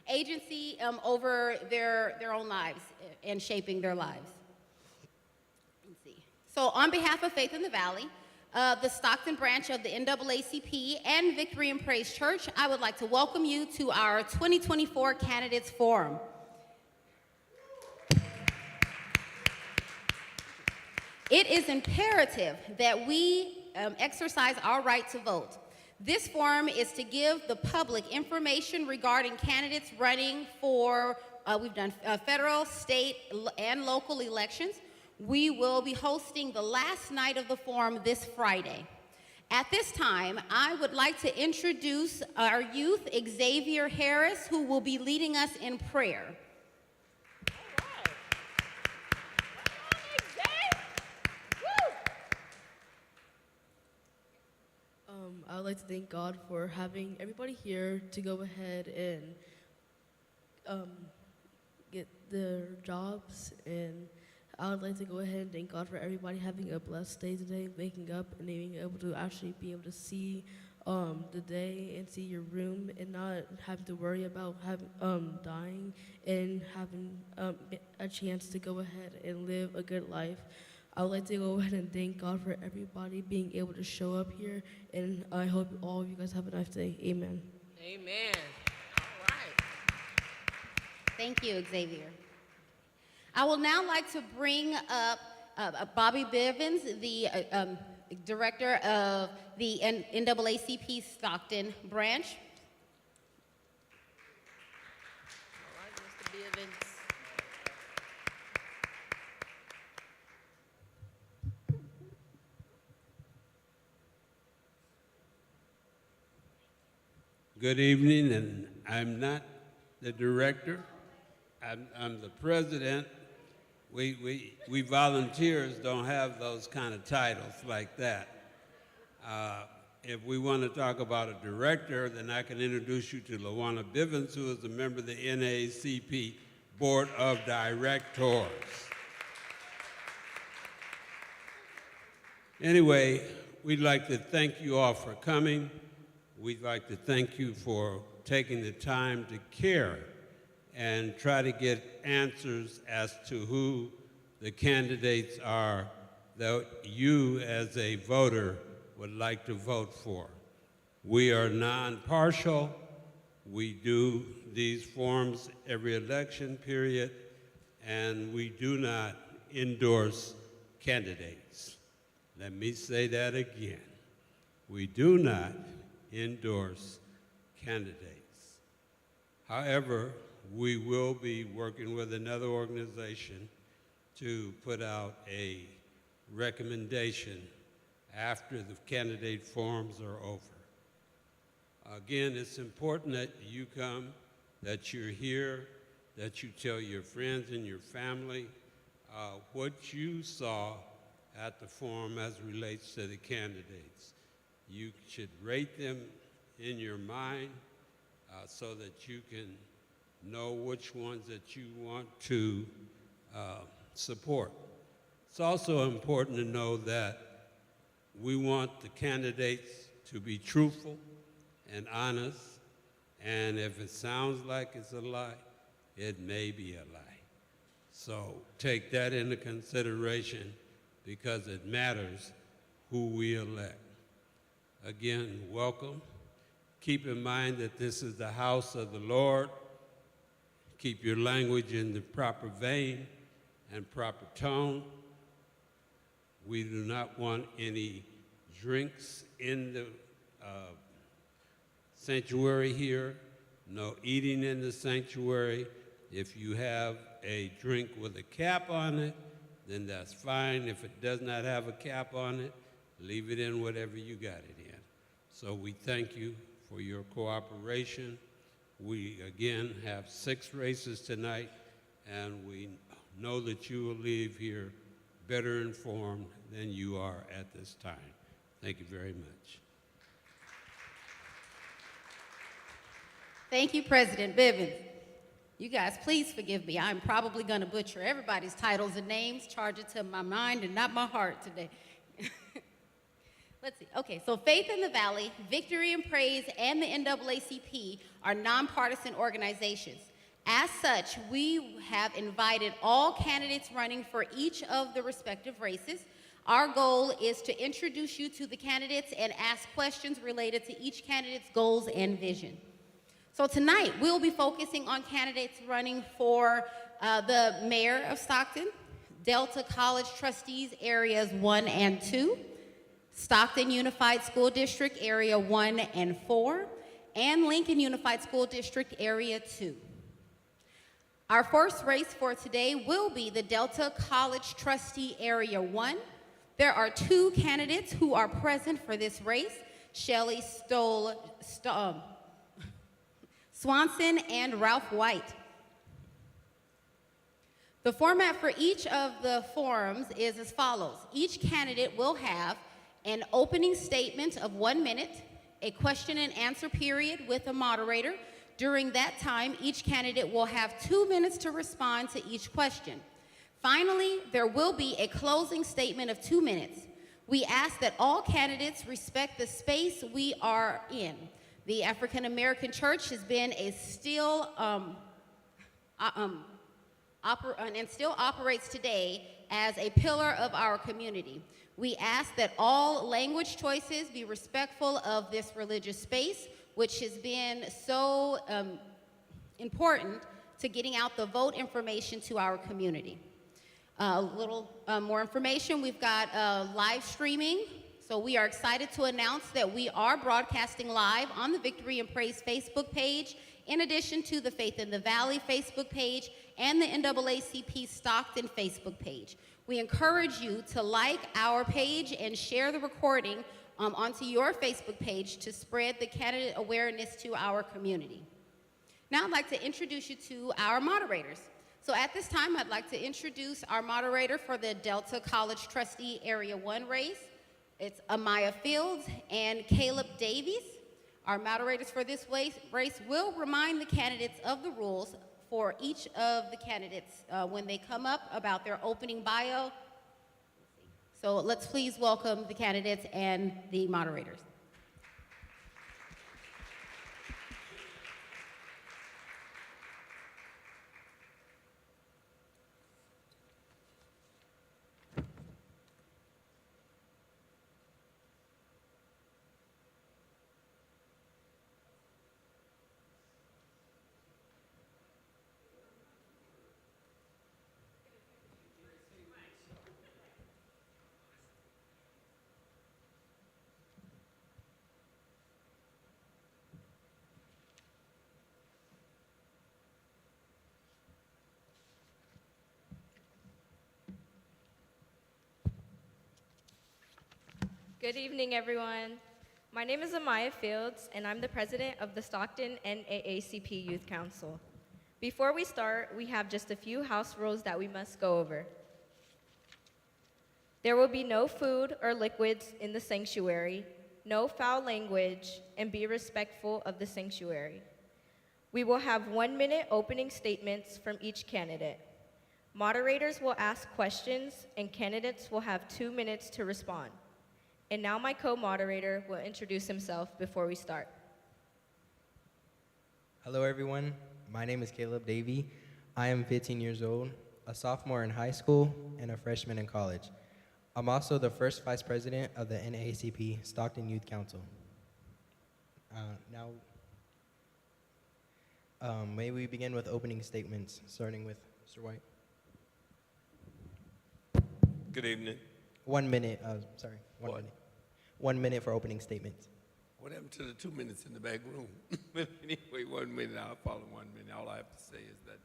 agency over their own lives and shaping their lives. Let's see. So on behalf of Faith in the Valley, the Stockton branch of the NAACP and Victory and Praise Church, I would like to welcome you to our 2024 Candidates Forum. It is imperative that we exercise our right to vote. This forum is to give the public information regarding candidates running for, we've done federal, state, and local elections. We will be hosting the last night of the forum this Friday. At this time, I would like to introduce our youth, Xavier Harris, who will be leading us in prayer. I would like to thank God for having everybody here to go ahead and get their jobs, and I would like to go ahead and thank God for everybody having a blessed day today, waking up and being able to actually be able to see the day and see your room and not having to worry about dying and having a chance to go ahead and live a good life. I would like to go ahead and thank God for everybody being able to show up here, and I hope all of you guys have a nice day. Amen. Amen. All right. Thank you, Xavier. I will now like to bring up Bobby Bivens, the director of the NAACP Stockton branch. All right, Mr. Bivens. Good evening, and I'm not the director. I'm the president. We volunteers don't have those kind of titles like that. If we want to talk about a director, then I can introduce you to LaWanna Bivens, who is a member of the NAACP Board of Directors. Anyway, we'd like to thank you all for coming. We'd like to thank you for taking the time to care and try to get answers as to who the candidates are that you as a voter would like to vote for. We are non-partial. We do these forums every election period, and we do not endorse candidates. Let me say that again. We do not endorse candidates. However, we will be working with another organization to put out a recommendation after the candidate forums are over. Again, it's important that you come, that you're here, that you tell your friends and your family what you saw at the forum as relates to the candidates. You should rate them in your mind so that you can know which ones that you want to support. It's also important to know that we want the candidates to be truthful and honest, and if it sounds like it's a lie, it may be a lie. So take that into consideration because it matters who we elect. Again, welcome. Keep in mind that this is the house of the Lord. Keep your language in the proper vein and proper tone. We do not want any drinks in the sanctuary here, no eating in the sanctuary. If you have a drink with a cap on it, then that's fine. If it does not have a cap on it, leave it in whatever you got it in. So we thank you for your cooperation. We, again, have 6 races tonight, and we know that you will leave here better informed than you are at this time. Thank you very much. Thank you, President Bivens. You guys, please forgive me. I'm probably going to butcher everybody's titles and names, charge it to my mind and not my heart today. Let's see. Okay, so Faith in the Valley, Victory and Praise, and the NAACP are nonpartisan organizations. As such, we have invited all candidates running for each of the respective races. Our goal is to introduce you to the candidates and ask questions related to each candidate's goals and vision. So tonight, we'll be focusing on candidates running for the mayor of Stockton, Delta College Trustees Areas 1 and 2, Stockton Unified School District Area 1 and 4, and Lincoln Unified School District Area 2. Our first race for today will be the Delta College Trustee Area 1. There are 2 candidates who are present for this race, Shelley Swanson and Ralph White. The format for each of the forums is as follows. Each candidate will have an opening statement of 1 minute, a question and answer period with a moderator. During that time, each candidate will have 2 minutes to respond to each question. Finally, there will be a closing statement of 2 minutes. We ask that all candidates respect the space we are in. The African American Church has been and still operates today as a pillar of our community. We ask that all language choices be respectful of this religious space, which has been so important to getting out the vote information to our community. A little more information, we've got live streaming. So we are excited to announce that we are broadcasting live on the Victory and Praise Facebook page, in addition to the Faith in the Valley Facebook page and the NAACP Stockton Facebook page. We encourage you to like our page and share the recording onto your Facebook page to spread the candidate awareness to our community. Now I'd like to introduce you to our moderators. So at this time, I'd like to introduce our moderator for the Delta College Trustee Area 1 race. It's Amaya Fields and Caleb Davies. Our moderators for this race will remind the candidates of the rules for each of the candidates when they come up about their opening bio. So let's please welcome the candidates and the moderators. Good evening, everyone. My name is Amaya Fields, and I'm the president of the Stockton NAACP Youth Council. Before we start, we have just a few house rules that we must go over. There will be no food or liquids in the sanctuary, no foul language, and be respectful of the sanctuary. We will have 1 minute opening statements from each candidate. Moderators will ask questions, and candidates will have 2 minutes to respond. And now my co-moderator will introduce himself before we start. Hello, everyone. My name is Caleb Davey. I am 15 years old, a sophomore in high school, and a freshman in college. I'm also the first vice president of the NAACP Stockton Youth Council. May we begin with opening statements, starting with Mr. White. Good evening. 1 minute, one What? minute. 1 minute for opening statements. What happened to the 2 minutes in the back room? But anyway, 1 minute, I'll follow 1 minute. All I have to say is that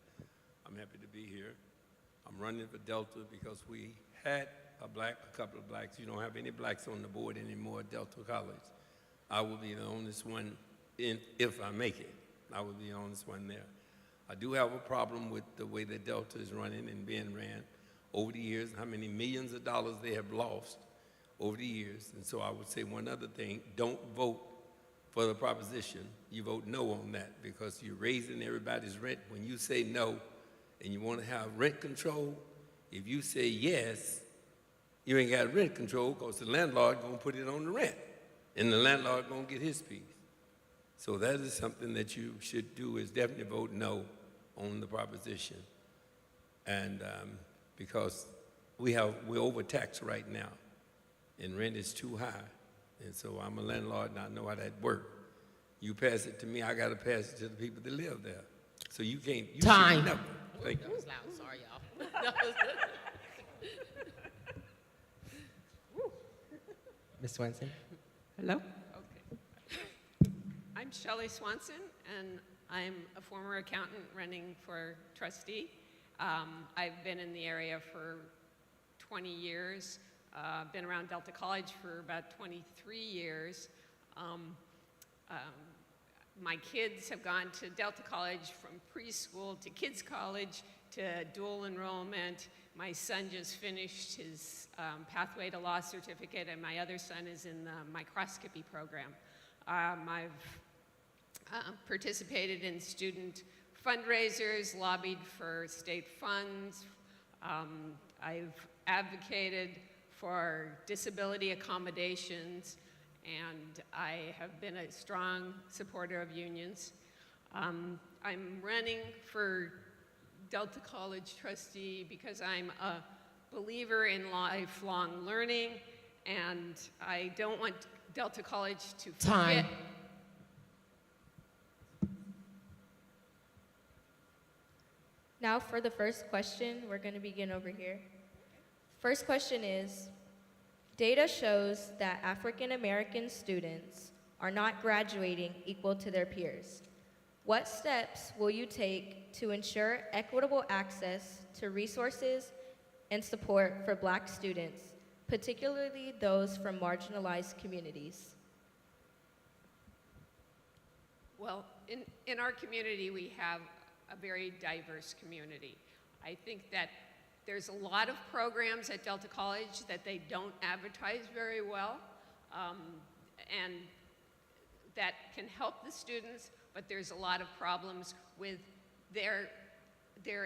I'm happy to be here. I'm running for Delta because we had a couple of blacks. You don't have any blacks on the board anymore at Delta College. I will be the only one, if I make it, I will be the only one there. I do have a problem with the way that Delta is running and being ran over the years, how many millions of dollars they have lost over the years. And so I would say one other thing, don't vote for the proposition. You vote no on that because you're raising everybody's rent. When you say no and you want to have rent control, if you say yes, You ain't got rent control because the landlord gonna put it on the rent, and the landlord gonna get his piece. So that is something that you should do, is definitely vote no on the proposition. And because we're overtaxed right now, and rent is too high. And so I'm a landlord and I know how that works. You pass it to me, I gotta pass it to the people that live there. So you can't, you Time. should never. Thank you. That was loud. Sorry, y'all. Ms. Swenson? Hello? Okay. I'm Shelley Swanson, and I'm a former accountant running for trustee. I've been in the area for 20 years. Been around Delta College for about 23 years. My kids have gone to Delta College from preschool to kids college to dual enrollment. My son just finished his pathway to law certificate, and my other son is in the microscopy program. I've participated in student fundraisers, lobbied for state funds. I've advocated for disability accommodations, and I have been a strong supporter of unions. I'm running for Delta College trustee because I'm a believer in lifelong learning, and I don't want Delta College to forget. Time. Now for the first question, we're going to begin over here. First question is, data shows that African American students are not graduating equal to their peers. What steps will you take to ensure equitable access to resources and support for Black students, particularly those from marginalized communities? Well, in our community, we have a very diverse community. I think that there's a lot of programs at Delta College that they don't advertise very well, and that can help the students, but there's a lot of problems with their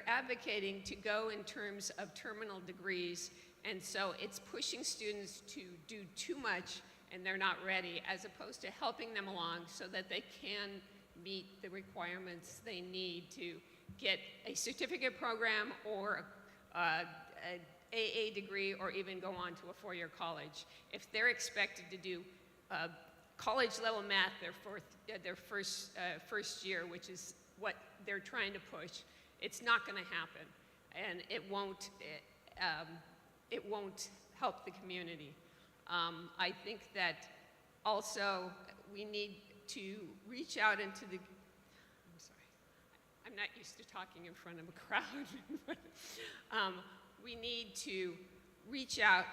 advocating to go in terms of terminal degrees, and so it's pushing students to do too much and they're not ready, as opposed to helping them along so that they can meet the requirements they need to get a certificate program or an AA degree, or even go on to a four-year college. If they're expected to do college-level math their first year, which is what they're trying to push, it's not going to happen, and it won't help the community. I think that also we need to reach out into the, I'm sorry, I'm not used to talking in front of a crowd. We need to reach out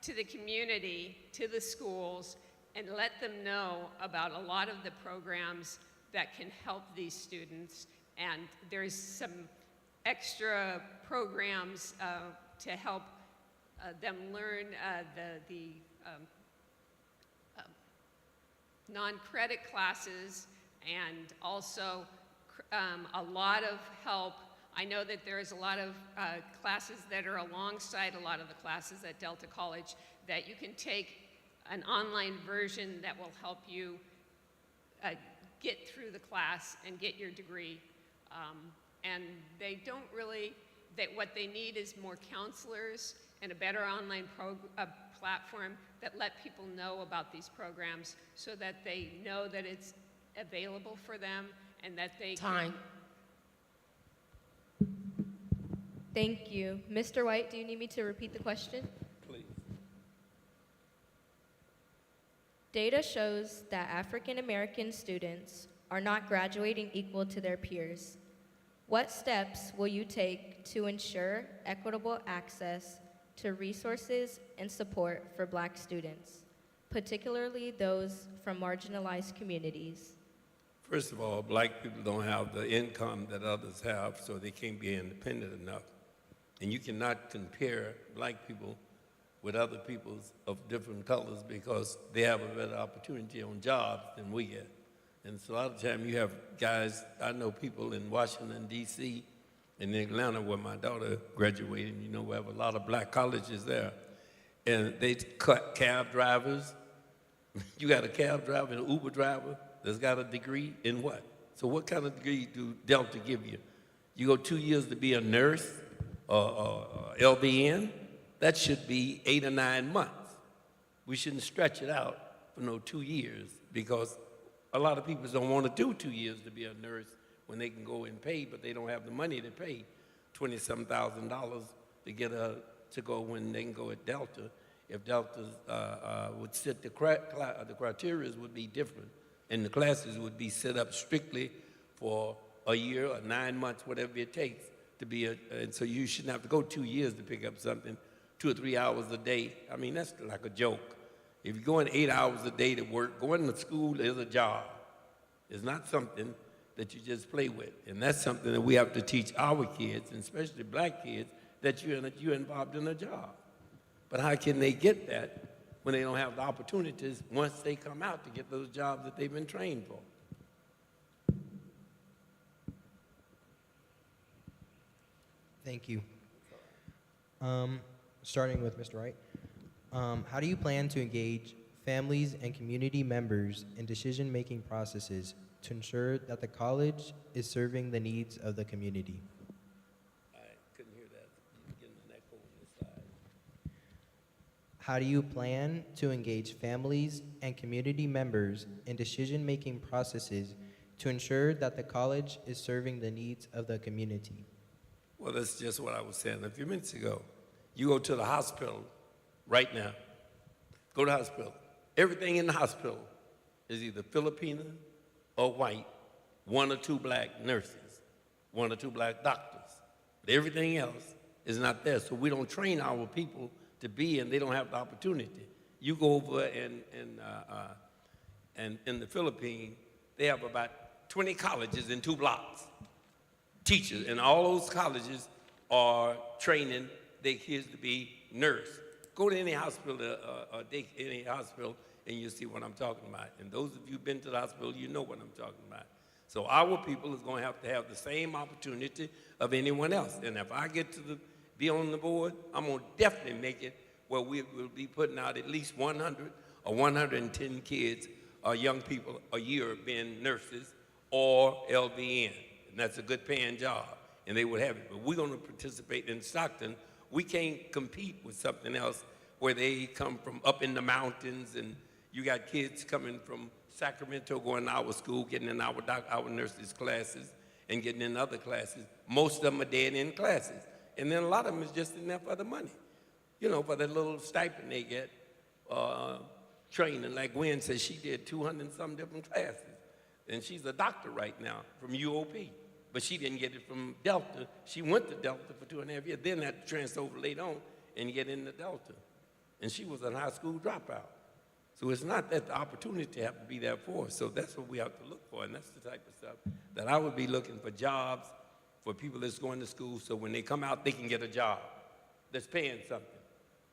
to the community, to the schools, and let them know about a lot of the programs that can help these students. And there's some extra programs to help them learn the non-credit classes, and also a lot of help. I know that there's a lot of classes that are alongside a lot of the classes at Delta College that you can take an online version that will help you get through the class and get your degree. And they don't really, what they need is more counselors and a better online platform that let people know about these programs so that they know that it's available for them and that they Time. Thank you. Mr. White, do you need me to repeat the question? Please. Data shows that African American students are not graduating equal to their peers. What steps will you take to ensure equitable access to resources and support for Black students, particularly those from marginalized communities? First of all, Black people don't have the income that others have, so they can't be independent enough. And you cannot compare Black people with other peoples of different colors because they have a better opportunity on jobs than we get. And so a lot of time you have guys, I know people in Washington, D.C., and in Atlanta, where my daughter graduated, you know, we have a lot of Black colleges there. and they cut cab drivers. You got a cab driver and an Uber driver that's got a degree in what? So what kind of degree do Delta give you? You go 2 years to be a nurse or LVN? That should be 8 or 9 months. We shouldn't stretch it out for no 2 years, because a lot of people don't want to do 2 years to be a nurse when they can go and pay, but they don't have the money to pay $20-some thousand to get to go when they can go at Delta. If Delta would set the criteria would be different, and the classes would be set up strictly for a year or 9 months, whatever it takes to be and so you shouldn't have to go 2 years to pick up something, 2 or 3 hours a day. I mean, that's like a joke. If you're going 8 hours a day to work, going to school is a job. It's not something that you just play with. And that's something that we have to teach our kids, and especially black kids, that you're involved in a job. But how can they get that when they don't have the opportunities once they come out to get those jobs that they've been trained for? Thank you. Starting with Mr. Wright. How do you plan to engage families and community members in decision-making processes to ensure that the college is serving the needs of the community? I couldn't hear that. You're getting an echo on this side. How do you plan to engage families and community members in decision-making processes to ensure that the college is serving the needs of the community? Well, that's just what I was saying a few minutes ago. You go to the hospital right now. Go to the hospital. Everything in the hospital is either Filipino or white, 1 or 2 black nurses, 1 or 2 black doctors. But everything else is not there. So we don't train our people to be, and they don't have the opportunity. You go over and in the Philippines, they have about 20 colleges in 2 blocks. Teachers, and all those colleges are training their kids to be nurse. Go to any hospital, any hospital, and you'll see what I'm talking about. And those of you who've been to the hospital, you know what I'm talking about. So our people is going to have the same opportunity of anyone else. And if I get to be on the board, I'm going to definitely make it where we will be putting out at least 100 or 110 kids or young people a year being nurses or LVN. And that's a good paying job, and they would have it. But we're going to participate in Stockton. We can't compete with something else where they come from up in the mountains, and you got kids coming from Sacramento going to our school, getting in our nurses' classes and getting in other classes. Most of them are dead in classes. And then a lot of them is just in there for the money, you know, for that little stipend they get, training. Like Gwen said, she did 200 and some different classes. And she's a doctor right now from UOP. But she didn't get it from Delta. She went to Delta for 2.5 years, then had to transfer over later on and get into Delta. And she was a high school dropout. So it's not that the opportunity have to be there for us. So that's what we have to look for, and that's the type of stuff that I would be looking for, jobs for people that's going to school, so when they come out, they can get a job that's paying something.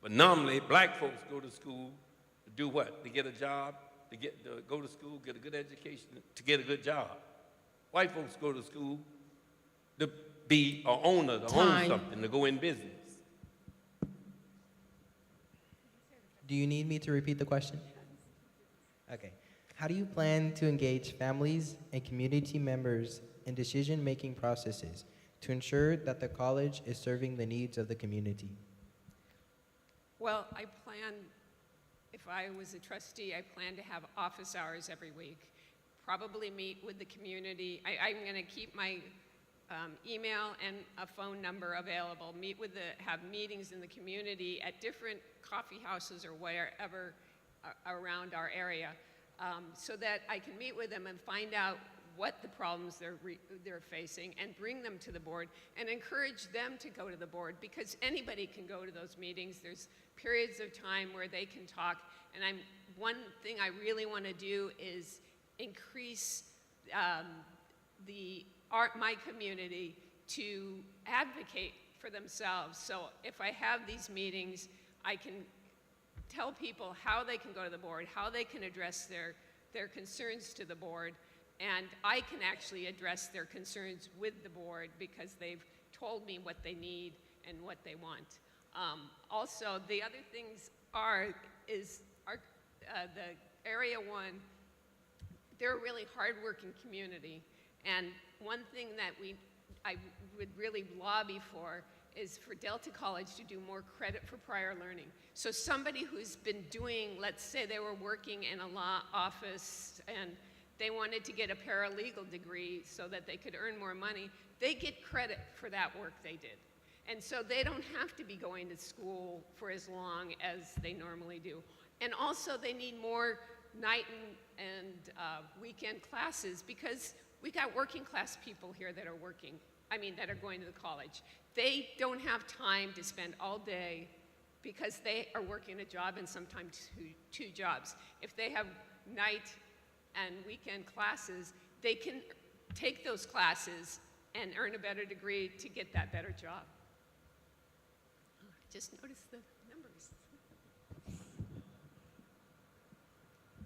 But normally, black folks go to school to do what? To get a job, to go to school, get a good education, to get a good job. White folks go to school to be an owner, to own something, to go in business. Do you need me to repeat the question? Okay. How do you plan to engage families and community members in decision-making processes to ensure that the college is serving the needs of the community? Well, I plan, if I was a trustee, I plan to have office hours every week. Probably meet with the community. I'm going to keep my email and a phone number available. Have meetings in the community at different coffee houses or wherever around our area, so that I can meet with them and find out what the problems they're facing and bring them to the board and encourage them to go to the board, because anybody can go to those meetings. There's periods of time where they can talk, and one thing I really want to do is increase my community to advocate for themselves. So if I have these meetings, I can tell people how they can go to the board, how they can address their concerns to the board, and I can actually address their concerns with the board because they've told me what they need and what they want. Also, the other things is the Area 1. They're a really hardworking community, and one thing that I would really lobby for is for Delta College to do more credit for prior learning. So somebody who's been doing, let's say they were working in a law office and they wanted to get a paralegal degree so that they could earn more money, they get credit for that work they did. And so they don't have to be going to school for as long as they normally do. And also they need more night and weekend classes, because we got working class people here that are working, that are going to the college. They don't have time to spend all day because they are working a job and sometimes two jobs. If they have night and weekend classes, they can take those classes and earn a better degree to get that better job. Just notice the numbers.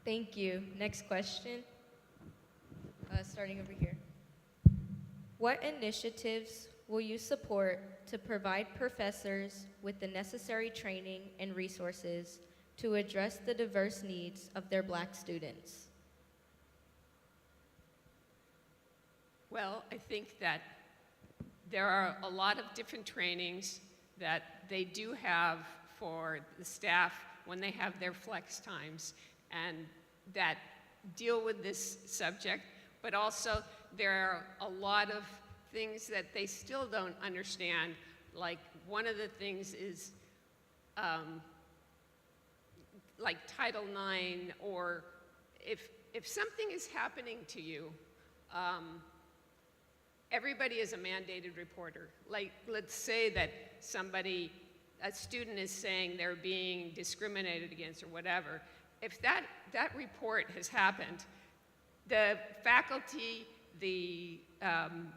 Thank you. Next question. Starting over here. What initiatives will you support to provide professors with the necessary training and resources to address the diverse needs of their Black students? Well, I think that there are a lot of different trainings that they do have for the staff when they have their flex times and that deal with this subject, but also there are a lot of things that they still don't understand. Like one of the things is like Title IX, or if something is happening to you, everybody is a mandated reporter. Like, let's say that a student is saying they're being discriminated against or whatever. If that report has happened, the faculty, the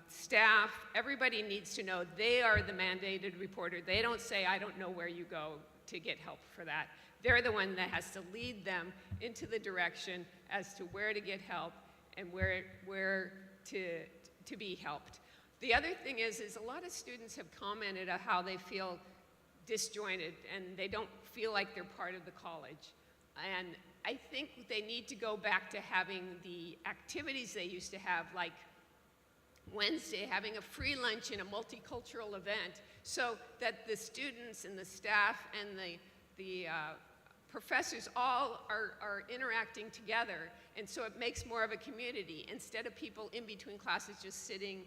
staff, everybody needs to know they are the mandated reporter. They don't say, I don't know where you go to get help for that. They're the one that has to lead them into the direction as to where to get help and where to be helped. The other thing is a lot of students have commented on how they feel disjointed and they don't feel like they're part of the college. And I think they need to go back to having the activities they used to have, like Wednesday, having a free lunch in a multicultural event, so that the students and the staff and the professors all are interacting together, and so it makes more of a community instead of people in between classes just sitting,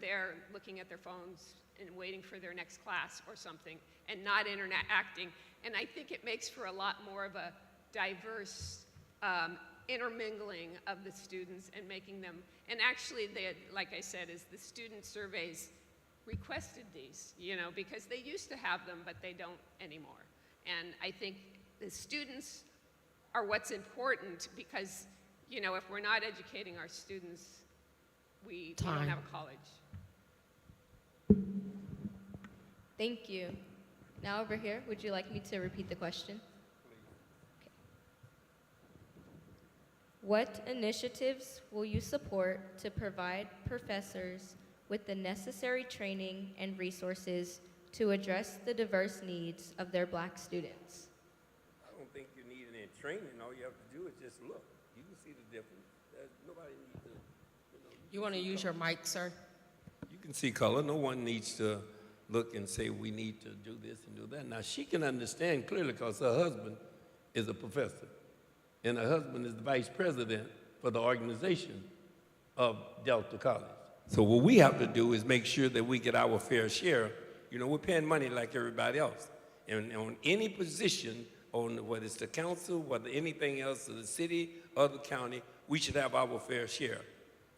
there looking at their phones and waiting for their next class or something and not interacting. And I think it makes for a lot more of a diverse intermingling of the students and making them, and actually, like I said, is the student surveys requested these, because they used to have them, but they don't anymore. And I think the students are what's important, because, if we're not educating our students, we don't have a college. Thank you. Now over here, would you like me to repeat the question? Okay. What initiatives will you support to provide professors with the necessary training and resources to address the diverse needs of their Black students? I don't think you need any training. All you have to do is just look. You can see the difference. Nobody needs to, You want to use your mic, sir? You can see color. No one needs to look and say we need to do this and do that. Now, she can understand clearly because her husband is a professor, and her husband is the vice president for the organization of Delta College. So what we have to do is make sure that we get our fair share. We're paying money like everybody else. And on any position, on whether it's the council, whether anything else, or the city or the county, we should have our fair share.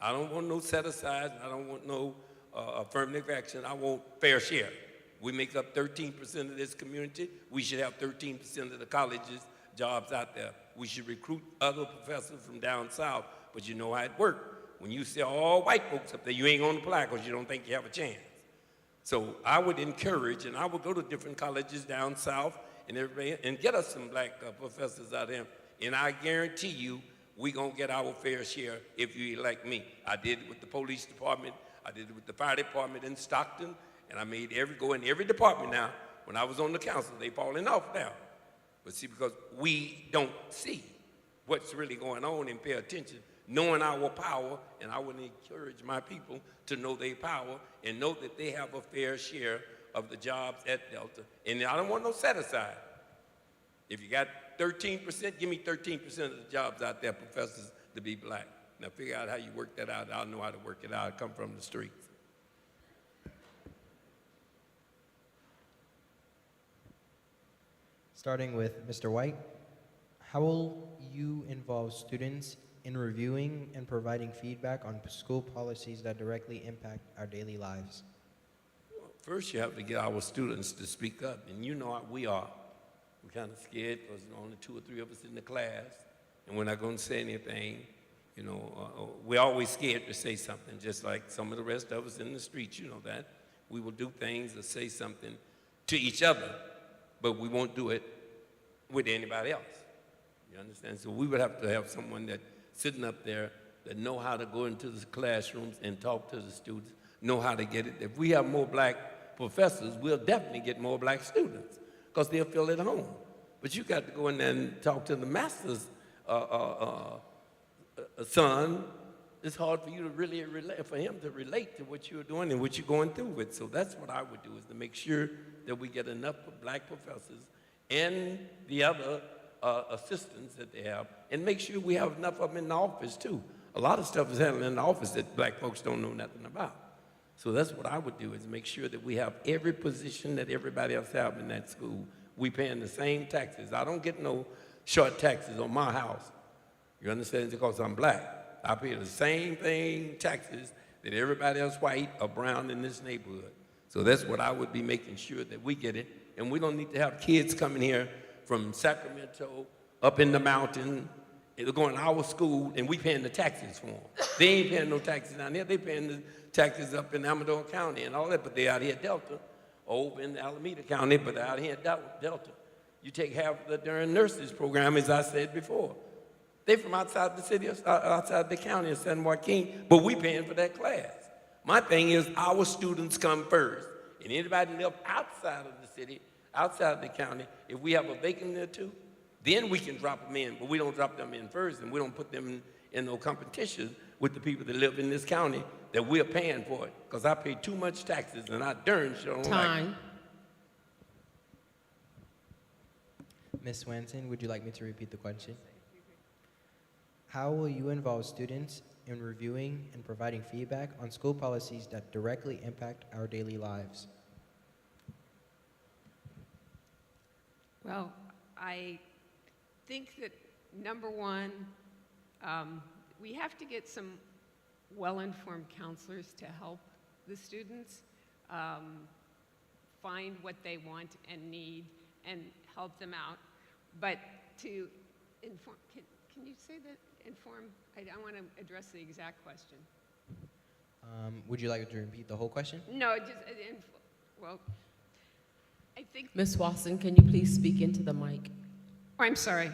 I don't want no set-asides, I don't want no affirmative action. I want fair share. We make up 13% of this community. We should have 13% of the college's jobs out there. We should recruit other professors from down south, but you know how it works. When you see all white folks up there, you ain't gonna apply because you don't think you have a chance. So I would encourage, and I would go to different colleges down south and everybody, and get us some Black professors out there. And I guarantee you, we gonna get our fair share if you elect me. I did it with the police department. I did it with the fire department in Stockton, and I made go in every department now. When I was on the council, they falling off now. But see, because we don't see what's really going on and pay attention, knowing our power, and I would encourage my people to know their power and know that they have a fair share of the jobs at Delta. And I don't want no set aside. If you got 13%, give me 13% of the jobs out there, professors, to be black. Now figure out how you work that out. I'll know how to work it out. I come from the streets. Starting with Mr. White, how will you involve students in reviewing and providing feedback on school policies that directly impact our daily lives? First, you have to get our students to speak up, and you know how we are. We're kind of scared because only 2 or 3 of us in the class, and we're not going to say anything. You know, we're always scared to say something, just like some of the rest of us in the streets, you know that. We will do things or say something to each other, but we won't do it with anybody else. You understand? So we would have to have someone that sitting up there that know how to go into the classrooms and talk to the students, know how to get it. If we have more black professors, we'll definitely get more black students because they'll feel at home. But you got to go in there and talk to the master's son. It's hard for you to really relate, for him to relate to what you're doing and what you're going through with. So that's what I would do, is to make sure that we get enough black professors and the other assistants that they have, and make sure we have enough of them in the office too. A lot of stuff is handled in the office that black folks don't know nothing about. So that's what I would do, is make sure that we have every position that everybody else have in that school. We paying the same taxes. I don't get no short taxes on my house. You understand? Because I'm black. I pay the same thing, taxes, that everybody else white or brown in this neighborhood. So that's what I would be making sure that we get it. And we don't need to have kids coming here from Sacramento up in the mountain, they're going to our school, and we paying the taxes for them. They ain't paying no taxes down there. They paying the taxes up in Amador County and all that, but they out here at Delta, over in Alameda County, but they're out here at Delta. You take half of the darn nurses program, as I said before. They from outside the city, outside the county of San Joaquin, but we paying for that class. My thing is our students come first, and anybody live outside of the city, outside the county, if we have a vacant there too, then we can drop them in, but we don't drop them in first, and we don't put them in no competition with the people that live in this county that we're paying for it, because I pay too much taxes, and I darn sure don't like it. Time. Ms. Swanson, would you like me to repeat the question? How will you involve students in reviewing and providing feedback on school policies that directly impact our daily lives? Well, I think that number one, we have to get some well-informed counselors to help the students find what they want and need and help them out. But to inform, can you say that? Inform, I want to address the exact question. Would you like to repeat the whole question? No, just, well, I think, Ms. Watson, can you please speak into the mic? oh, I'm sorry.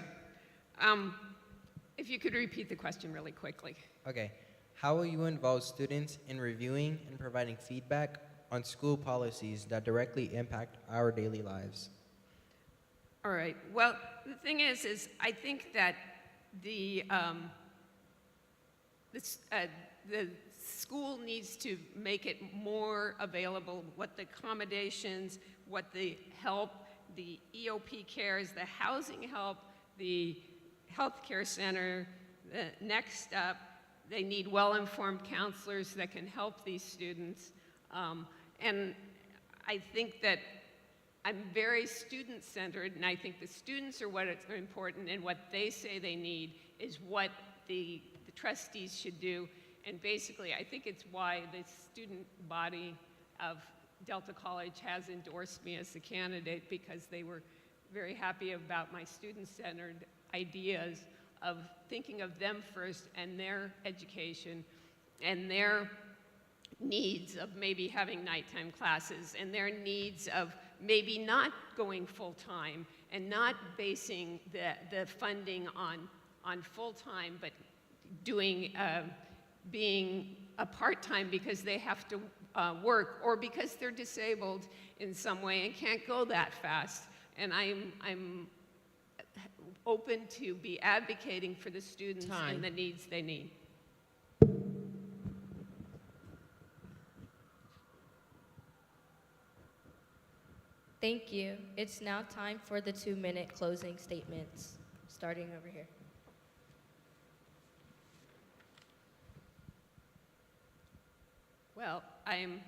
If you could repeat the question really quickly. Okay. How will you involve students in reviewing and providing feedback on school policies that directly impact our daily lives? All right. Well, the thing is I think that the school needs to make it more available, what the accommodations, what the help, the EOP cares, the housing help, the health care center. Next up, they need well-informed counselors that can help these students. And I think that I'm very student-centered, and I think the students are what is important, and what they say they need is what the trustees should do. And basically, I think it's why the student body of Delta College has endorsed me as the candidate, because they were very happy about my student-centered ideas of thinking of them first and their education and their needs of maybe having nighttime classes and their needs of maybe not going full-time and not basing the funding on full-time, but doing, being a part-time because they have to work or because they're disabled in some way and can't go that fast. And I'm open to be advocating for the students Time. and the needs they need. Thank you. It's now time for the 2-minute closing statements, starting over here. Well, I'm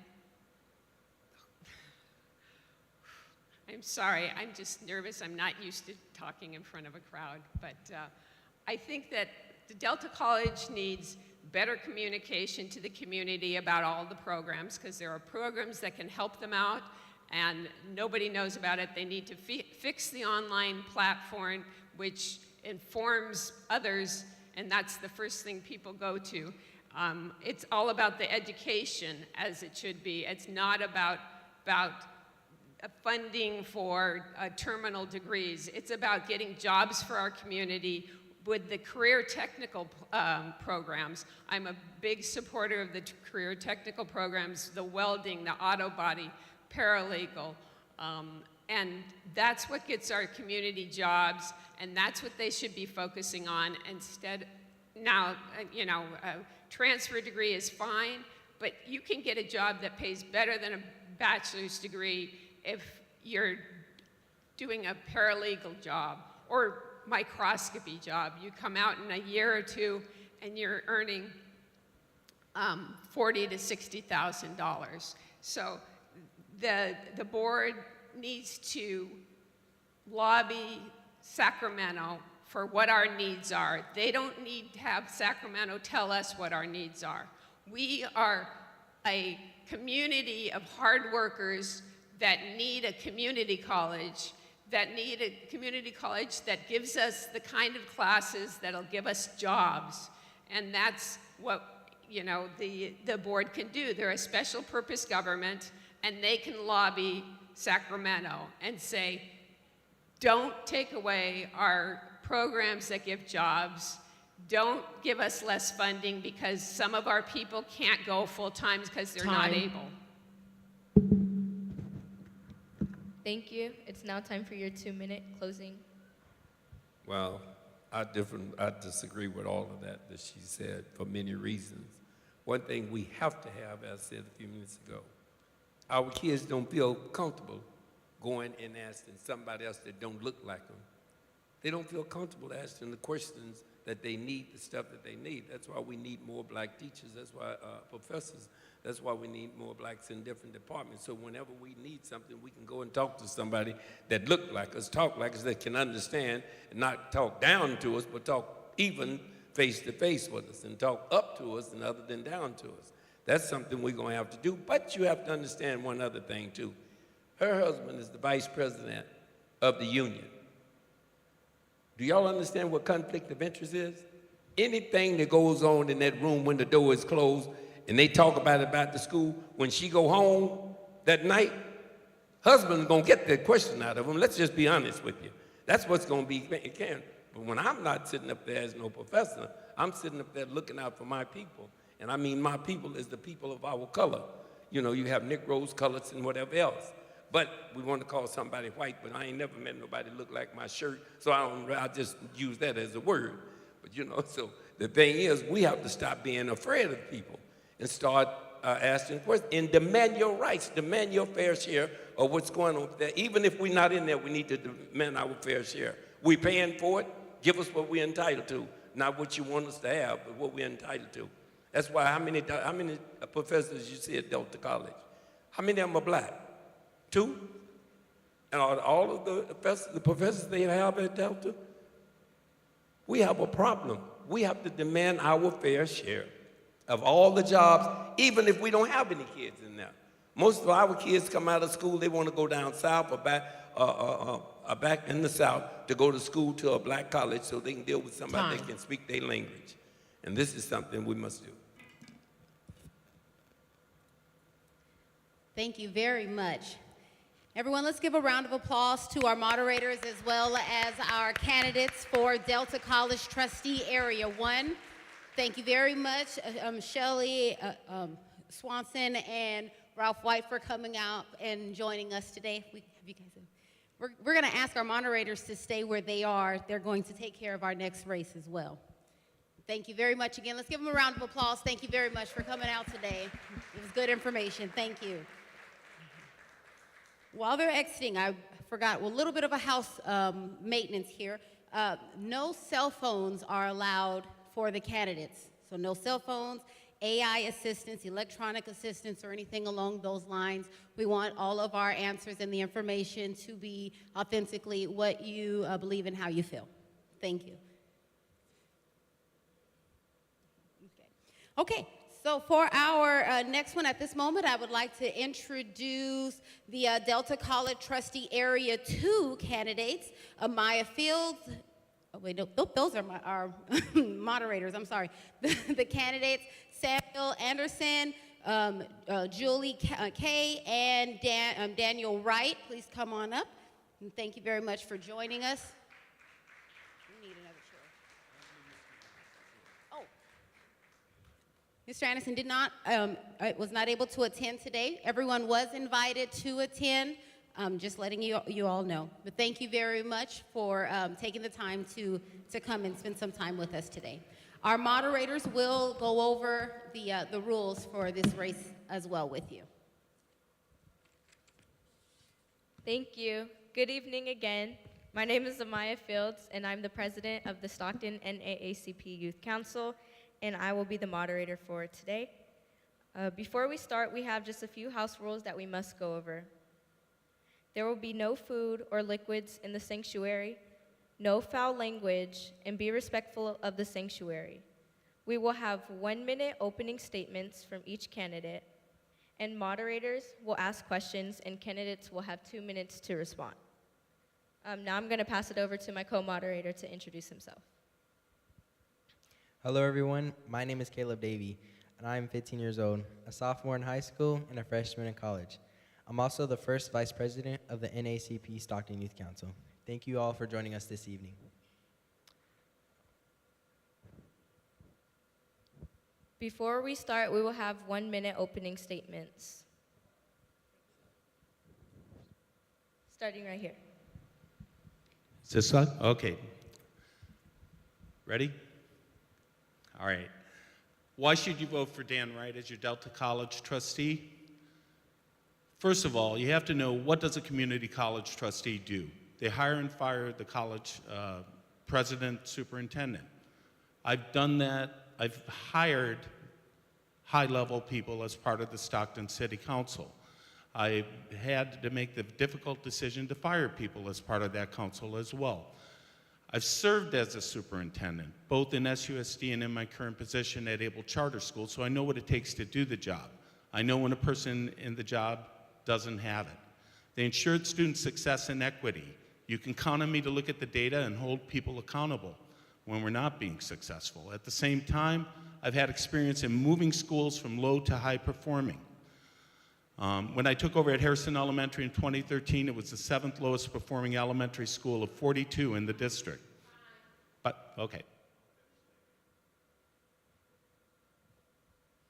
sorry, I'm just nervous. I'm not used to talking in front of a crowd, but I think that the Delta College needs better communication to the community about all the programs, because there are programs that can help them out, and nobody knows about it. They need to fix the online platform, which informs others, and that's the first thing people go to. It's all about the education, as it should be. It's not about funding for terminal degrees. It's about getting jobs for our community with the career technical programs. I'm a big supporter of the career technical programs, the welding, the auto body, paralegal, and that's what gets our community jobs, and that's what they should be focusing on instead. Now, transfer degree is fine, but you can get a job that pays better than a bachelor's degree if you're doing a paralegal job or microscopy job. You come out in a year or two and you're earning $40,000 to $60,000. So the board needs to lobby Sacramento for what our needs are. They don't need to have Sacramento tell us what our needs are. We are a community of hard workers that need a community college, that gives us the kind of classes that'll give us jobs. And that's what, the board can do. They're a special purpose government, and they can lobby Sacramento and say, don't take away our programs that give jobs. Don't give us less funding because some of our people can't go full-time because they're not Time. able. Thank you. It's now time for your 2-minute closing. Well, I disagree with all of that she said for many reasons. One thing we have to have, as I said a few minutes ago, our kids don't feel comfortable going and asking somebody else that don't look like them. They don't feel comfortable asking the questions that they need, the stuff that they need. That's why we need more black teachers. That's why professors. That's why we need more blacks in different departments. So whenever we need something, we can go and talk to somebody that look like us, talk like us, that can understand, and not talk down to us, but talk even face to face with us, and talk up to us and other than down to us. That's something we're going to have to do. But you have to understand one other thing, too. Her husband is the vice president of the union. Do y'all understand what conflict of interest is? Anything that goes on in that room when the door is closed and they talk about the school, when she go home that night, husband's going to get that question out of him. Let's just be honest with you. That's what's going to be. It can. But when I'm not sitting up there as no professor, I'm sitting up there looking out for my people. And I mean my people is the people of our color. You know, you have Negroes, colors, and whatever else. But we want to call somebody white, but I ain't never met nobody look like my shirt, so I just use that as a word. But you know, so the thing is, we have to stop being afraid of people and start asking questions and demand your rights, demand your fair share of what's going on there. Even if we're not in there, we need to demand our fair share. We're paying for it. Give us what we're entitled to, not what you want us to have, but what we're entitled to. That's why how many professors you see at Delta College? How many of them are black? 2? And all of the professors they have at Delta? We have a problem. We have to demand our fair share of all the jobs, even if we don't have any kids in there. Most of our kids come out of school, they want to go down south or back in the south to go to school to a black college so they can deal with somebody that can speak their language. And this is something we must do. Thank you very much. Everyone, let's give a round of applause to our moderators as well as our candidates for Delta College Trustee Area 1. Thank you very much, Shelley Swanson and Ralph White for coming out and joining us today. We're going to ask our moderators to stay where they are. They're going to take care of our next race as well. Thank you very much again. Let's give them a round of applause. Thank you very much for coming out today. It was good information. Thank you. While they're exiting, I forgot a little bit of a house maintenance here. No cell phones are allowed for the candidates. So no cell phones, AI assistance, electronic assistance, or anything along those lines. We want all of our answers and the information to be authentically what you believe and how you feel. Thank you. Okay, so for our next one at this moment, I would like to introduce the Delta College Trustee Area 2 candidates, Amaya Fields. Oh, wait, no, those are our moderators, I'm sorry. The candidates, Samuel Anderson, Julie Kay, and Daniel Wright. Please come on up. And thank you very much for joining us. We need another chair. Oh. Mr. Anderson was not able to attend today. Everyone was invited to attend. Just letting you all know. But thank you very much for taking the time to come and spend some time with us today. Our moderators will go over the rules for this race as well with you. Thank you. Good evening again. My name is Amaya Fields, and I'm the president of the Stockton NAACP Youth Council, and I will be the moderator for today. Before we start, we have just a few house rules that we must go over. There will be no food or liquids in the sanctuary, no foul language, and be respectful of the sanctuary. We will have 1-minute opening statements from each candidate, and moderators will ask questions, and candidates will have 2 minutes to respond. Now I'm going to pass it over to my co-moderator to introduce himself. Hello, everyone. My name is Caleb Davey, and I am 15 years old, a sophomore in high school and a freshman in college. I'm also the first vice president of the NAACP Stockton Youth Council. Thank you all for joining us this evening. Before we start, we will have 1-minute opening statements. Starting right here. Is this on? Okay. Ready? All right. Why should you vote for Dan Wright as your Delta College trustee? First of all, you have to know, what does a community college trustee do? They hire and fire the college president, superintendent. I've done that. I've hired high-level people as part of the Stockton City Council. I had to make the difficult decision to fire people as part of that council as well. I've served as a superintendent, both in SUSD and in my current position at Able Charter School, so I know what it takes to do the job. I know when a person in the job doesn't have it. They ensured student success and equity. You can count on me to look at the data and hold people accountable when we're not being successful. At the same time, I've had experience in moving schools from low to high performing. When I took over at Harrison Elementary in 2013, it was the 7th lowest performing elementary school of 42 in the district. But, okay.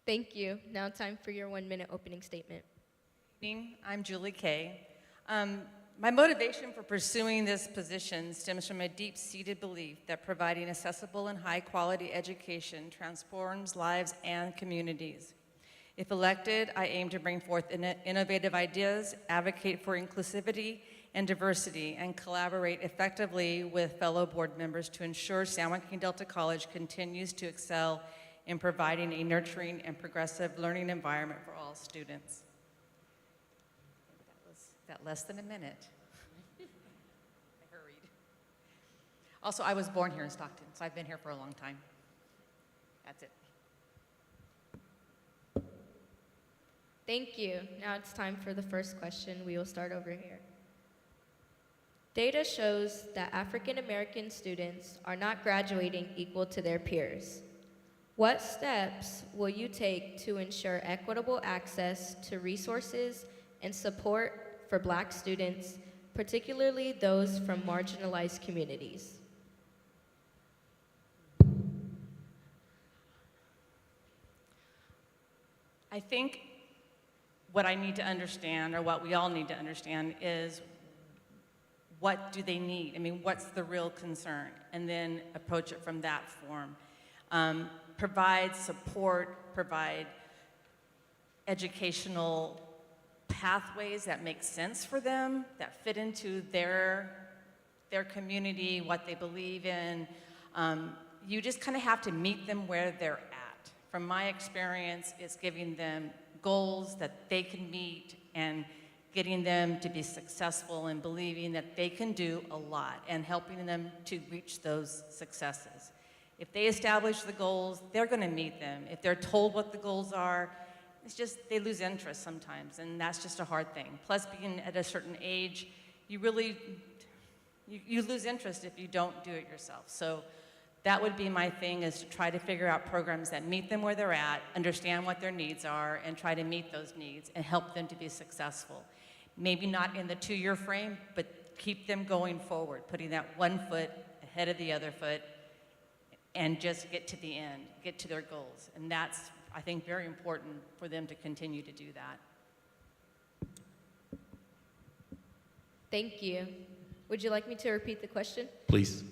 Thank you. Now time for your 1-minute opening statement. I'm Julie Kay. My motivation for pursuing this position stems from a deep-seated belief that providing accessible and high-quality education transforms lives and communities. If elected, I aim to bring forth innovative ideas, advocate for inclusivity and diversity, and collaborate effectively with fellow board members to ensure San Joaquin Delta College continues to excel in providing a nurturing and progressive learning environment for all students. That less than a minute. I hurried. Also, I was born here in Stockton, so I've been here for a long time. That's it. Thank you. Now it's time for the first question. We will start over here. Data shows that African American students are not graduating equal to their peers. What steps will you take to ensure equitable access to resources and support for Black students, particularly those from marginalized communities? I think what I need to understand, or what we all need to understand, is what do they need? I mean, what's the real concern? And then approach it from that form. Provide support, provide educational pathways that make sense for them, that fit into their community, what they believe in. You just kind of have to meet them where they're at. From my experience, it's giving them goals that they can meet and getting them to be successful and believing that they can do a lot and helping them to reach those successes. If they establish the goals, they're going to meet them. If they're told what the goals are, it's just they lose interest sometimes, and that's just a hard thing. Plus, being at a certain age, you really you lose interest if you don't do it yourself. So that would be my thing, is to try to figure out programs that meet them where they're at, understand what their needs are, and try to meet those needs and help them to be successful. Maybe not in the 2-year frame, but keep them going forward, putting that one foot ahead of the other foot, and just get to the end, get to their goals. And that's, I think, very important for them to continue to do that. Thank you. Would you like me to repeat the question? Please.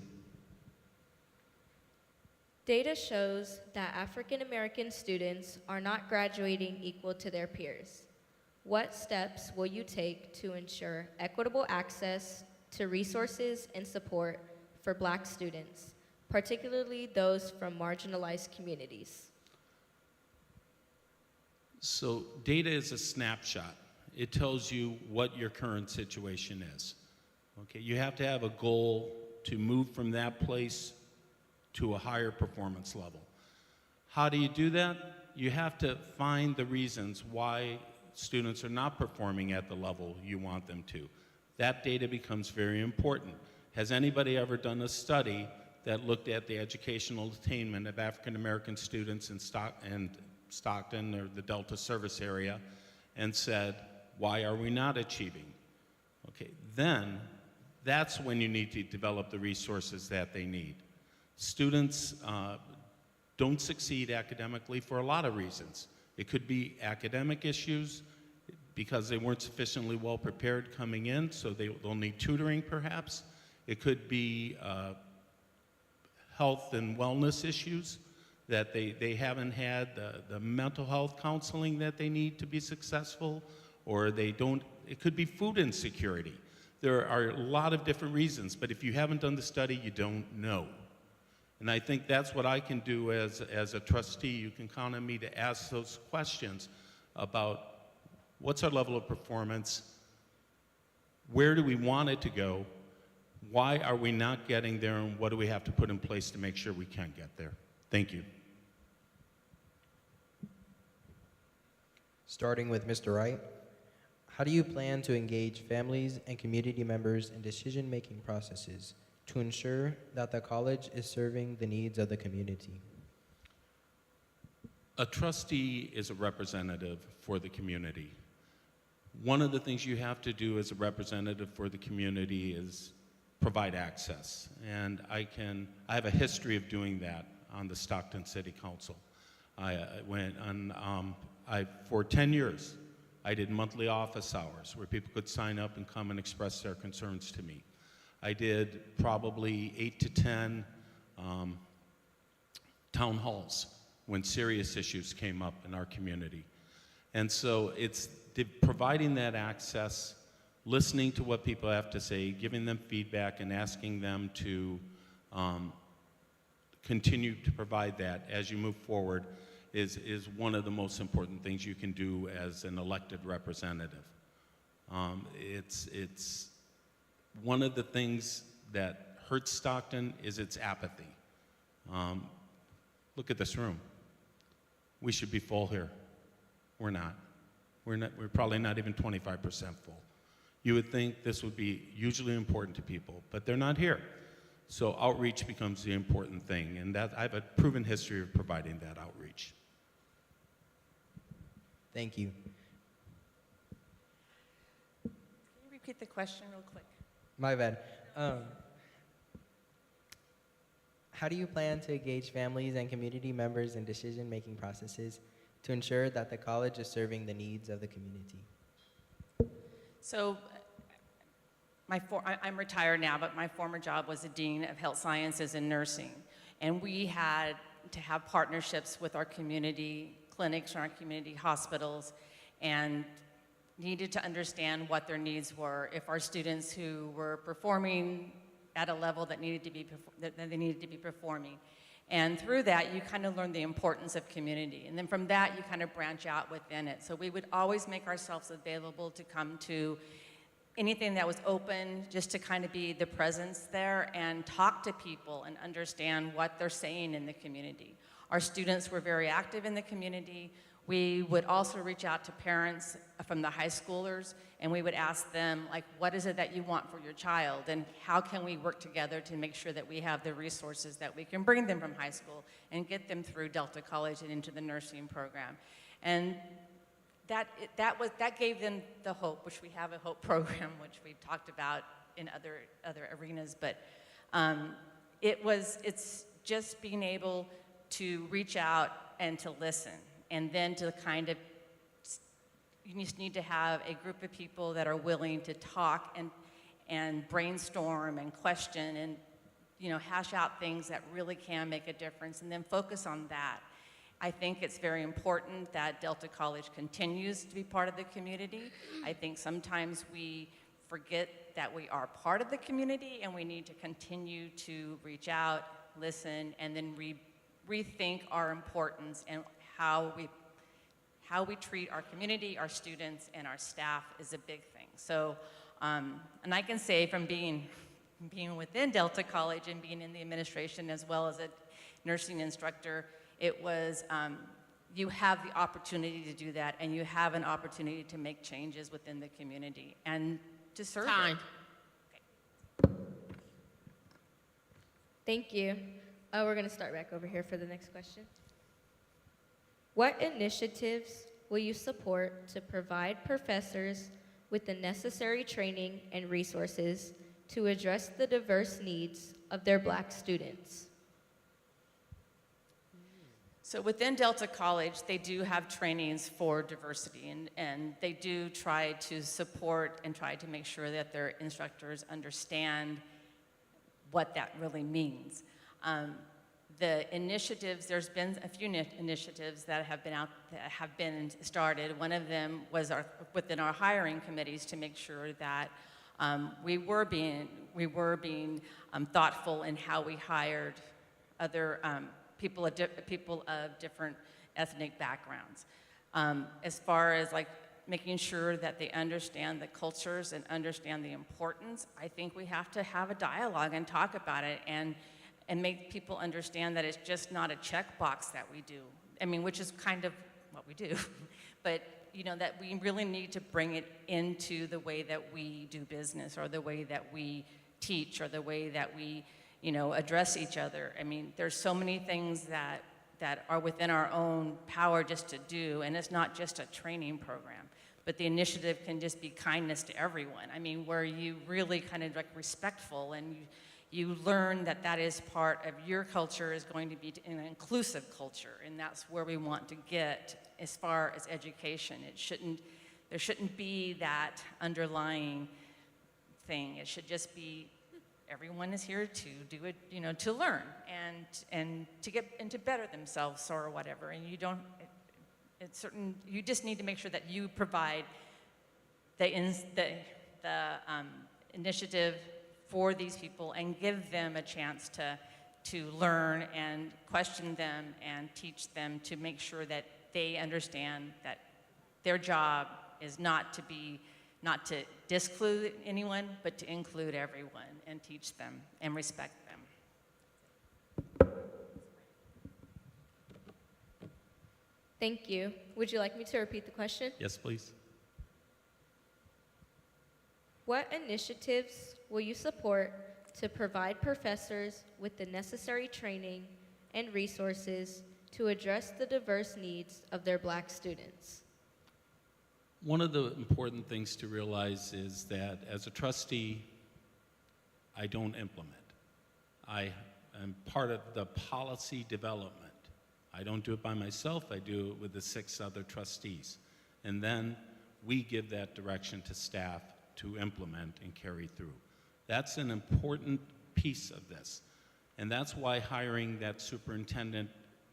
Data shows that African American students are not graduating equal to their peers. What steps will you take to ensure equitable access to resources and support for Black students, particularly those from marginalized communities? So data is a snapshot. It tells you what your current situation is. Okay, you have to have a goal to move from that place to a higher performance level. How do you do that? You have to find the reasons why students are not performing at the level you want them to. That data becomes very important. Has anybody ever done a study that looked at the educational attainment of African American students in Stockton or the Delta service area and said, why are we not achieving? Okay, then that's when you need to develop the resources that they need. Students don't succeed academically for a lot of reasons. It could be academic issues because they weren't sufficiently well prepared coming in, so they'll need tutoring perhaps. It could be health and wellness issues, that they haven't had the mental health counseling that they need to be successful, or they don't. It could be food insecurity. There are a lot of different reasons, but if you haven't done the study, you don't know. And I think that's what I can do as a trustee. You can count on me to ask those questions about what's our level of performance, where do we want it to go, why are we not getting there, and what do we have to put in place to make sure we can get there. Thank you. Starting with Mr. Wright, how do you plan to engage families and community members in decision-making processes to ensure that the college is serving the needs of the community? A trustee is a representative for the community. One of the things you have to do as a representative for the community is provide access. And I have a history of doing that on the Stockton City Council. For 10 years, I did monthly office hours where people could sign up and come and express their concerns to me. I did probably 8 to 10 town halls when serious issues came up in our community. And so it's providing that access, listening to what people have to say, giving them feedback, and asking them to continue to provide that as you move forward is one of the most important things you can do as an elected representative. It's one of the things that hurts Stockton is its apathy. Look at this room. We should be full here. We're not. We're probably not even 25% full. You would think this would be hugely important to people, but they're not here. So outreach becomes the important thing, and that I have a proven history of providing that outreach. Thank you. Can you repeat the question real quick? My bad. How do you plan to engage families and community members in decision-making processes to ensure that the college is serving the needs of the community? So I'm retired now, but my former job was the Dean of Health Sciences and Nursing. And we had to have partnerships with our community clinics and our community hospitals, and needed to understand what their needs were. If our students who were performing at a level that they needed to be performing. And through that, you kind of learn the importance of community. And then from that, you kind of branch out within it. So we would always make ourselves available to come to anything that was open, just to kind of be the presence there and talk to people and understand what they're saying in the community. Our students were very active in the community. We would also reach out to parents from the high schoolers, and we would ask them, like, what is it that you want for your child, and how can we work together to make sure that we have the resources that we can bring them from high school and get them through Delta College and into the nursing program. And that gave them the hope, which we have a hope program, which we've talked about in other arenas, but it's just being able to reach out and to listen, and then to kind of, you just need to have a group of people that are willing to talk and brainstorm and question and, you know, hash out things that really can make a difference, and then focus on that. I think it's very important that Delta College continues to be part of the community. I think sometimes we forget that we are part of the community, and we need to continue to reach out, listen, and then rethink our importance, and how we treat our community, our students, and our staff is a big thing. So, and I can say from being within Delta College and being in the administration as well as a nursing instructor, it was, you have the opportunity to do that, and you have an opportunity to make changes within the community and to serve Time. it. Thank you. We're going to start back over here for the next question. What initiatives will you support to provide professors with the necessary training and resources to address the diverse needs of their Black students? So within Delta College, they do have trainings for diversity, and they do try to support and try to make sure that their instructors understand what that really means. The initiatives, there's been a few initiatives that have been started. One of them was within our hiring committees to make sure that we were being thoughtful in how we hired other people of different ethnic backgrounds. As far as like making sure that they understand the cultures and understand the importance, I think we have to have a dialogue and talk about it, and make people understand that it's just not a checkbox that we do. I mean, which is kind of what we do, but you know, that we really need to bring it into the way that we do business, or the way that we teach, or the way that we, you know, address each other. I mean, there's so many things that are within our own power just to do, and it's not just a training program, but the initiative can just be kindness to everyone. I mean, where you really kind of like respectful, and you learn that that is part of your culture is going to be an inclusive culture, and that's where we want to get as far as education. There shouldn't be that underlying thing. It should just be everyone is here to do it, you know, to learn and to get and to better themselves or whatever. And you don't, you just need to make sure that you provide the initiative for these people and give them a chance to learn and question them and teach them, to make sure that they understand that their job is not to disclude anyone, but to include everyone and teach them and respect them. Thank you. Would you like me to repeat the question? Yes, please. What initiatives will you support to provide professors with the necessary training and resources to address the diverse needs of their Black students? One of the important things to realize is that as a trustee, I don't implement. I am part of the policy development. I don't do it by myself, I do it with the 6 other trustees. And then we give that direction to staff to implement and carry through. That's an important piece of this. And that's why hiring that superintendent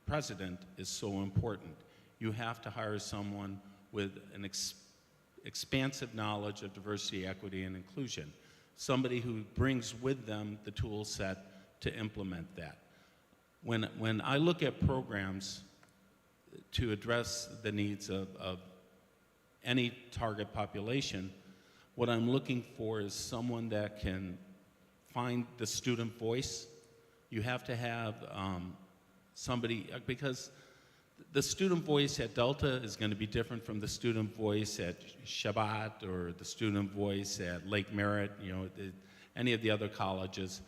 president is so important. You have to hire someone with an expansive knowledge of diversity, equity, and inclusion. Somebody who brings with them the tool set to implement that. When I look at programs to address the needs of any target population, what I'm looking for is someone that can find the student voice. You have to have somebody, because the student voice at Delta is going to be different from the student voice at Shabbat or the student voice at Lake Merritt, any of the other colleges.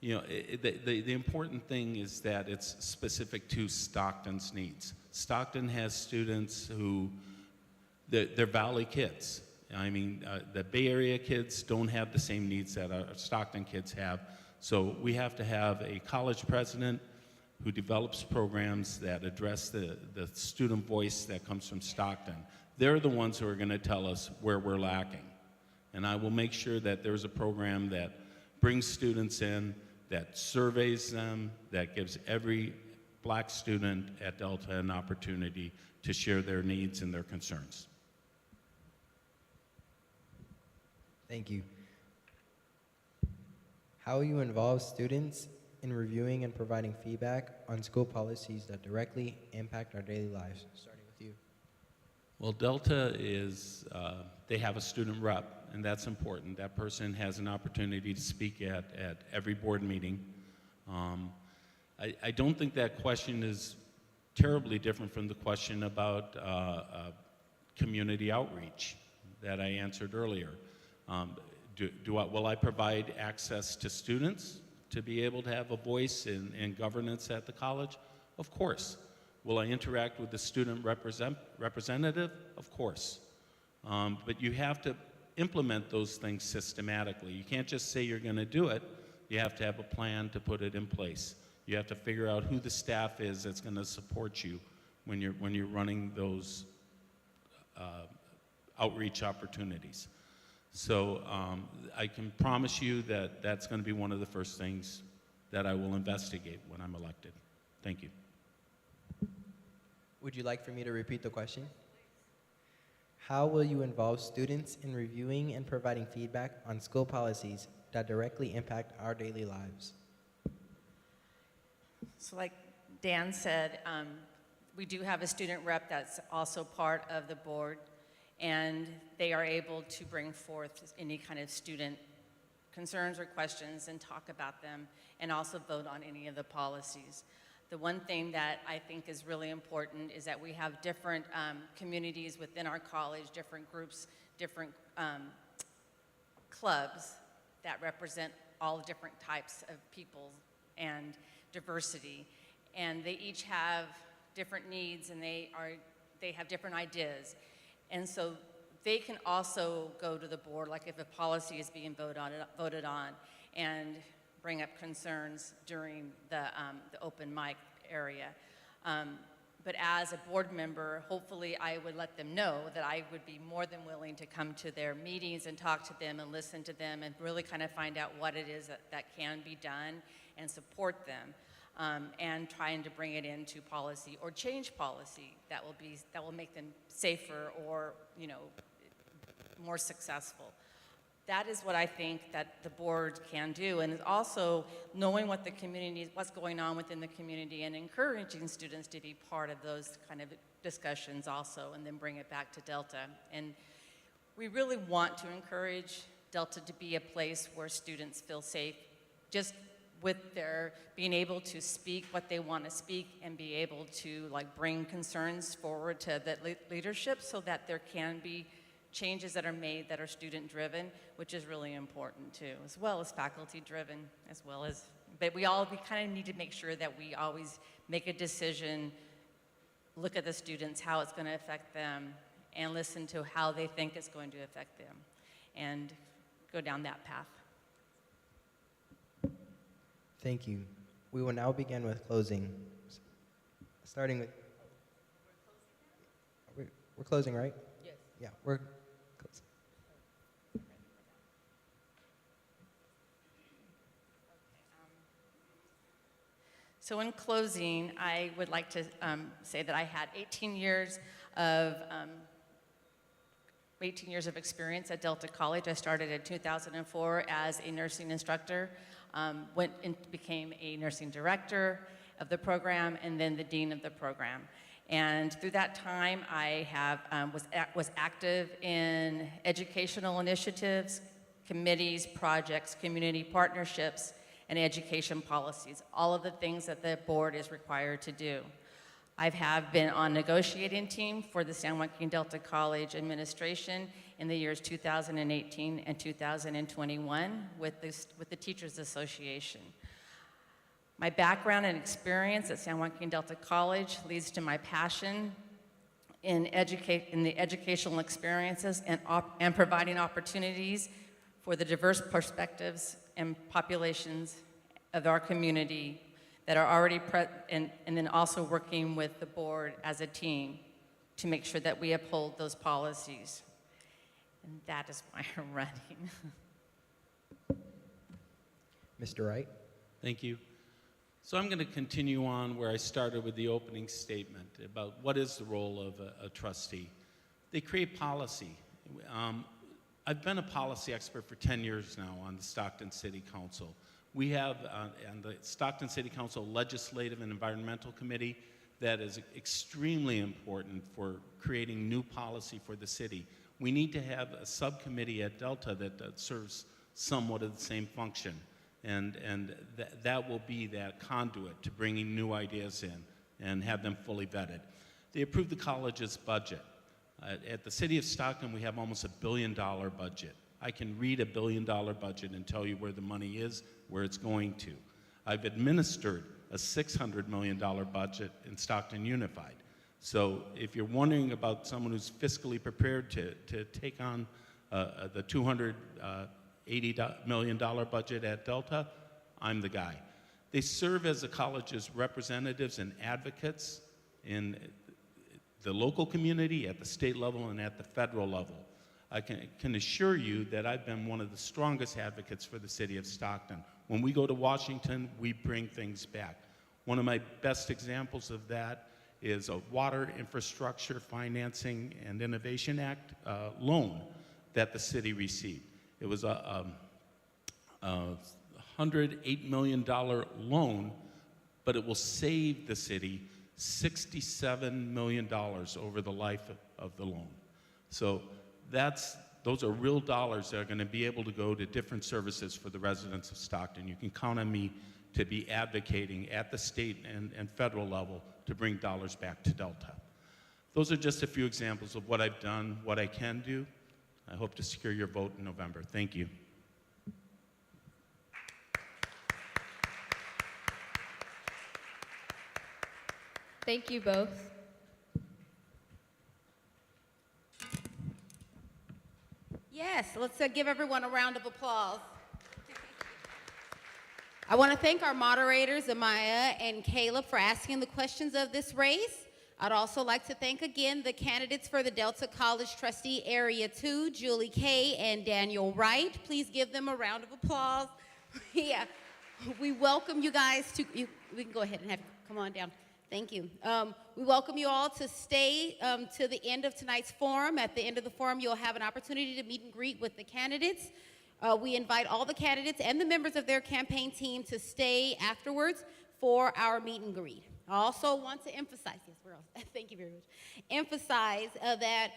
The important thing is that it's specific to Stockton's needs. Stockton has students who, they're Valley kids. I mean, the Bay Area kids don't have the same needs that our Stockton kids have. So we have to have a college president who develops programs that address the student voice that comes from Stockton. They're the ones who are going to tell us where we're lacking. And I will make sure that there's a program that brings students in, that surveys them, that gives every black student at Delta an opportunity to share their needs and their concerns. Thank you. How will you involve students in reviewing and providing feedback on school policies that directly impact our daily lives? Starting with you. Well, Delta is, they have a student rep, and that's important. That person has an opportunity to speak at every board meeting. I don't think that question is terribly different from the question about community outreach that I answered earlier. Will I provide access to students to be able to have a voice in governance at the college? Of course. Will I interact with the student representative? Of course. But you have to implement those things systematically. You can't just say you're going to do it. You have to have a plan to put it in place. You have to figure out who the staff is that's going to support you when you're running those outreach opportunities. So I can promise you that that's going to be one of the first things that I will investigate when I'm elected. Thank you. Would you like for me to repeat the question? How will you involve students in reviewing and providing feedback on school policies that directly impact our daily lives? So like Dan said, we do have a student rep that's also part of the board, and they are able to bring forth any kind of student concerns or questions and talk about them, and also vote on any of the policies. The one thing that I think is really important is that we have different communities within our college, different groups, different clubs that represent all different types of people and diversity. And they each have different needs, and they have different ideas. And so they can also go to the board, like if a policy is being voted on, and bring up concerns during the open mic area. But as a board member, hopefully I would let them know that I would be more than willing to come to their meetings and talk to them and listen to them and really kind of find out what it is that can be done and support them. And trying to bring it into policy or change policy that will make them safer or more successful. That is what I think that the board can do, and also knowing what the community, what's going on within the community, and encouraging students to be part of those kind of discussions also, and then bring it back to Delta. And we really want to encourage Delta to be a place where students feel safe, just with their being able to speak what they want to speak and be able to bring concerns forward to the leadership so that there can be changes that are made that are student driven, which is really important too, as well as faculty driven, but we kind of need to make sure that we always make a decision, look at the students, how it's going to affect them, and listen to how they think it's going to affect them, and go down that path. Thank you. We will now begin with closing. Starting with, we're closing, right? Yes. Yeah, we're closing. So in closing, I would like to say that I had 18 years of 18 years of experience at Delta College. I started in 2004 as a nursing instructor, went and became a nursing director of the program, and then the dean of the program. And through that time, I was active in educational initiatives, committees, projects, community partnerships, and education policies, all of the things that the board is required to do. I have been on negotiating team for the San Joaquin Delta College administration in the years 2018 and 2021 with the Teachers Association. My background and experience at San Joaquin Delta College leads to my passion in the educational experiences and providing opportunities for the diverse perspectives and populations of our community that are already and then also working with the board as a team to make sure that we uphold those policies. And that is why I'm running. Mr. Wright? Thank you. So I'm going to continue on where I started with the opening statement about what is the role of a trustee. They create policy. I've been a policy expert for 10 years now on the Stockton City Council. We have on the Stockton City Council Legislative and Environmental Committee that is extremely important for creating new policy for the city. We need to have a subcommittee at Delta that serves somewhat of the same function. And that will be that conduit to bringing new ideas in and have them fully vetted. They approved the college's budget. At the city of Stockton, we have almost $1 billion budget. I can read $1 billion budget and tell you where the money is, where it's going to. I've administered a $600 million budget in Stockton Unified. So if you're wondering about someone who's fiscally prepared to take on the $280 million budget at Delta, I'm the guy. They serve as the college's representatives and advocates in the local community, at the state level, and at the federal level. I can assure you that I've been one of the strongest advocates for the city of Stockton. When we go to Washington, we bring things back. One of my best examples of that is a Water Infrastructure Financing and Innovation Act loan that the city received. It was a $108 million loan, but it will save the city $67 million over the life of the loan. So those are real dollars that are going to be able to go to different services for the residents of Stockton. You can count on me to be advocating at the state and federal level to bring dollars back to Delta. Those are just a few examples of what I've done, what I can do. I hope to secure your vote in November. Thank you. Thank you both. Yes, let's give everyone a round of applause. I want to thank our moderators, Amaya and Caleb, for asking the questions of this race. I'd also like to thank again the candidates for the Delta College Trustee Area 2, Julie Kay and Daniel Wright. Please give them a round of applause. Yeah, we welcome you guys to, we can go ahead and come on down. Thank you. We welcome you all to stay to the end of tonight's forum. At the end of the forum, you'll have an opportunity to meet and greet with the candidates. We invite all the candidates and the members of their campaign team to stay afterwards for our meet and greet. I also want to emphasize, thank you very much, emphasize that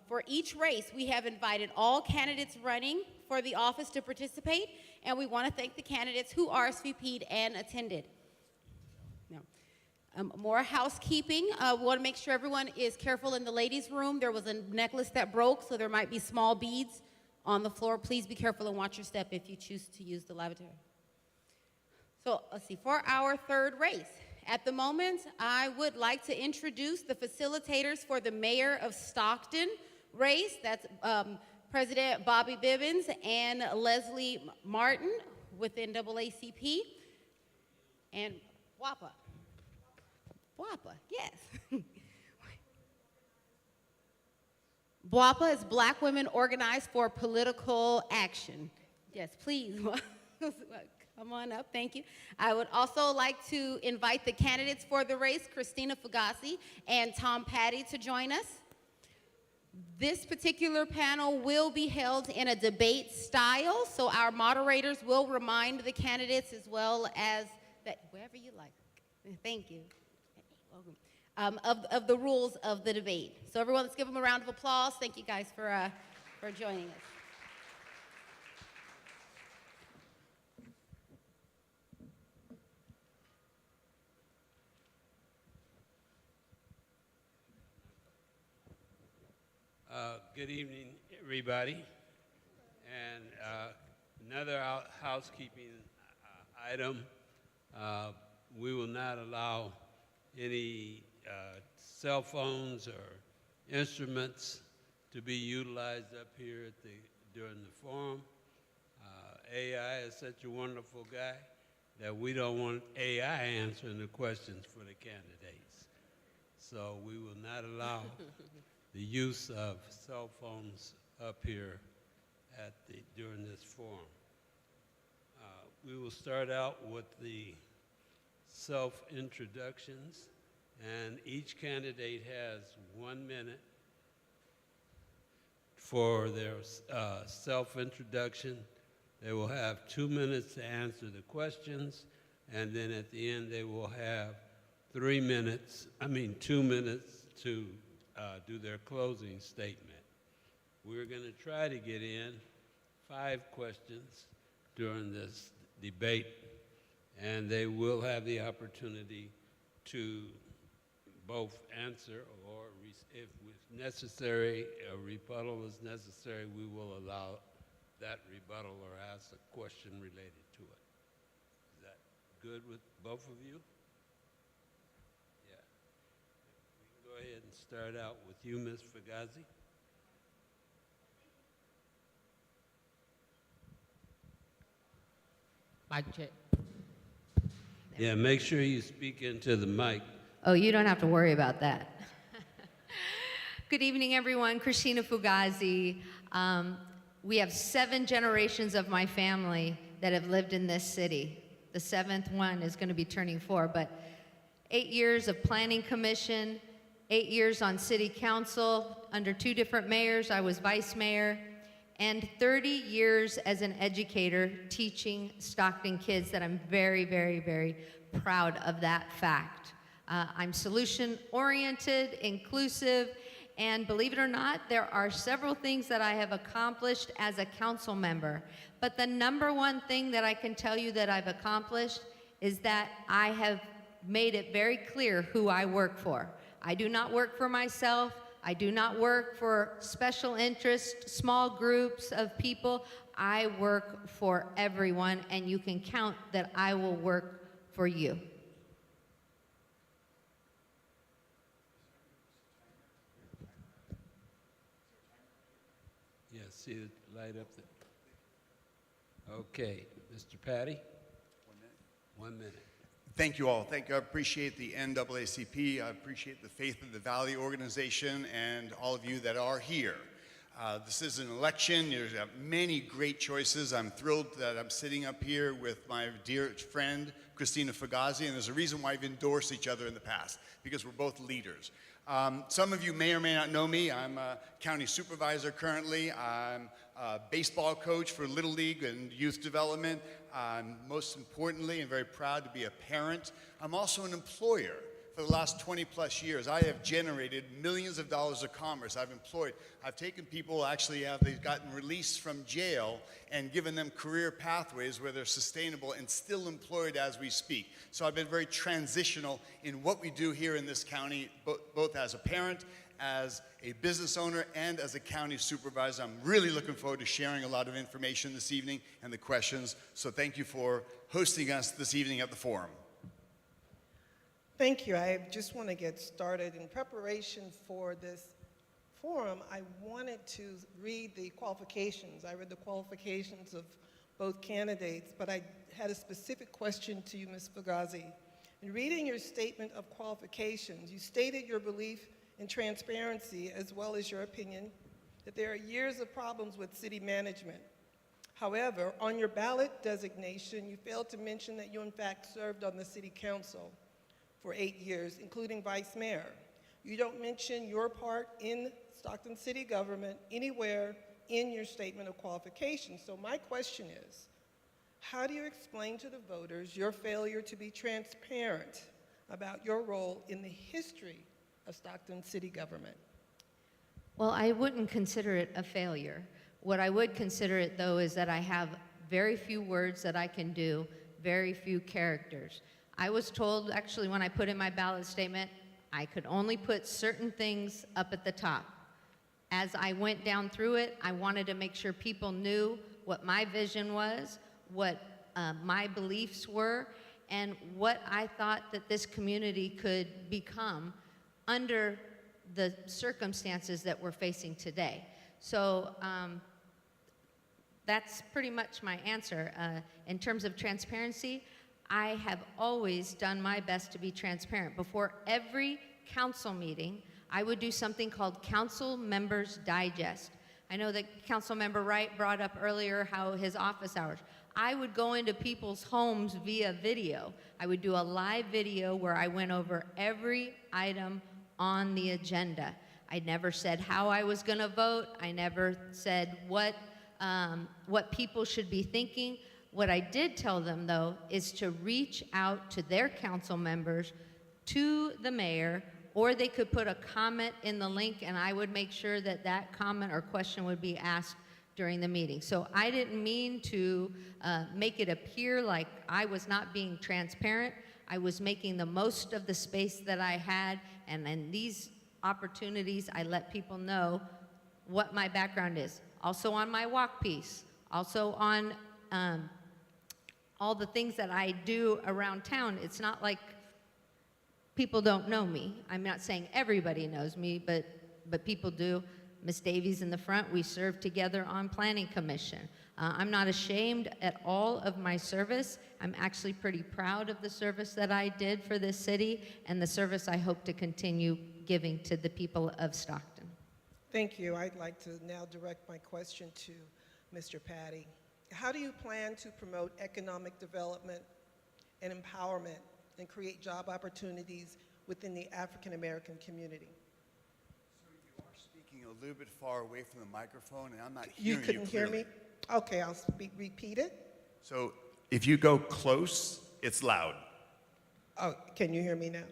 for each race, we have invited all candidates running for the office to participate, and we want to thank the candidates who RSVP'd and attended. More housekeeping. We want to make sure everyone is careful in the ladies' room. There was a necklace that broke, so there might be small beads on the floor. Please be careful and watch your step if you choose to use the lavatory. So let's see, for our third race. At the moment, I would like to introduce the facilitators for the Mayor of Stockton race. That's President Bobby Bibbins and Leslie Martin with NAACP. And WAPA. WAPA, yes. WAPA is Black Women Organized for Political Action. Yes, please. Come on up, thank you. I would also like to invite the candidates for the race, Christina Fugazi and Tom Patty, to join us. This particular panel will be held in a debate style, so our moderators will remind the candidates as well as that, wherever you like. Thank you. Welcome. Of the rules of the debate. So everyone, let's give them a round of applause. Thank you guys for joining us. Good evening, everybody. And another housekeeping item. We will not allow any cell phones or instruments to be utilized up here during the forum. AI is such a wonderful guy that we don't want AI answering the questions for the candidates. So we will not allow the use of cell phones up here during this forum. We will start out with the self-introductions, and each candidate has 1 minute for their self-introduction. They will have 2 minutes to answer the questions, and then at the end they will have 2 minutes to do their closing statement. We're going to try to get in 5 questions during this debate, and they will have the opportunity to both answer or, if necessary, a rebuttal is necessary, we will allow that rebuttal or ask a question related to it. Is that good with both of you? Yeah. We can go ahead and start out with you, Ms. Fugazi. Mic check. Yeah, make sure you speak into the mic. Oh, you don't have to worry about that. Good evening, everyone. Christina Fugazi. We have 7 generations of my family that have lived in this city. The 7th one is going to be turning 4, but 8 years of planning commission, 8 years on city council under 2 different mayors. I was vice mayor. And 30 years as an educator teaching Stockton kids that I'm very, very, very proud of that fact. I'm solution-oriented, inclusive, and believe it or not, there are several things that I have accomplished as a council member. But the number one thing that I can tell you that I've accomplished is that I have made it very clear who I work for. I do not work for myself. I do not work for special interest, small groups of people. I work for everyone, and you can count that I will work for you. Yeah, see the light up there. Okay, Mr. Patty? 1 minute. 1 minute. Thank you all. Thank you. I appreciate the NAACP. I appreciate the Faith of the Valley organization and all of you that are here. This is an election. There's many great choices. I'm thrilled that I'm sitting up here with my dear friend, Christina Fugazi, and there's a reason why we've endorsed each other in the past, because we're both leaders. Some of you may or may not know me. I'm a county supervisor currently. I'm a baseball coach for Little League and youth development. I'm most importantly and very proud to be a parent. I'm also an employer. For the last 20 plus years, I have generated millions of dollars of commerce. I've taken people, they've gotten released from jail and given them career pathways where they're sustainable and still employed as we speak. So I've been very transitional in what we do here in this county, both as a parent, as a business owner, and as a county supervisor. I'm really looking forward to sharing a lot of information this evening and the questions. So thank you for hosting us this evening at the forum. Thank you. I just want to get started. In preparation for this forum, I wanted to read the qualifications. I read the qualifications of both candidates, but I had a specific question to you, Ms. Fugazi. In reading your statement of qualifications, you stated your belief in transparency as well as your opinion that there are years of problems with city management. However, on your ballot designation, you failed to mention that you in fact served on the city council for 8 years, including vice mayor. You don't mention your part in Stockton city government anywhere in your statement of qualifications. So my question is, how do you explain to the voters your failure to be transparent about your role in the history of Stockton city government? Well, I wouldn't consider it a failure. What I would consider it, though, is that I have very few words that I can do, very few characters. I was told, actually, when I put in my ballot statement, I could only put certain things up at the top. As I went down through it, I wanted to make sure people knew what my vision was, what my beliefs were, and what I thought that this community could become under the circumstances that we're facing today. So that's pretty much my answer. In terms of transparency, I have always done my best to be transparent. Before every council meeting, I would do something called Council Members Digest. I know that Council Member Wright brought up earlier how his office hours. I would go into people's homes via video. I would do a live video where I went over every item on the agenda. I never said how I was going to vote. I never said what people should be thinking. What I did tell them, though, is to reach out to their council members, to the mayor, or they could put a comment in the link, and I would make sure that that comment or question would be asked during the meeting. So I didn't mean to make it appear like I was not being transparent. I was making the most of the space that I had, and in these opportunities, I let people know what my background is. Also on my walk piece, also on all the things that I do around town. It's not like people don't know me. I'm not saying everybody knows me, but people do. Miss Davies in the front, we served together on Planning Commission. I'm not ashamed at all of my service. I'm actually pretty proud of the service that I did for this city and the service I hope to continue giving to the people of Stockton. Thank you. I'd like to now direct my question to Mr. Patty. How do you plan to promote economic development and empowerment and create job opportunities within the African American community? So you are speaking a little bit far away from the microphone, and I'm not You hearing couldn't hear clearly. me? Okay, I'll repeat it. So if you go close, it's loud. Oh, can you hear me now?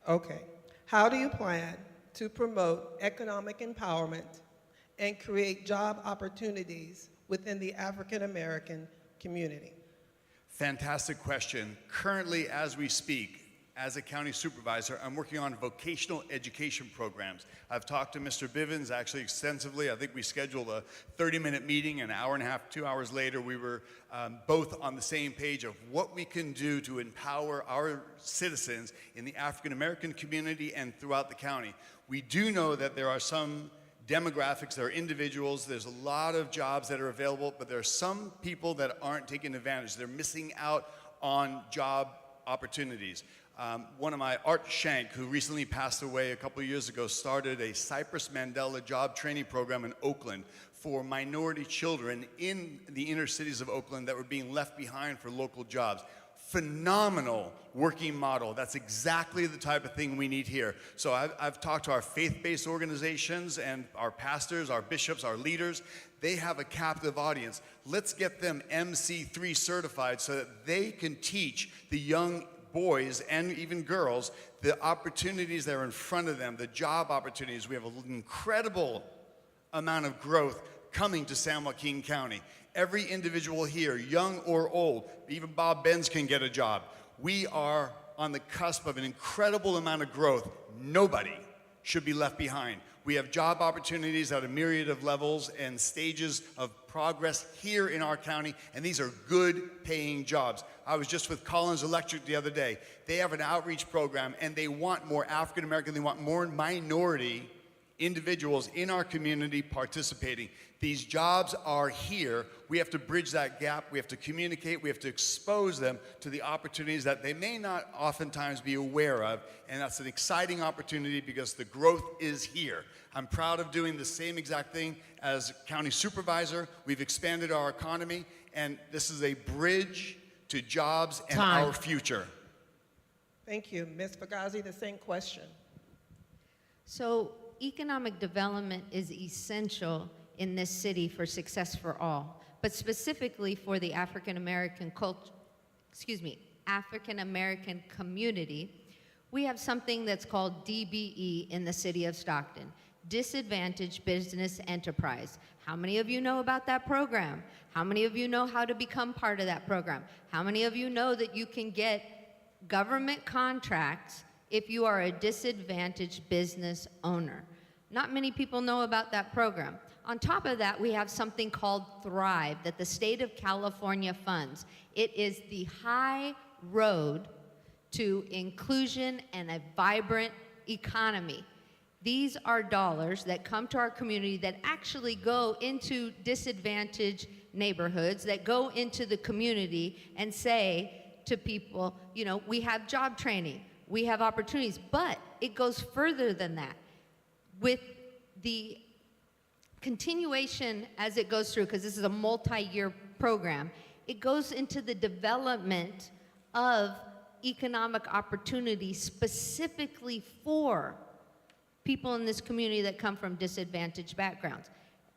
Okay. How do you plan to promote economic empowerment and create job opportunities within the African American community? Fantastic question. Currently, as we speak, as a county supervisor, I'm working on vocational education programs. I've talked to Mr. Bivens actually extensively. I think we scheduled a 30-minute meeting, an hour and a half, 2 hours later, we were both on the same page of what we can do to empower our citizens in the African American community and throughout the county. We do know that there are some demographics, there are individuals, there's a lot of jobs that are available, but there are some people that aren't taking advantage. They're missing out on job opportunities. One of my, Art Shank, who recently passed away a couple of years ago, started a Cypress Mandela job training program in Oakland for minority children in the inner cities of Oakland that were being left behind for local jobs. Phenomenal working model. That's exactly the type of thing we need here. So I've talked to our faith-based organizations and our pastors, our bishops, our leaders. They have a captive audience. Let's get them MC3 certified so that they can teach the young boys and even girls the opportunities that are in front of them, the job opportunities. We have an incredible amount of growth coming to San Joaquin County. Every individual here, young or old, even Bob Benz can get a job. We are on the cusp of an incredible amount of growth. Nobody should be left behind. We have job opportunities at a myriad of levels and stages of progress here in our county, and these are good paying jobs. I was just with Collins Electric the other day. They have an outreach program, and they want more African American, they want more minority individuals in our community participating. These jobs are here. We have to bridge that gap. We have to communicate. We have to expose them to the opportunities that they may not oftentimes be aware of. And that's an exciting opportunity because the growth is here. I'm proud of doing the same exact thing as county supervisor. We've expanded our economy, and this is a bridge to jobs and Time. our future. Thank you. Ms. Fugazi, the same question. So economic development is essential in this city for success for all, but specifically for the African American African American community. We have something that's called DBE in the city of Stockton, Disadvantaged Business Enterprise. How many of you know about that program? How many of you know how to become part of that program? How many of you know that you can get government contracts if you are a disadvantaged business owner? Not many people know about that program. On top of that, we have something called Thrive that the state of California funds. It is the high road to inclusion and a vibrant economy. These are dollars that come to our community that actually go into disadvantaged neighborhoods, that go into the community and say to people, you know, we have job training, we have opportunities, but it goes further than that. With the continuation as it goes through, because this is a multi-year program, it goes into the development of economic opportunity specifically for people in this community that come from disadvantaged backgrounds,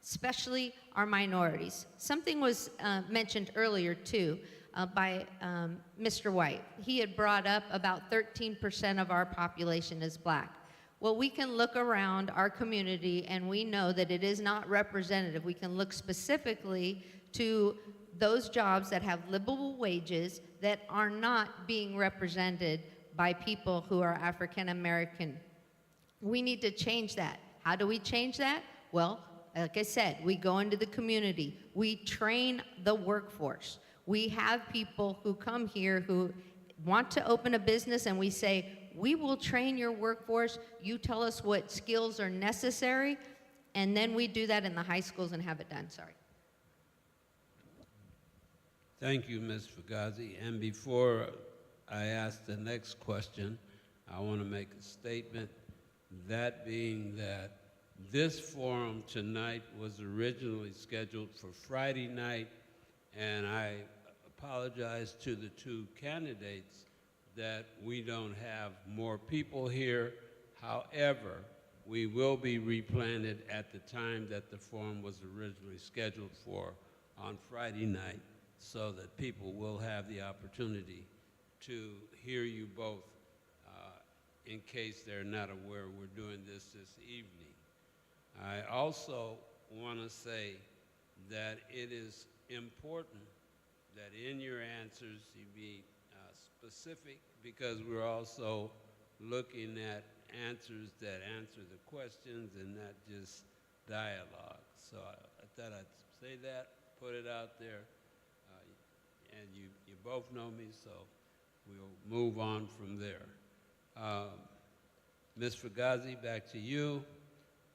especially our minorities. Something was mentioned earlier too by Mr. White. He had brought up about 13% of our population is black. Well, we can look around our community and we know that it is not representative. We can look specifically to those jobs that have livable wages that are not being represented by people who are African American. We need to change that. How do we change that? Well, like I said, we go into the community. We train the workforce. We have people who come here who want to open a business and we say, we will train your workforce. You tell us what skills are necessary, and then we do that in the high schools and have it done. Sorry. Thank you, Ms. Fugazi. And before I ask the next question, I want to make a statement, that being that this forum tonight was originally scheduled for Friday night, and I apologize to the two candidates that we don't have more people here. However, we will be replanted at the time that the forum was originally scheduled for on Friday night, so that people will have the opportunity to hear you both in case they're not aware we're doing this evening. I also want to say that it is important that in your answers you be specific, because we're also looking at answers that answer the questions and not just dialogue. So I thought I'd say that, put it out there, and you both know me, so we'll move on from there. Ms. Fugazi, back to you.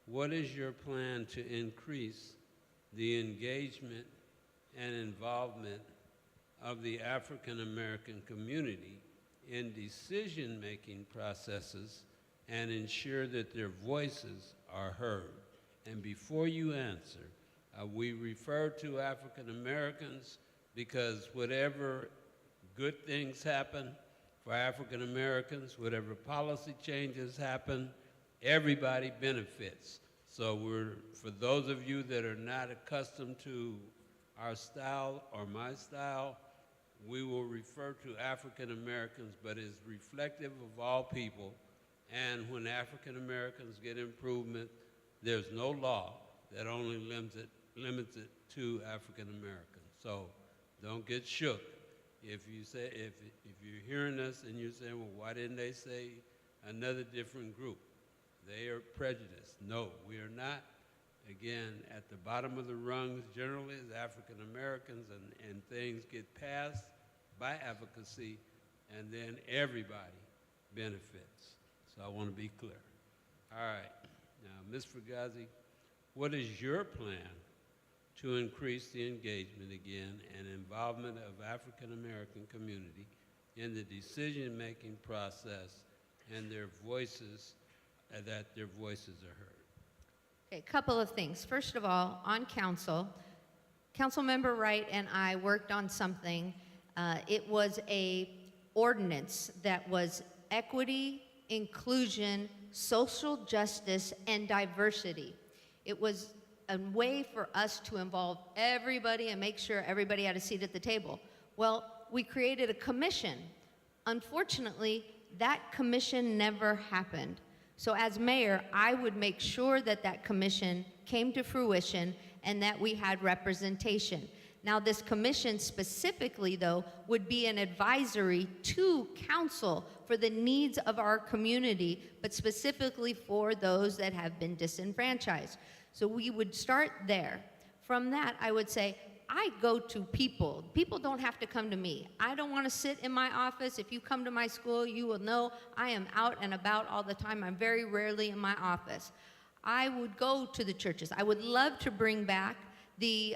What is your plan to increase the engagement and involvement of the African American community in decision-making processes and ensure that their voices are heard? And before you answer, we refer to African Americans because whatever good things happen for African Americans, whatever policy changes happen, everybody benefits. So for those of you that are not accustomed to our style or my style, we will refer to African Americans, but it's reflective of all people. And when African Americans get improvement, there's no law that only limits it to African Americans. So don't get shook. If you're hearing us and you're saying, well, why didn't they say another different group? They are prejudiced. No, we are not. Again, at the bottom of the rungs generally is African Americans, and things get passed by advocacy, and then everybody benefits. So I want to be clear. All right, Now, Ms. Fugazi, what is your plan to increase the engagement again and involvement of African American community in the decision-making process and their voices, that their voices are heard? Okay, a couple of things. First of all, on council, Councilmember Wright and I worked on something. It was a ordinance that was equity, inclusion, social justice, and diversity. It was a way for us to involve everybody and make sure everybody had a seat at the table. Well, we created a commission. Unfortunately, that commission never happened. So as mayor, I would make sure that that commission came to fruition and that we had representation. Now, this commission specifically, though, would be an advisory to council for the needs of our community, but specifically for those that have been disenfranchised. So we would start there. From that, I would say, I go to people. People don't have to come to me. I don't want to sit in my office. If you come to my school, you will know I am out and about all the time. I'm very rarely in my office. I would go to the churches. I would love to bring back the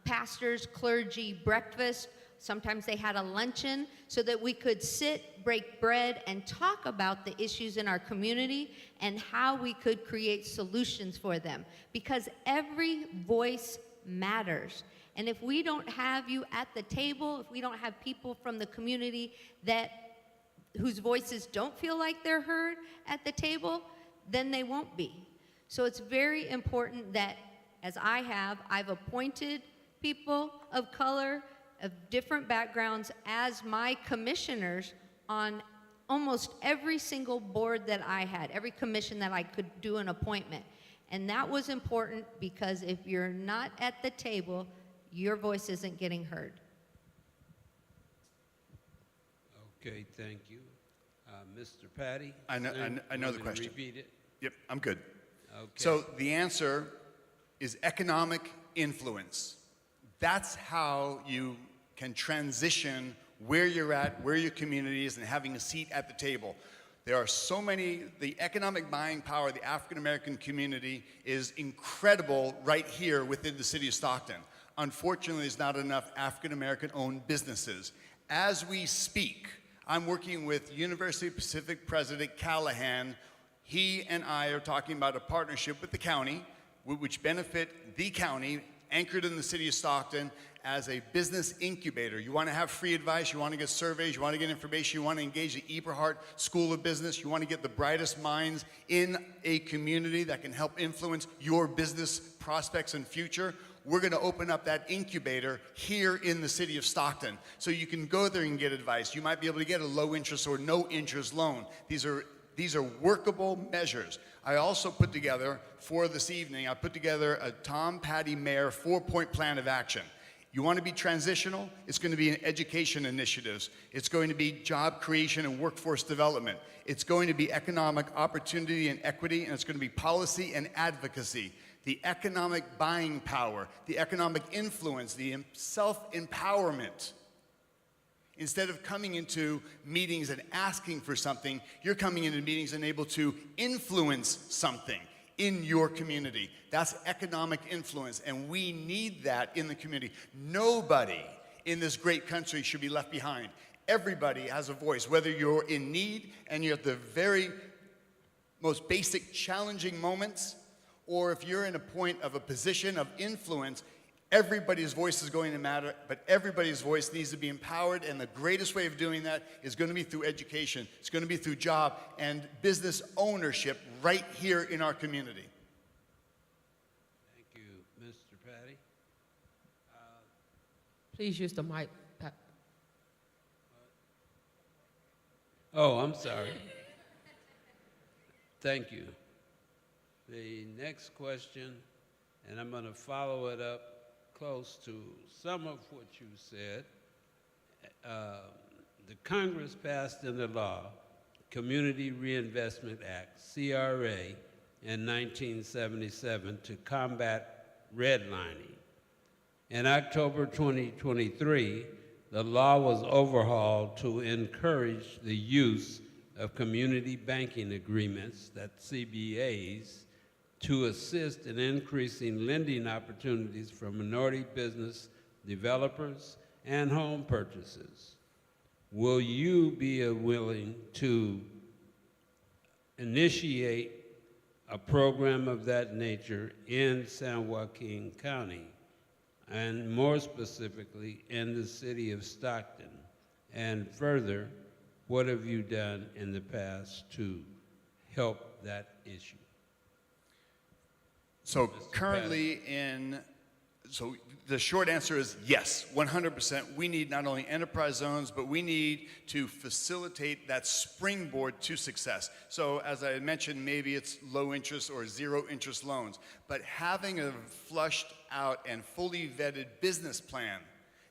pastors, clergy breakfast. Sometimes they had a luncheon so that we could sit, break bread, and talk about the issues in our community and how we could create solutions for them. Because every voice matters. And if we don't have you at the table, if we don't have people from the community whose voices don't feel like they're heard at the table, then they won't be. So it's very important that, as I've appointed people of color, of different backgrounds as my commissioners on almost every single board that I had, every commission that I could do an appointment. And that was important because if you're not at the table, your voice isn't getting heard. Okay, thank you. Mr. Patty? I know the to question. Repeat it? Yep, I'm good. Okay. So the answer is economic influence. That's how you can transition where you're at, where your community is, and having a seat at the table. There are so many, the economic buying power of the African American community is incredible right here within the city of Stockton. Unfortunately, there's not enough African American owned businesses. As we speak, I'm working with University of Pacific President Callahan. He and I are talking about a partnership with the county, which benefit the county, anchored in the city of Stockton, as a business incubator. You want to have free advice, you want to get surveys, you want to get information, you want to engage the Eberhart School of Business, you want to get the brightest minds in a community that can help influence your business prospects and future. We're going to open up that incubator here in the city of Stockton. So you can go there and get advice. You might be able to get a low interest or no interest loan. These are workable measures. I also put together, for this evening, I put together a Tom Patty Mayor 4-point plan of action. You want to be transitional? It's going to be in education initiatives. It's going to be job creation and workforce development. It's going to be economic opportunity and equity, and it's going to be policy and advocacy. The economic buying power, the economic influence, the self-empowerment. Instead of coming into meetings and asking for something, you're coming into meetings and able to influence something in your community. That's economic influence, and we need that in the community. Nobody in this great country should be left behind. Everybody has a voice, whether you're in need and you're at the very most basic challenging moments, or if you're in a point of a position of influence. Everybody's voice is going to matter, but everybody's voice needs to be empowered, and the greatest way of doing that is going to be through education. It's going to be through job and business ownership right here in our community. Thank you, Mr. Patty. Please use the mic, Pat. Oh, I'm sorry. Thank you. The next question, and I'm going to follow it up close to some of what you said. The Congress passed into law Community Reinvestment Act, CRA, in 1977 to combat redlining. In October 2023, the law was overhauled to encourage the use of community banking agreements, that's CBAs, to assist in increasing lending opportunities for minority business developers and home purchases. Will you be willing to initiate a program of that nature in San Joaquin County, and more specifically in the city of Stockton? And further, what have you done in the past to help that issue? So Mr. currently so the short answer is yes, 100%. We need not only enterprise zones, but we need to facilitate that springboard to success. So as I mentioned, maybe it's low interest or zero interest loans, but having a flushed out and fully vetted business plan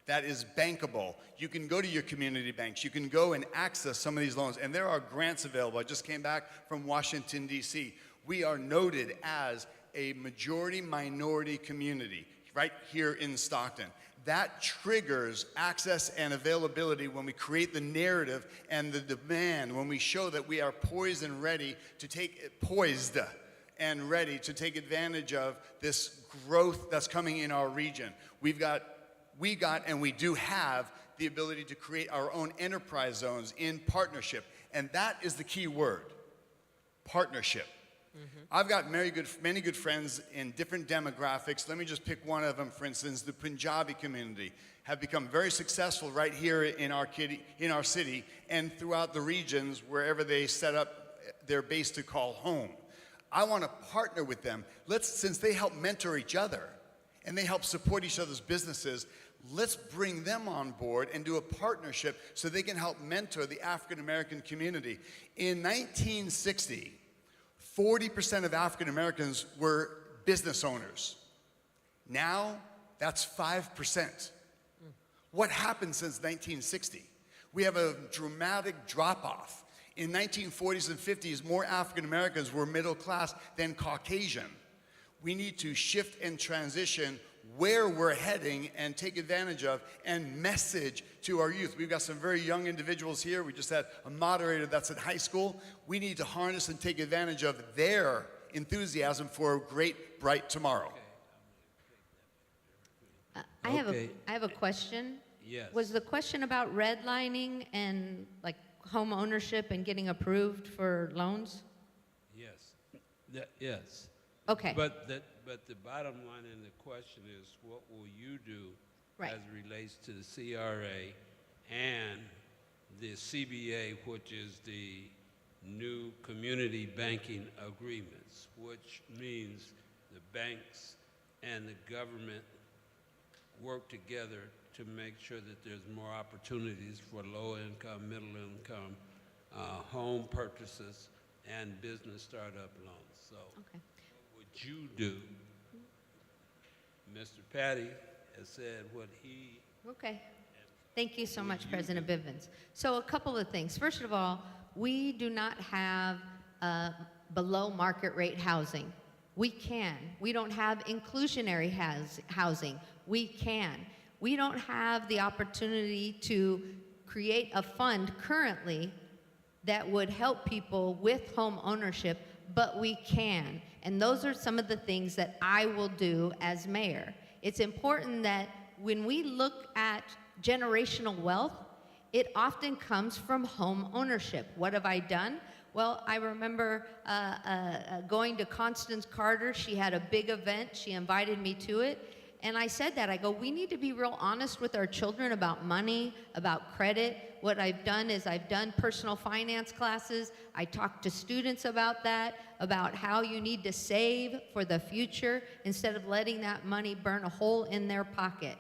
that is bankable. You can go to your community banks. You can go and access some of these loans, and there are grants available. I just came back from Washington, D.C. We are noted as a majority-minority community right here in Stockton. That triggers access and availability when we create the narrative and the demand, when we show that we are poised and ready to take advantage of this growth that's coming in our region. We got and we do have the ability to create our own enterprise zones in partnership. And that is the key word, partnership. I've got many good friends in different demographics. Let me just pick one of them, for instance. The Punjabi community have become very successful right here in our city and throughout the regions wherever they set up their base to call home. I want to partner with them. Since they help mentor each other and they help support each other's businesses, let's bring them on board and do a partnership so they can help mentor the African American community. In 1960, 40% of African Americans were business owners. Now, that's 5%. What happened since 1960? We have a dramatic drop-off. In 1940s and 50s, more African Americans were middle class than Caucasian. We need to shift and transition where we're heading and take advantage of and message to our youth. We've got some very young individuals here. We just had a moderator that's in high school. We need to harness and take advantage of their enthusiasm for a great, bright tomorrow. I have a question. Yes. Was the question about redlining and like home ownership and getting approved for loans? Yes. Yes. Okay. But the bottom line in the question is, what will you do Right. as it relates to the CRA and the CBA, which is the new community banking agreements, which means the banks and the government work together to make sure that there's more opportunities for low-income, middle-income home purchases and business startup loans. So Okay. what would you do? Mr. Patty has said what he... Okay. Thank you so much, President Bivens. So a couple of things. First of all, we do not have below market rate housing. We can. We don't have inclusionary housing. We can. We don't have the opportunity to create a fund currently that would help people with home ownership, but we can. And those are some of the things that I will do as mayor. It's important that when we look at generational wealth, it often comes from home ownership. What have I done? Well, I remember going to Constance Carter. She had a big event. She invited me to it. And I said that. I go, we need to be real honest with our children about money, about credit. What I've done is I've done personal finance classes. I talk to students about that, about how you need to save for the future instead of letting that money burn a hole in their pocket.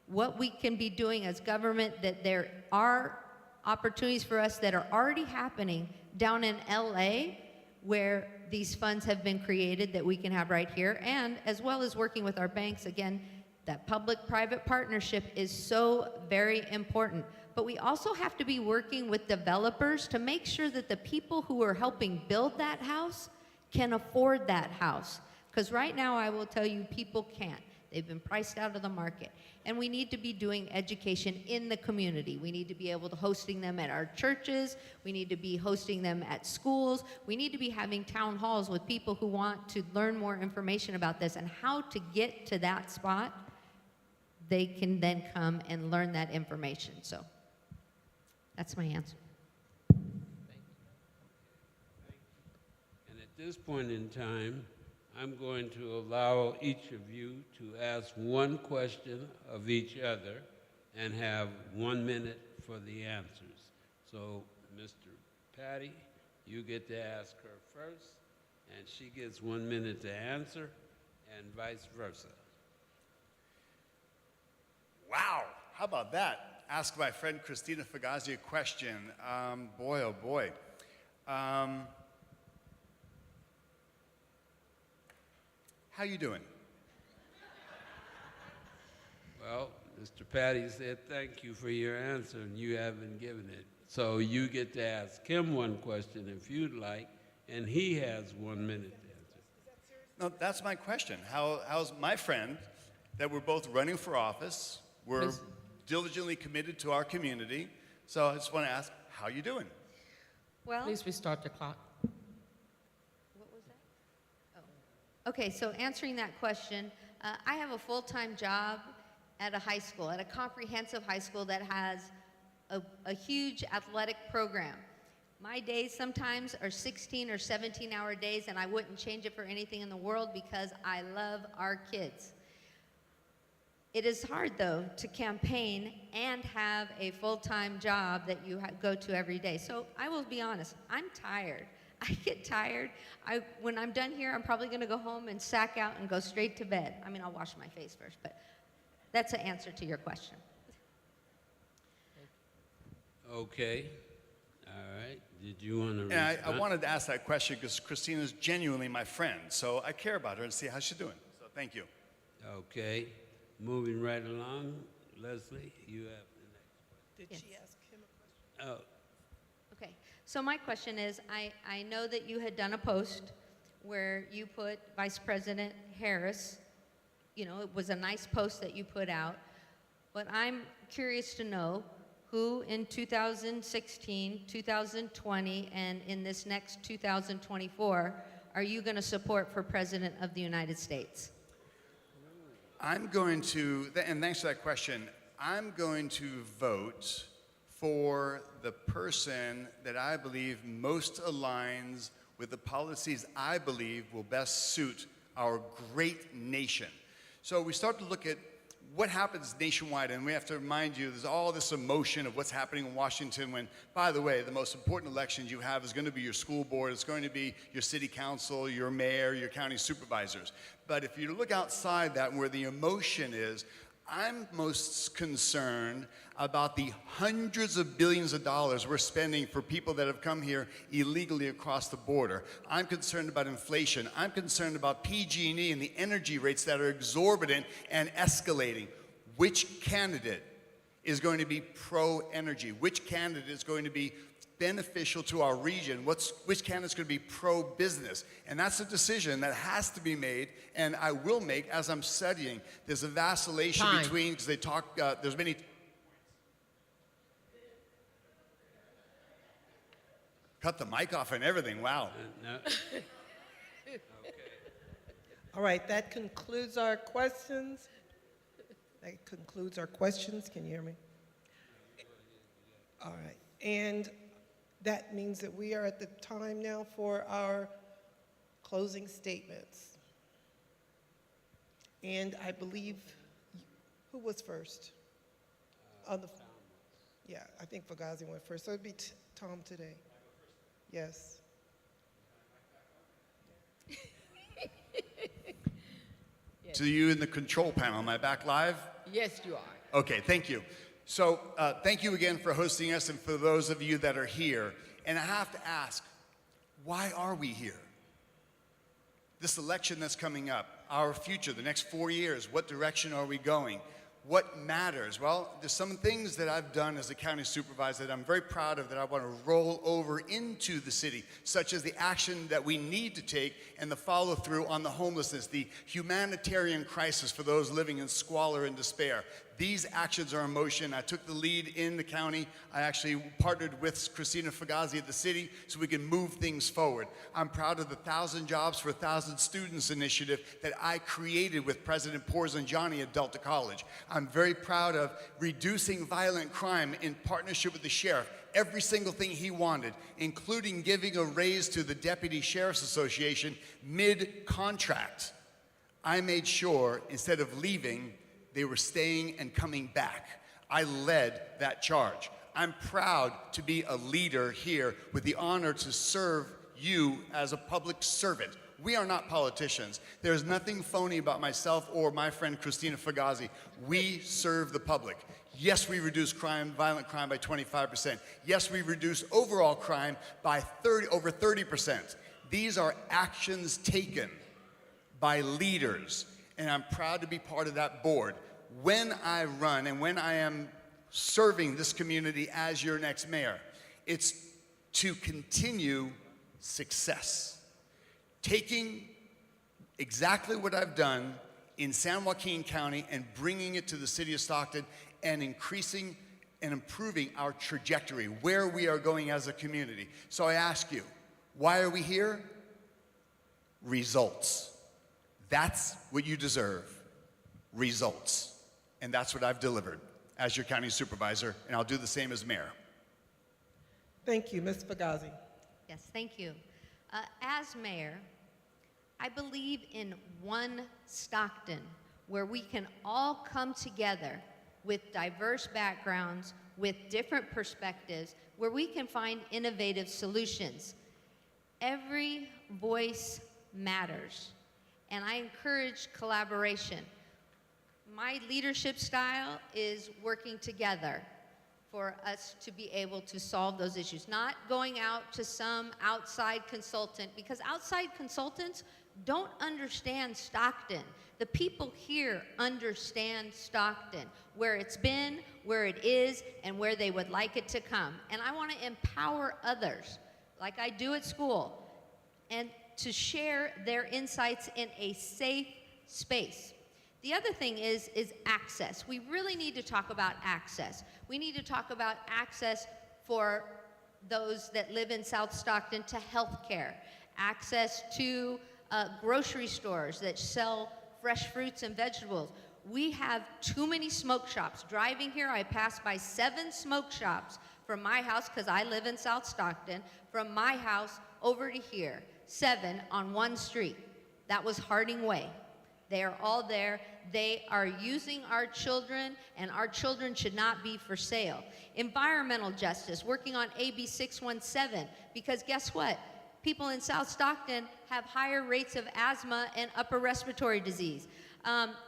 What we can be doing as government, that there are opportunities for us that are already happening down in LA, where these funds have been created that we can have right here, and as well as working with our banks. Again, that public-private partnership is so very important. But we also have to be working with developers to make sure that the people who are helping build that house can afford that house. Because right now, I will tell you, people can't. They've been priced out of the market. And we need to be doing education in the community. We need to be able to hosting them at our churches. We need to be hosting them at schools. We need to be having town halls with people who want to learn more information about this and how to get to that spot. They can then come and learn that information. So that's my answer. And at this point in time, I'm going to allow each of you to ask one question of each other and have 1 minute for the answers. So, Mr. Patty, you get to ask her first, and she gets 1 minute to answer, and vice versa. Wow, how about that? Ask my friend Christina Fugazi a question. Boy, oh boy. How you doing? Well, Mr. Patty said thank you for your answer, and you haven't given it. So you get to ask him one question if you'd like, and he has 1 minute to answer. No, that's my question. How's my friend that we're both running for office? We're diligently committed to our community. So I just want to ask, how you doing? Well, Please restart the clock. what was that? Oh. Okay, so answering that question, I have a full-time job at a high school, at a comprehensive high school that has a huge athletic program. My days sometimes are 16 or 17-hour days, and I wouldn't change it for anything in the world because I love our kids. It is hard, though, to campaign and have a full-time job that you go to every day. So I will be honest, I'm tired. I get tired. When I'm done here, I'm probably going to go home and sack out and go straight to bed. I mean, I'll wash my face first, but that's an answer to your question. Okay. All right. Did you want to And respond? I wanted to ask that question because Christina's genuinely my friend. So I care about her and see how she's doing. So thank you. Okay. Moving right along, Leslie, you have the next Did Yes. she ask him a question? question. Okay, so my question is, I know that you had done a post where you put Vice President Harris, you know, it was a nice post that you put out, but I'm curious to know who in 2016, 2020, and in this next 2024 are you going to support for President of the United States? I'm going to, and thanks for that question, I'm going to vote for the person that I believe most aligns with the policies I believe will best suit our great nation. So we start to look at what happens nationwide, and we have to remind you, there's all this emotion of what's happening in Washington when, by the way, the most important elections you have is going to be your school board, it's going to be your city council, your mayor, your county supervisors. But if you look outside that where the emotion is, I'm most concerned about the hundreds of billions of dollars we're spending for people that have come here illegally across the border. I'm concerned about inflation. I'm concerned about PG&E and the energy rates that are exorbitant and escalating. Which candidate is going to be pro-energy? Which candidate is going to be beneficial to our region? Which candidate's going to be pro-business? And that's a decision that has to be made, and I will make as I'm studying. There's a vacillation Time. between, because they talk, there's many. Cut the mic off and everything, wow. No. All right, that concludes our questions. That concludes our questions. Can you hear me? All right, and that means that we are at the time now for our closing statements. And I believe, who was first? Yeah, I think Fugazi went first, so it'd be Tom today. Yes. To you in the control panel, am I back live? Yes, you are. Okay, thank you. So thank you again for hosting us and for those of you that are here. And I have to ask, why are we here? This election that's coming up, our future, the next 4 years, what direction are we going? What matters? Well, there's some things that I've done as a county supervisor that I'm very proud of that I want to roll over into the city, such as the action that we need to take and the follow through on the homelessness, the humanitarian crisis for those living in squalor and despair. These actions are in motion. I took the lead in the county. I actually partnered with Christina Fugazi at the city so we can move things forward. I'm proud of the 1,000 Jobs for 1,000 Students initiative that I created with President Porzanjani at Delta College. I'm very proud of reducing violent crime in partnership with the sheriff. Every single thing he wanted, including giving a raise to the Deputy Sheriff's Association mid-contract. I made sure, instead of leaving, they were staying and coming back. I led that charge. I'm proud to be a leader here with the honor to serve you as a public servant. We are not politicians. There's nothing phony about myself or my friend Christina Fugazi. We serve the public. Yes, we reduce crime, violent crime by 25%. Yes, we reduce overall crime by over 30%. These are actions taken by leaders, and I'm proud to be part of that board. When I run and when I am serving this community as your next mayor, it's to continue success. Taking exactly what I've done in San Joaquin County and bringing it to the city of Stockton and increasing and improving our trajectory, where we are going as a community. So I ask you, why are we here? Results. That's what you deserve. Results. And that's what I've delivered as your county supervisor, and I'll do the same as mayor. Thank you, Ms. Fugazi. Yes, thank you. As mayor, I believe in one Stockton where we can all come together with diverse backgrounds, with different perspectives, where we can find innovative solutions. Every voice matters, and I encourage collaboration. My leadership style is working together for us to be able to solve those issues, not going out to some outside consultant, because outside consultants don't understand Stockton. The people here understand Stockton, where it's been, where it is, and where they would like it to come. And I want to empower others, like I do at school, and to share their insights in a safe space. The other thing is access. We really need to talk about access. We need to talk about access for those that live in South Stockton to health care, access to grocery stores that sell fresh fruits and vegetables. We have too many smoke shops. Driving here, I passed by 7 smoke shops from my house, because I live in South Stockton, from my house over to here, 7 on one street. That was Harding Way. They are all there. They are using our children, and our children should not be for sale. Environmental justice, working on AB 617, because guess what? People in South Stockton have higher rates of asthma and upper respiratory disease.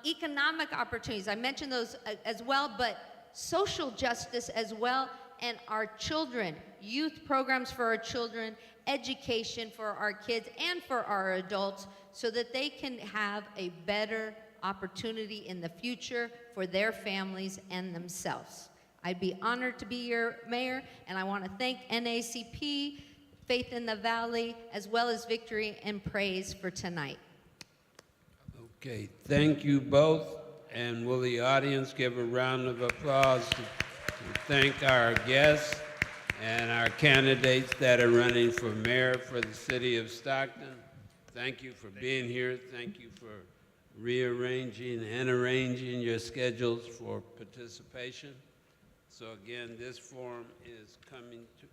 Economic opportunities, I mentioned those as well, but social justice as well, and our children, youth programs for our children, education for our kids and for our adults, so that they can have a better opportunity in the future for their families and themselves. I'd be honored to be your mayor, and I want to thank NAACP, Faith in the Valley, as well as Victory and Praise for tonight. Okay, thank you both. And will the audience give a round of applause to thank our guests and our candidates that are running for mayor for the city of Stockton? Thank you for being here. Thank you for rearranging and arranging your schedules for participation. So again, this forum is coming to,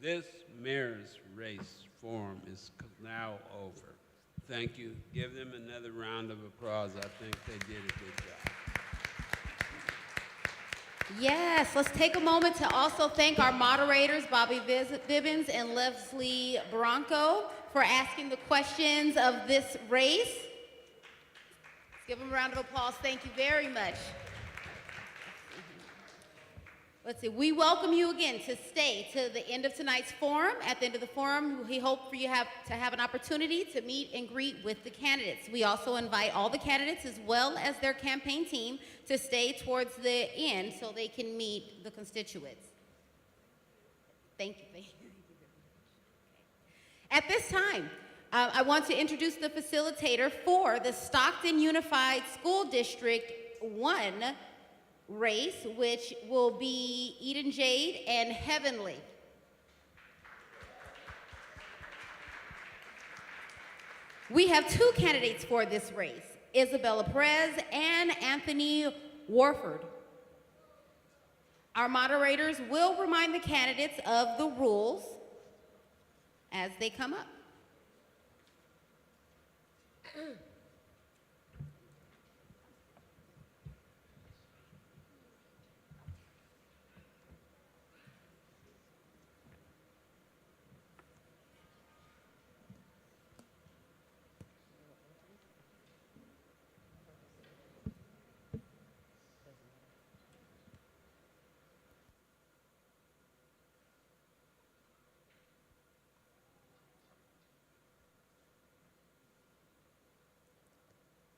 this mayor's race forum is now over. Thank you. Give them another round of applause. I think they did a good job. Yes, let's take a moment to also thank our moderators, Bobby Bibbins and Leslie Bronco, for asking the questions of this race. Let's give them a round of applause. Thank you very much. Let's see, we welcome you again to stay to the end of tonight's forum. At the end of the forum, we hope for you to have an opportunity to meet and greet with the candidates. We also invite all the candidates as well as their campaign team to stay towards the end so they can meet the constituents. Thank you. At this time, I want to introduce the facilitator for the Stockton Unified School District 1 race, which will be Eden Jade and Heavenly. We have two candidates for this race, Isabella Perez and Anthony Warford. Our moderators will remind the candidates of the rules as they come up.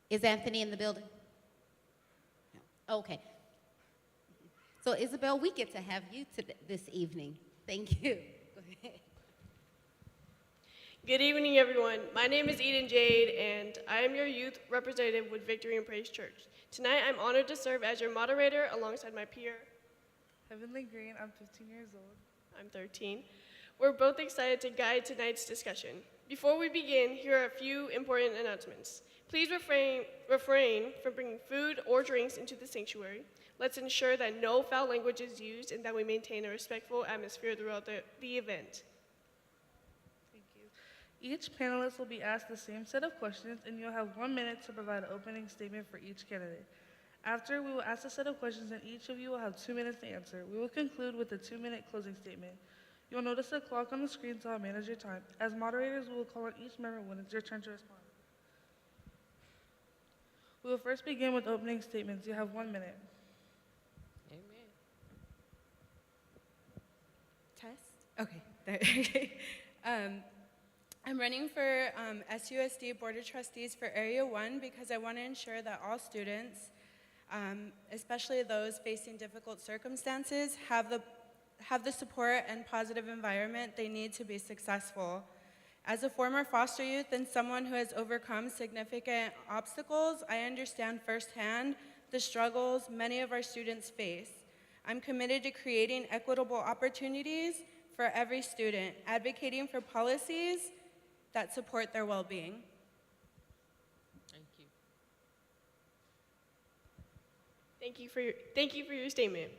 Is Anthony in the building? No. Okay. So Isabel, we get to have you this evening. Thank you. Go ahead. Good evening, everyone. My name is Eden Jade, and I am your youth representative with Victory and Praise Church. Tonight, I'm honored to serve as your moderator alongside my peer, Heavenly Green. I'm 15 years old. I'm 13. We're both excited to guide tonight's discussion. Before we begin, here are a few important announcements. Please refrain from bringing food or drinks into the sanctuary. Let's ensure that no foul language is used and that we maintain a respectful atmosphere throughout the event. Thank you. Each panelist will be asked the same set of questions, and you'll have 1 minute to provide an opening statement for each candidate. After, we will ask a set of questions, and each of you will have 2 minutes to answer. We will conclude with a 2-minute closing statement. You'll notice a clock on the screen to help manage your time. As moderators, we will call on each member when it's your turn to respond. We will first begin with opening statements. You have 1 minute. Amen. Test? Okay. I'm running for SUSD Board of Trustees for Area 1 because I want to ensure that all students, especially those facing difficult circumstances, have the support and positive environment they need to be successful. As a former foster youth and someone who has overcome significant obstacles, I understand firsthand the struggles many of our students face. I'm committed to creating equitable opportunities for every student, advocating for policies that support their well-being. Thank you. Thank you for your statement.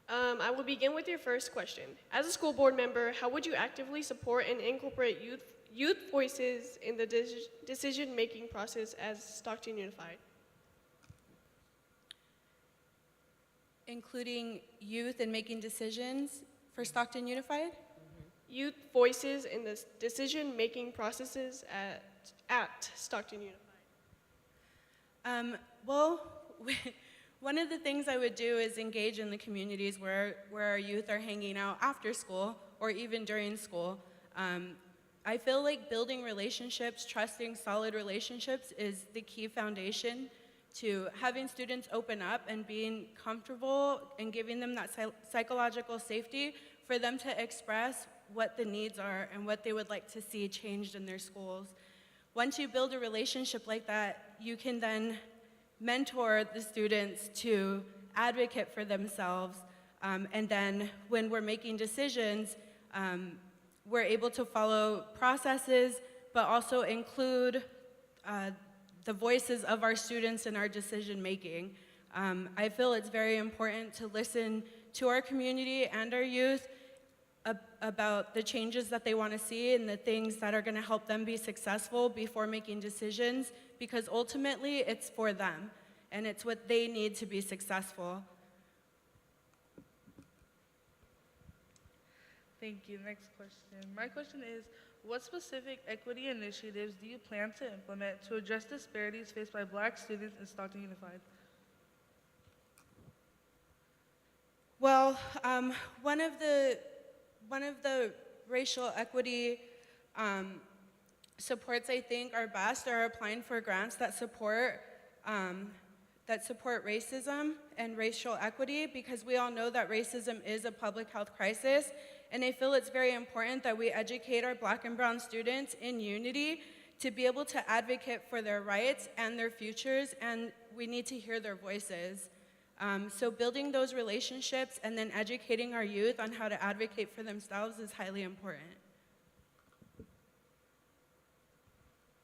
I will begin with your first question. As a school board member, how would you actively support and incorporate youth voices in the decision-making process as Stockton Unified? Including youth in making decisions for Stockton Unified? Youth voices in the decision-making processes at Stockton Unified. Well, one of the things I would do is engage in the communities where our youth are hanging out after school or even during school. I feel like building relationships, trusting solid relationships is the key foundation to having students open up and being comfortable and giving them that psychological safety for them to express what the needs are and what they would like to see changed in their schools. Once you build a relationship like that, you can then mentor the students to advocate for themselves. And then when we're making decisions, we're able to follow processes, but also include the voices of our students in our decision making. I feel it's very important to listen to our community and our youth about the changes that they want to see and the things that are going to help them be successful before making decisions, because ultimately it's for them and it's what they need to be successful. Thank you. Next question. My question is, what specific equity initiatives do you plan to implement to address disparities faced by Black students in Stockton Unified? Well, well, one of the racial equity supports I think are best are applying for grants that support racism and racial equity, because we all know that racism is a public health crisis, and I feel it's very important that we educate our Black and brown students in unity to be able to advocate for their rights and their futures, and we need to hear their voices. So building those relationships and then educating our youth on how to advocate for themselves is highly important.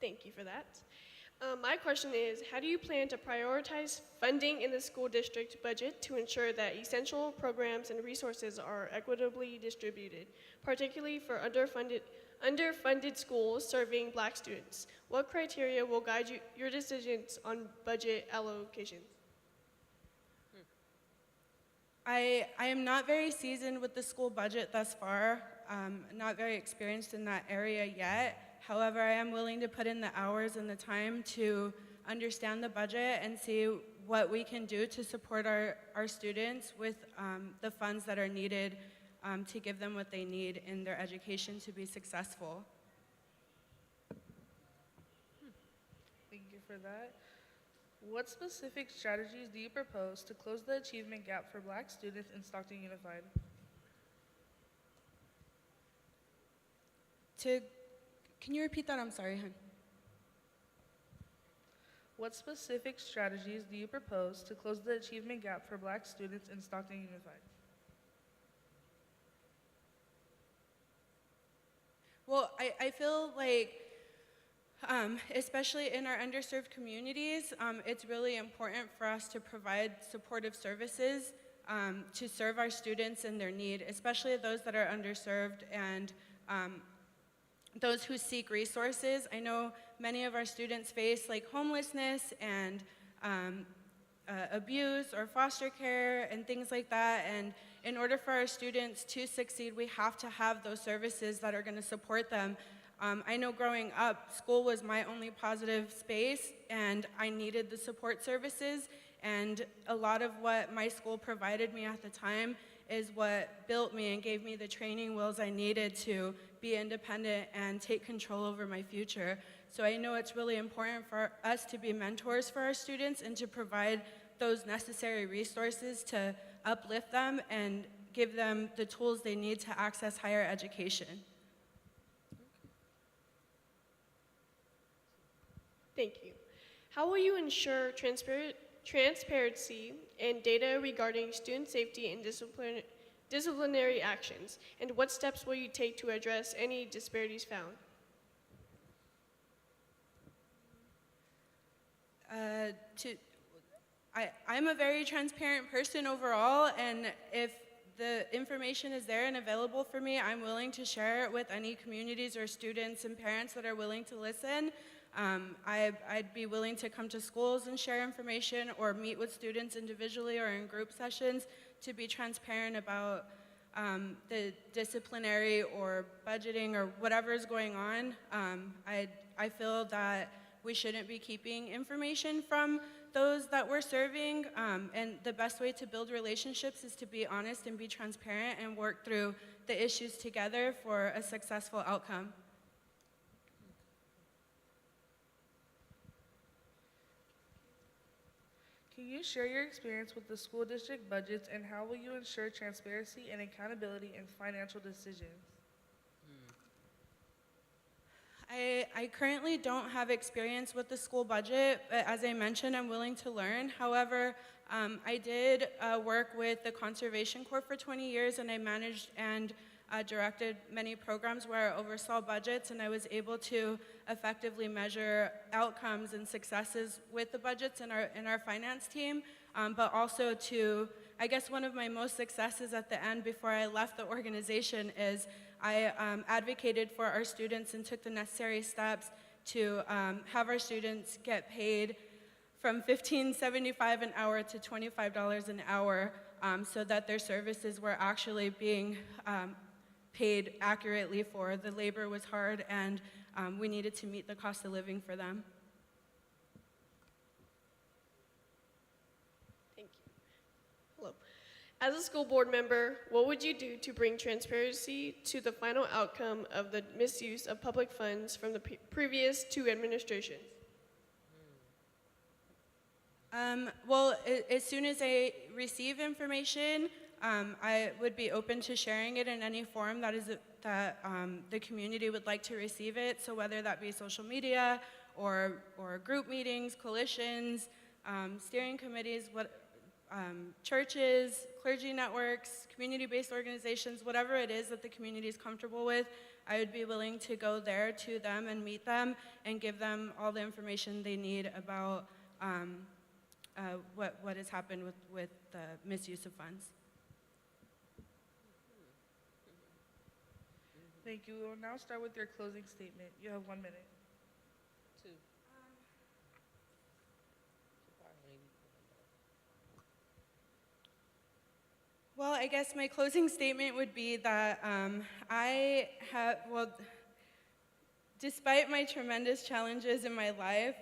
Thank you for that. My question is, how do you plan to prioritize funding in the school district budget to ensure that essential programs and resources are equitably distributed, particularly for underfunded schools serving Black students? What criteria will guide your decisions on budget allocations? I am not very seasoned with the school budget thus far, not very experienced in that area yet. However, I am willing to put in the hours and the time to understand the budget and see what we can do to support our students with the funds that are needed to give them what they need in their education to be successful. Thank you for that. What specific strategies do you propose to close the achievement gap for Black students in Stockton Unified? Can you repeat that? I'm sorry, hon. What specific strategies do you propose to close the achievement gap for Black students in Stockton Unified? Well, I feel like, especially in our underserved communities, it's really important for us to provide supportive services to serve our students in their need, especially those that are underserved and those who seek resources. I know many of our students face like homelessness and abuse or foster care and things like that, and in order for our students to succeed, we have to have those services that are going to support them. I know growing up, school was my only positive space, and I needed the support services, and a lot of what my school provided me at the time is what built me and gave me the training wheels I needed to be independent and take control over my future. So I know it's really important for us to be mentors for our students and to provide those necessary resources to uplift them and give them the tools they need to access higher education. Thank you. How will you ensure transparency and data regarding student safety and disciplinary actions? And what steps will you take to address any disparities found? I'm a very transparent person overall, and if the information is there and available for me, I'm willing to share it with any communities or students and parents that are willing to listen. I'd be willing to come to schools and share information or meet with students individually or in group sessions to be transparent about the disciplinary or budgeting or whatever is going on. I feel that we shouldn't be keeping information from those that we're serving, and the best way to build relationships is to be honest and be transparent and work through the issues together for a successful outcome. Can you share your experience with the school district budgets, and how will you ensure transparency and accountability in financial decisions? I currently don't have experience with the school budget, but as I mentioned, I'm willing to learn. However, I did work with the Conservation Corps for 20 years, and I managed and directed many programs where I oversaw budgets, and I was able to effectively measure outcomes and successes with the budgets in our finance team, but also to, I guess one of my most successes at the end before I left the organization is I advocated for our students and took the necessary steps to have our students get paid from $15.75 an hour to $25 an hour so that their services were actually being paid accurately for. The labor was hard, and we needed to meet the cost of living for them. Thank you. Hello. As a school board member, what would you do to bring transparency to the final outcome of the misuse of public funds from the previous two administrations? Well, as soon as I receive information, I would be open to sharing it in any form that the community would like to receive it. So whether that be social media or group meetings, coalitions, steering committees, churches, clergy networks, community-based organizations, whatever it is that the community is comfortable with, I would be willing to go there to them and meet them and give them all the information they need about what has happened with the misuse of funds. Thank you. We will now start with your closing statement. You have 1 minute. Well, I guess my closing statement would be that despite my tremendous challenges in my life,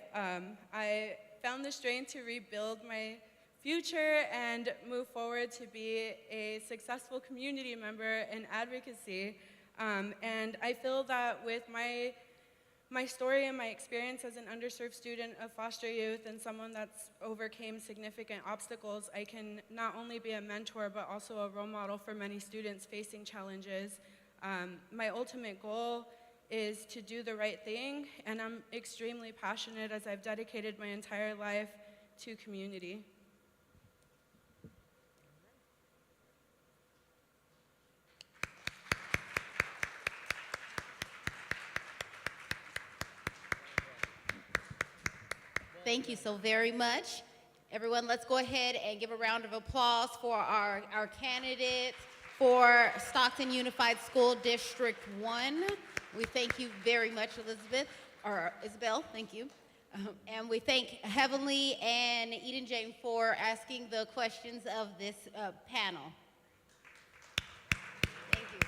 I found the strength to rebuild my future and move forward to be a successful community member in advocacy. And I feel that with my story and my experience as an underserved student of foster youth and someone that's overcame significant obstacles, I can not only be a mentor, but also a role model for many students facing challenges. My ultimate goal is to do the right thing, and I'm extremely passionate as I've dedicated my entire life to community. Thank you so very much. Everyone, let's go ahead and give a round of applause for our candidates for Stockton Unified School District 1. We thank you very much, Isabel, thank you. And we thank Heavenly and Eden Jane for asking the questions of this panel. Thank you.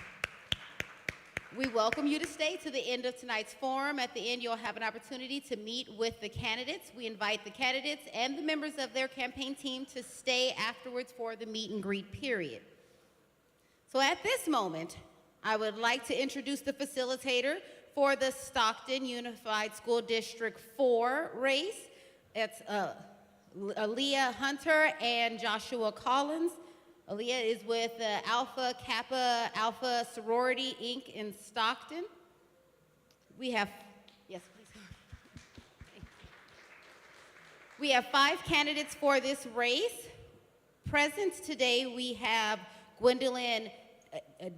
We welcome you to stay to the end of tonight's forum. At the end, you'll have an opportunity to meet with the candidates. We invite the candidates and the members of their campaign team to stay afterwards for the meet and greet period. So at this moment, I would like to introduce the facilitator for the Stockton Unified School District 4 race. It's Aaliyah Hunter and Joshua Collins. Aaliyah is with the Alpha Kappa Alpha Sorority, Inc. in Stockton. We have, yes, please. We have 5 candidates for this race. Present today, we have Gwendolyn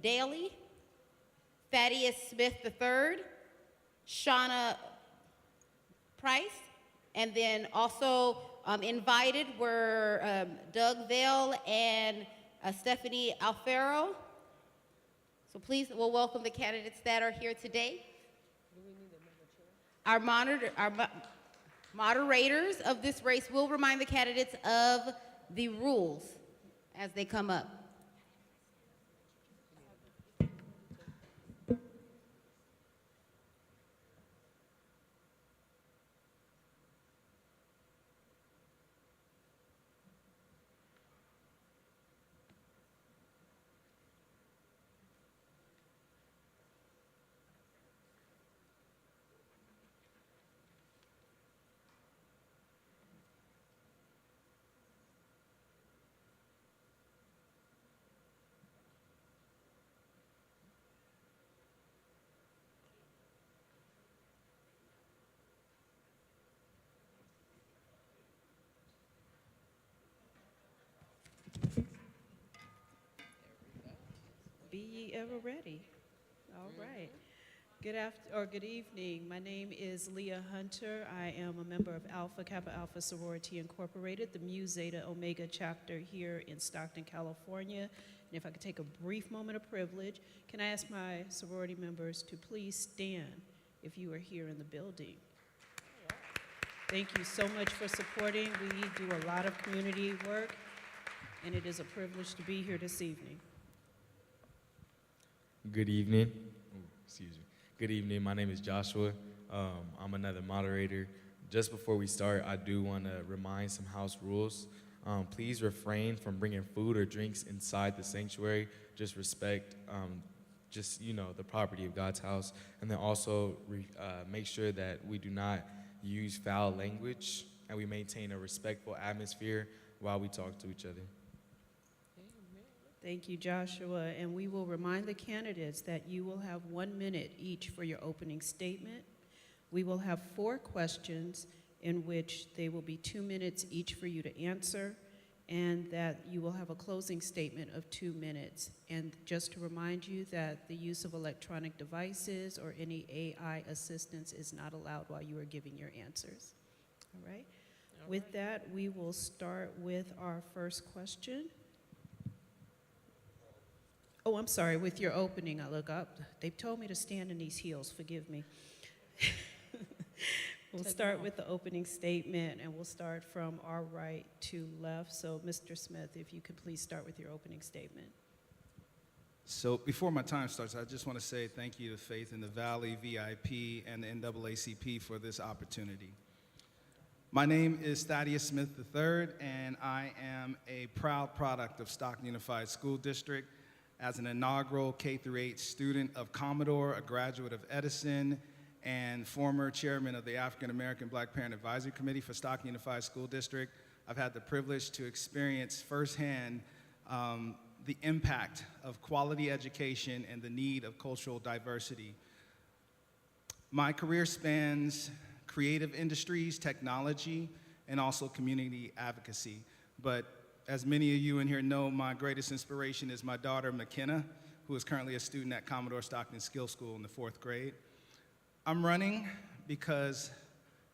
Daly, Thaddeus Smith III, Shauna Price, and then also invited were Doug Vale and Stephanie Alfaro. So please, we'll welcome the candidates that are here today. Our moderators of this race will remind the candidates of the rules as they come up. Be ye ever ready. All right. Good evening. My name is Leah Hunter. I am a member of Alpha Kappa Alpha Sorority Incorporated, the Mu Zeta Omega chapter here in Stockton, California. And if I could take a brief moment of privilege, can I ask my sorority members to please stand if you are here in the building? Thank you so much for supporting. We do a lot of community work, and it is a privilege to be here this evening. Good evening. Excuse me. Good evening. My name is Joshua. I'm another moderator. Just before we start, I do want to remind some house rules. Please refrain from bringing food or drinks inside the sanctuary. Just respect, the property of God's house. And then also make sure that we do not use foul language and we maintain a respectful atmosphere while we talk to each other. Thank you, Joshua. And we will remind the candidates that you will have 1 minute each for your opening statement. We will have 4 questions in which they will be 2 minutes each for you to answer, and that you will have a closing statement of 2 minutes. And just to remind you that the use of electronic devices or any AI assistance is not allowed while you are giving your answers. All right? With that, we will start with our first question. Oh, I'm sorry, with your opening, I look up. They've told me to stand in these heels, forgive me. We'll start with the opening statement, and we'll start from our right to left. So, Mr. Smith, if you could please start with your opening statement. So before my time starts, I just want to say thank you to Faith in the Valley, VIP, and the NAACP for this opportunity. My name is Thaddeus Smith III, and I am a proud product of Stockton Unified School District. As an inaugural K-8 student of Commodore, a graduate of Edison, and former chairman of the African American Black Parent Advisory Committee for Stockton Unified School District, I've had the privilege to experience firsthand the impact of quality education and the need of cultural diversity. My career spans creative industries, technology, and also community advocacy. But as many of you in here know, my greatest inspiration is my daughter, McKenna, who is currently a student at Commodore Stockton Skill School in the 4th grade. I'm running because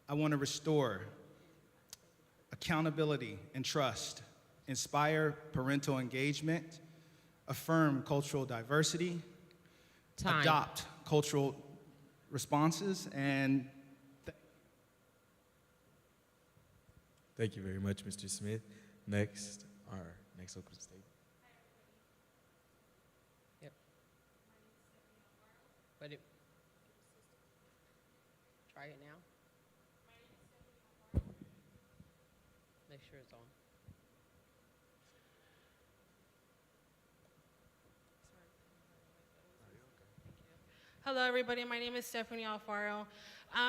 I want to restore accountability and trust, inspire parental engagement, affirm cultural diversity, adopt cultural responses, and Thank you very much, Mr. Smith. Next, our next opening statement. Yep. But it, try it now. Make sure it's on. Hello, everybody. My name is Stephanie Alfaro.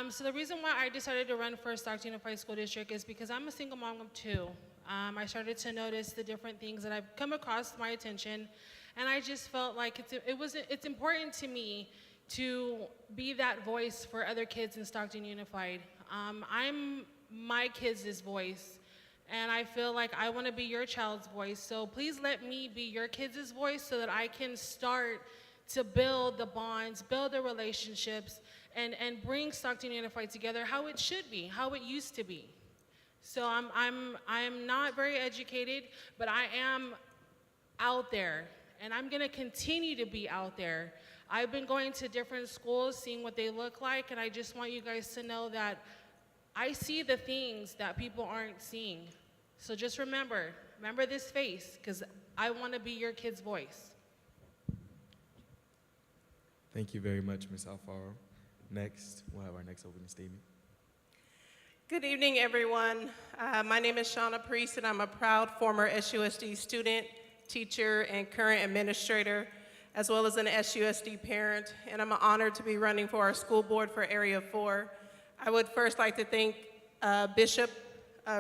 So the reason why I decided to run for Stockton Unified School District is because I'm a single mom of 2. I started to notice the different things that have come across my attention, and I just felt like it's important to me to be that voice for other kids in Stockton Unified. I'm my kids' voice, and I feel like I want to be your child's voice. So please let me be your kids' voice so that I can start to build the bonds, build the relationships, and bring Stockton Unified together how it should be, how it used to be. So I'm not very educated, but I am out there, and I'm gonna continue to be out there. I've been going to different schools, seeing what they look like, and I just want you guys to know that I see the things that people aren't seeing. So just remember this face, because I wanna be your kid's voice. Thank you very much, Ms. Alfaro. Next, we'll have our next opening statement. Good evening, everyone. My name is Shauna Priest, and I'm a proud former SUSD student, teacher, and current administrator, as well as an SUSD parent, and I'm honored to be running for our school board for Area 4. I would first like to thank Bishop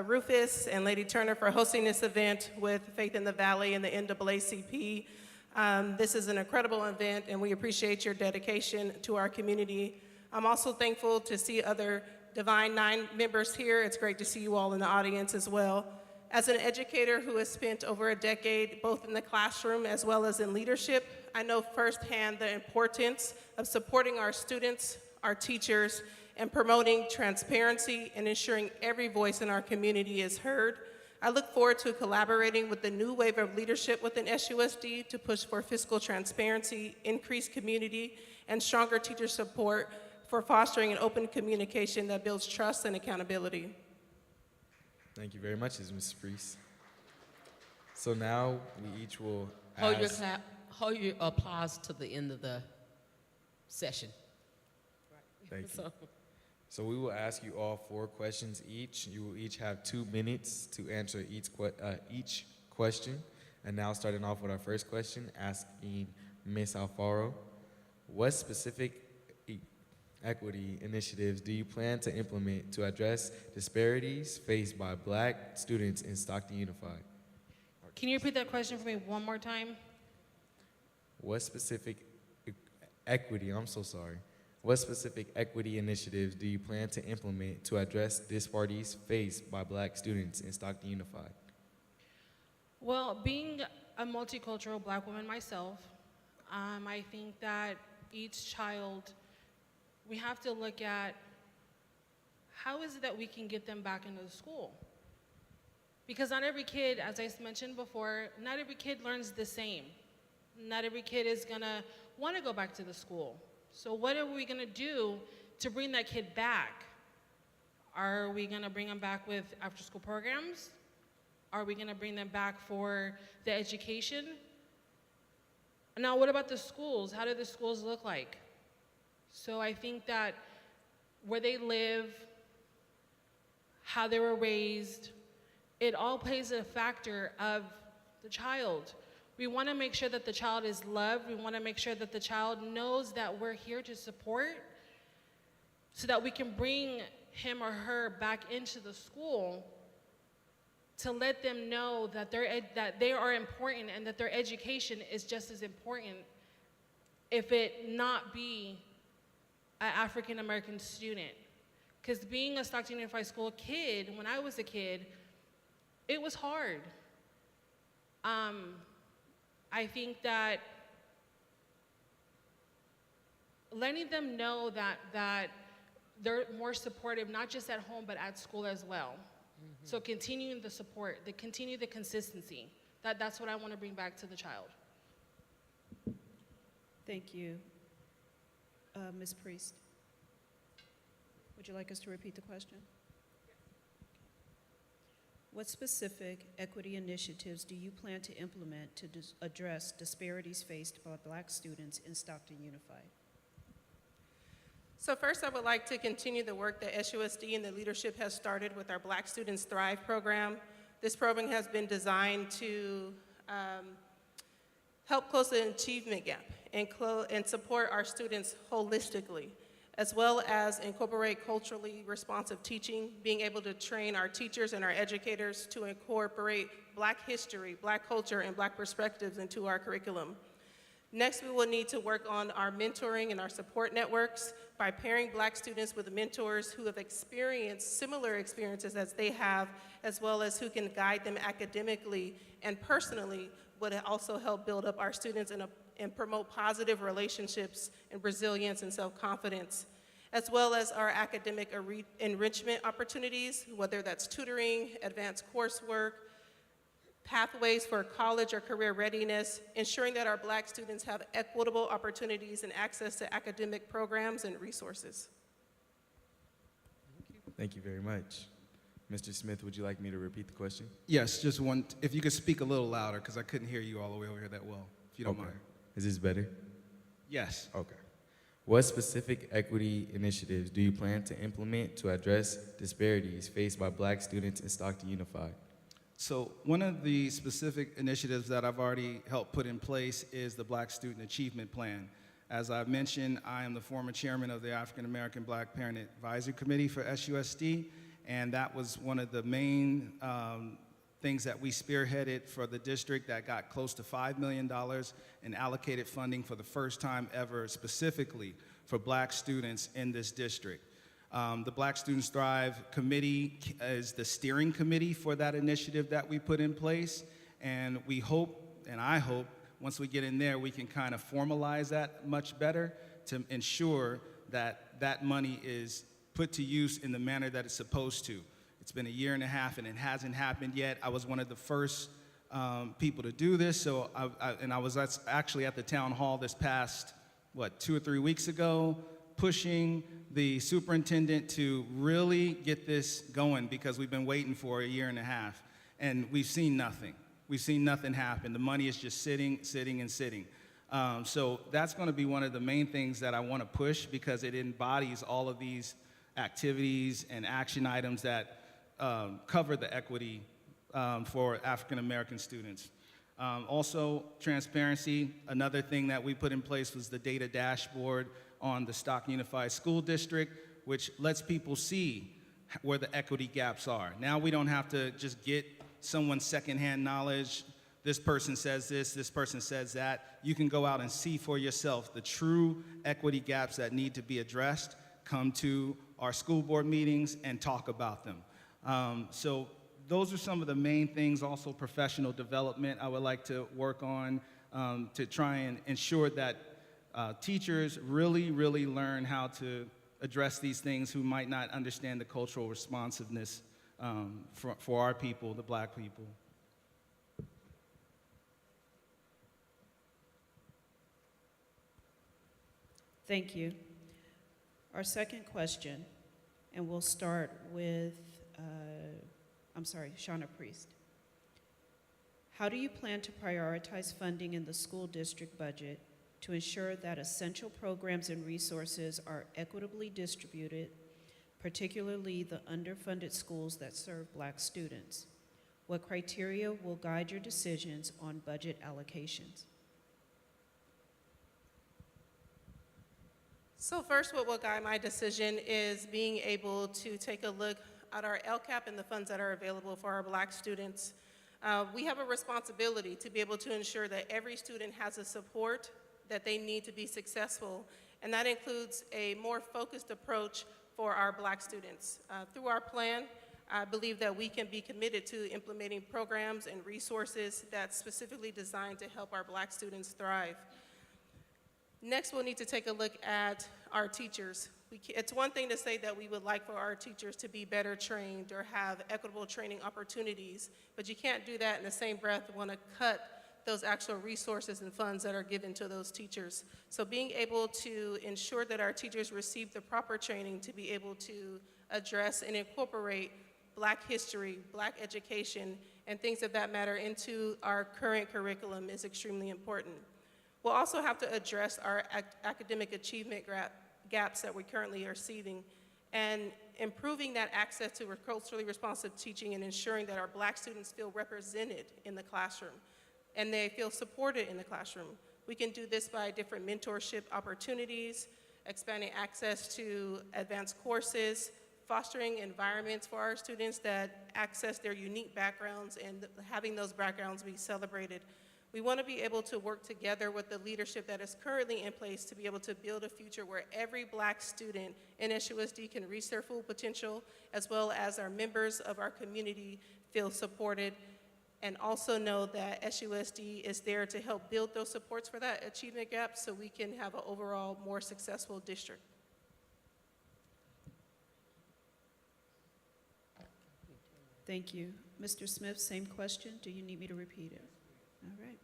Rufus and Lady Turner for hosting this event with Faith in the Valley and the NAACP. This is an incredible event, and we appreciate your dedication to our community. I'm also thankful to see other Divine 9 members here. It's great to see you all in the audience as well. As an educator who has spent over a decade both in the classroom as well as in leadership, I know firsthand the importance of supporting our students, our teachers, and promoting transparency and ensuring every voice in our community is heard. I look forward to collaborating with the new wave of leadership within SUSD to push for fiscal transparency, increased community, and stronger teacher support for fostering an open communication that builds trust and accountability. Thank you very much, Ms. Priest. So now we each will Hold your ask. hold your applause to the end of the session. Thank you. So, So we will ask you all 4 questions each. You will each have 2 minutes to answer each question. And now starting off with our first question, asking Ms. Alfaro, what specific equity initiatives do you plan to implement to address disparities faced by Black students in Stockton Unified? Can you repeat that question for me one more time? What specific What specific equity initiatives do you plan to implement to address disparities faced by Black students in Stockton Unified? Well, being a multicultural Black woman myself, I think that each child, we have to look at how is it that we can get them back into the school? Because not every kid, as I mentioned before, not every kid learns the same. Not every kid is gonna wanna go back to the school. So what are we gonna do to bring that kid back? Are we gonna bring them back with after-school programs? Are we gonna bring them back for the education? Now, what about the schools? How do the schools look like? So I think that where they live, how they were raised, it all plays a factor of the child. We want to make sure that the child is loved. We want to make sure that the child knows that we're here to support so that we can bring him or her back into the school to let them know that they are important and that their education is just as important if it not be an African American student. Because being a Stockton Unified School kid, when I was a kid, it was hard. I think that letting them know that they're more supportive, not just at home, but at school as well. So continuing the support, continue the consistency. That's what I want to bring back to the child. Thank you. Ms. Priest, would you like us to repeat the question? What specific equity initiatives do you plan to implement to address disparities faced by Black students in Stockton Unified? So first, I would like to continue the work that SUSD and the leadership has started with our Black Students Thrive program. This program has been designed to help close the achievement gap and support our students holistically, as well as incorporate culturally responsive teaching, being able to train our teachers and our educators to incorporate Black history, Black culture, and Black perspectives into our curriculum. Next, we will need to work on our mentoring and our support networks by pairing Black students with mentors who have experienced similar experiences as they have, as well as who can guide them academically and personally, would also help build up our students and promote positive relationships and resilience and self-confidence, as well as our academic enrichment opportunities, whether that's tutoring, advanced coursework, pathways for college or career readiness, ensuring that our Black students have equitable opportunities and access to academic programs and resources. Thank you very much. Mr. Smith, would you like me to repeat the question? Yes, just one, if you could speak a little louder, because I couldn't hear you all the way over here that well, if you don't mind. Is this better? Yes. Okay. What specific equity initiatives do you plan to implement to address disparities faced by Black students in Stockton Unified? So one of the specific initiatives that I've already helped put in place is the Black Student Achievement Plan. As I've mentioned, I am the former chairman of the African American Black Parent Advisory Committee for SUSD, and that was one of the main things that we spearheaded for the district that got close to $5 million in allocated funding for the first time ever specifically for Black students in this district. The Black Students Thrive Committee is the steering committee for that initiative that we put in place, and we hope, and I hope, once we get in there, we can kind of formalize that much better to ensure that that money is put to use in the manner that it's supposed to. It's been 1.5 years and it hasn't happened yet. I was one of the first people to do this, so I was actually at the town hall this past, 2 or 3 weeks ago, pushing the superintendent to really get this going because we've been waiting for 1.5 years, and we've seen nothing. We've seen nothing happen. The money is just sitting, and sitting. So that's going to be one of the main things that I want to push because it embodies all of these activities and action items that cover the equity for African American students. Also, transparency. Another thing that we put in place was the data dashboard on the Stockton Unified School District, which lets people see where the equity gaps are. Now we don't have to just get someone's secondhand knowledge. This person says this person says that. You can go out and see for yourself the true equity gaps that need to be addressed, come to our school board meetings and talk about them. So those are some of the main things. Also, professional development I would like to work on to try and ensure that teachers really learn how to address these things who might not understand the cultural responsiveness for our people, the Black people. Thank you. Our second question, and we'll start with, Shauna Priest. How do you plan to prioritize funding in the school district budget to ensure that essential programs and resources are equitably distributed, particularly the underfunded schools that serve Black students? What criteria will guide your decisions on budget allocations? So first, what will guide my decision is being able to take a look at our LCAP and the funds that are available for our Black students. We have a responsibility to be able to ensure that every student has the support that they need to be successful, and that includes a more focused approach for our Black students. Through our plan, I believe that we can be committed to implementing programs and resources that's specifically designed to help our Black students thrive. Next, we'll need to take a look at our teachers. It's one thing to say that we would like for our teachers to be better trained or have equitable training opportunities, but you can't do that in the same breath want to cut those actual resources and funds that are given to those teachers. So being able to ensure that our teachers receive the proper training to be able to address and incorporate Black history, Black education, and things of that matter into our current curriculum is extremely important. We'll also have to address our academic achievement gaps that we currently are seeing, and improving that access to culturally responsive teaching and ensuring that our Black students feel represented in the classroom and they feel supported in the classroom. We can do this by different mentorship opportunities, expanding access to advanced courses, fostering environments for our students that access their unique backgrounds and having those backgrounds be celebrated. We want to be able to work together with the leadership that is currently in place to be able to build a future where every Black student in SUSD can reach their full potential, as well as our members of our community feel supported, and also know that SUSD is there to help build those supports for that achievement gap so we can have an overall more successful district. Thank you. Mr. Smith, same question. Do you need me to repeat it? All right.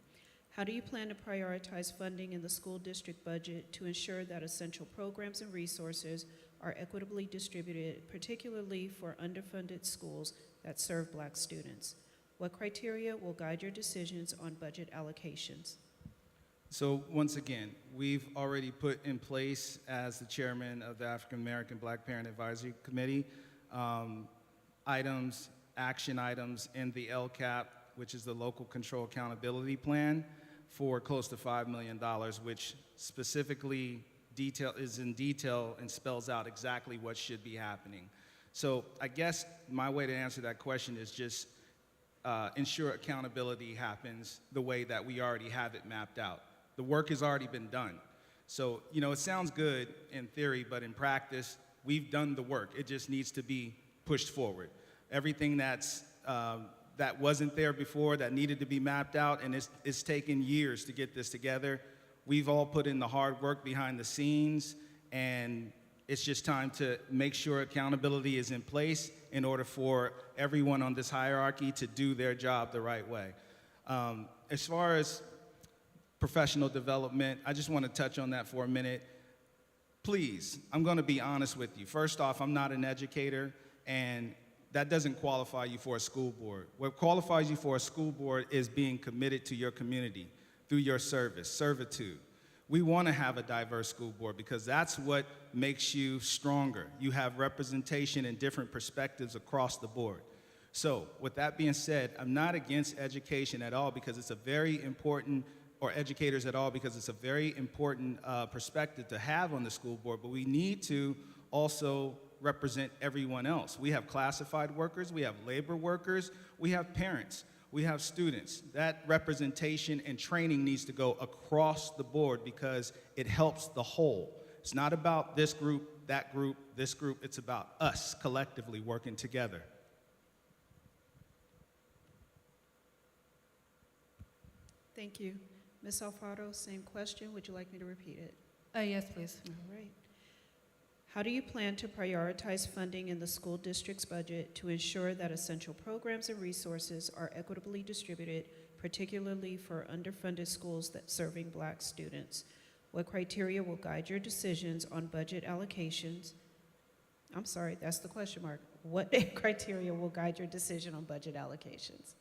How do you plan to prioritize funding in the school district budget to ensure that essential programs and resources are equitably distributed, particularly for underfunded schools that serve Black students? What criteria will guide your decisions on budget allocations? So once again, we've already put in place, as the chairman of the African American Black Parent Advisory Committee, action items in the LCAP, which is the Local Control Accountability Plan, for close to $5 million, which specifically is in detail and spells out exactly what should be happening. So I guess my way to answer that question is just ensure accountability happens the way that we already have it mapped out. The work has already been done. So, you know, it sounds good in theory, but in practice, we've done the work. It just needs to be pushed forward. Everything that wasn't there before, that needed to be mapped out, and it's taken years to get this together. We've all put in the hard work behind the scenes, and it's just time to make sure accountability is in place in order for everyone on this hierarchy to do their job the right way. As far as professional development, I just want to touch on that for a minute. Please, I'm going to be honest with you. First off, I'm not an educator, and that doesn't qualify you for a school board. What qualifies you for a school board is being committed to your community through your service, servitude. We want to have a diverse school board because that's what makes you stronger. You have representation and different perspectives across the board. So with that being said, I'm not against education at all because it's a very important, or educators at all, because it's a very important perspective to have on the school board, but we need to also represent everyone else. We have classified workers, we have labor workers, we have parents, we have students. That representation and training needs to go across the board because it helps the whole. It's not about this group, that group, this group. It's about us collectively working together. Thank you. Ms. Alfaro, same question. Would you like me to repeat it? Yes, please. All right. How do you plan to prioritize funding in the school district's budget to ensure that essential programs and resources are equitably distributed, particularly for underfunded schools that serving Black students? What criteria will guide your decisions on budget allocations? I'm sorry, that's the question mark. What criteria will guide your decision on budget allocations?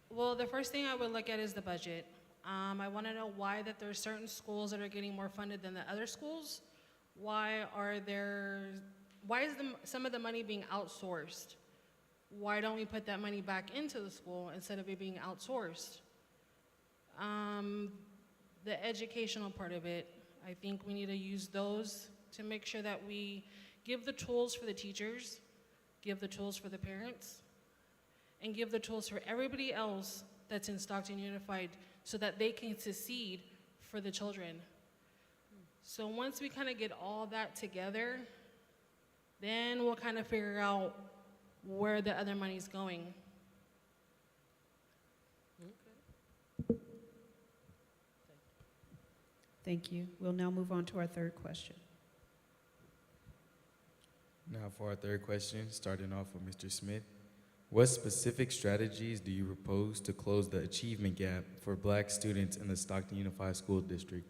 Well, the first thing I would look at is the budget. I want to know why that there's certain schools that are getting more funded than the other schools. Why is some of the money being outsourced? Why don't we put that money back into the school instead of it being outsourced? The educational part of it, I think we need to use those to make sure that we give the tools for the teachers, give the tools for the parents, and give the tools for everybody else that's in Stockton Unified so that they can succeed for the children. So once we kind of get all that together, then we'll kind of figure out where the other money's going. Thank you. We'll now move on to our third question. Now for our third question, starting off with Mr. Smith. What specific strategies do you propose to close the achievement gap for Black students in the Stockton Unified School District?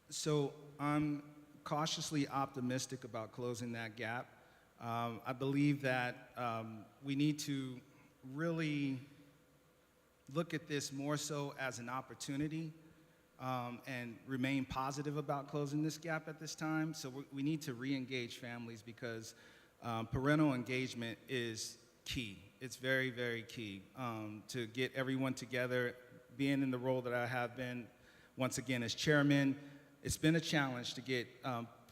So I'm cautiously optimistic about closing that gap. I believe that we need to really look at this more so as an opportunity and remain positive about closing this gap at this time. So we need to re-engage families because parental engagement is key. It's very, very key to get everyone together. Being in the role that I have been, once again, as chairman, it's been a challenge to get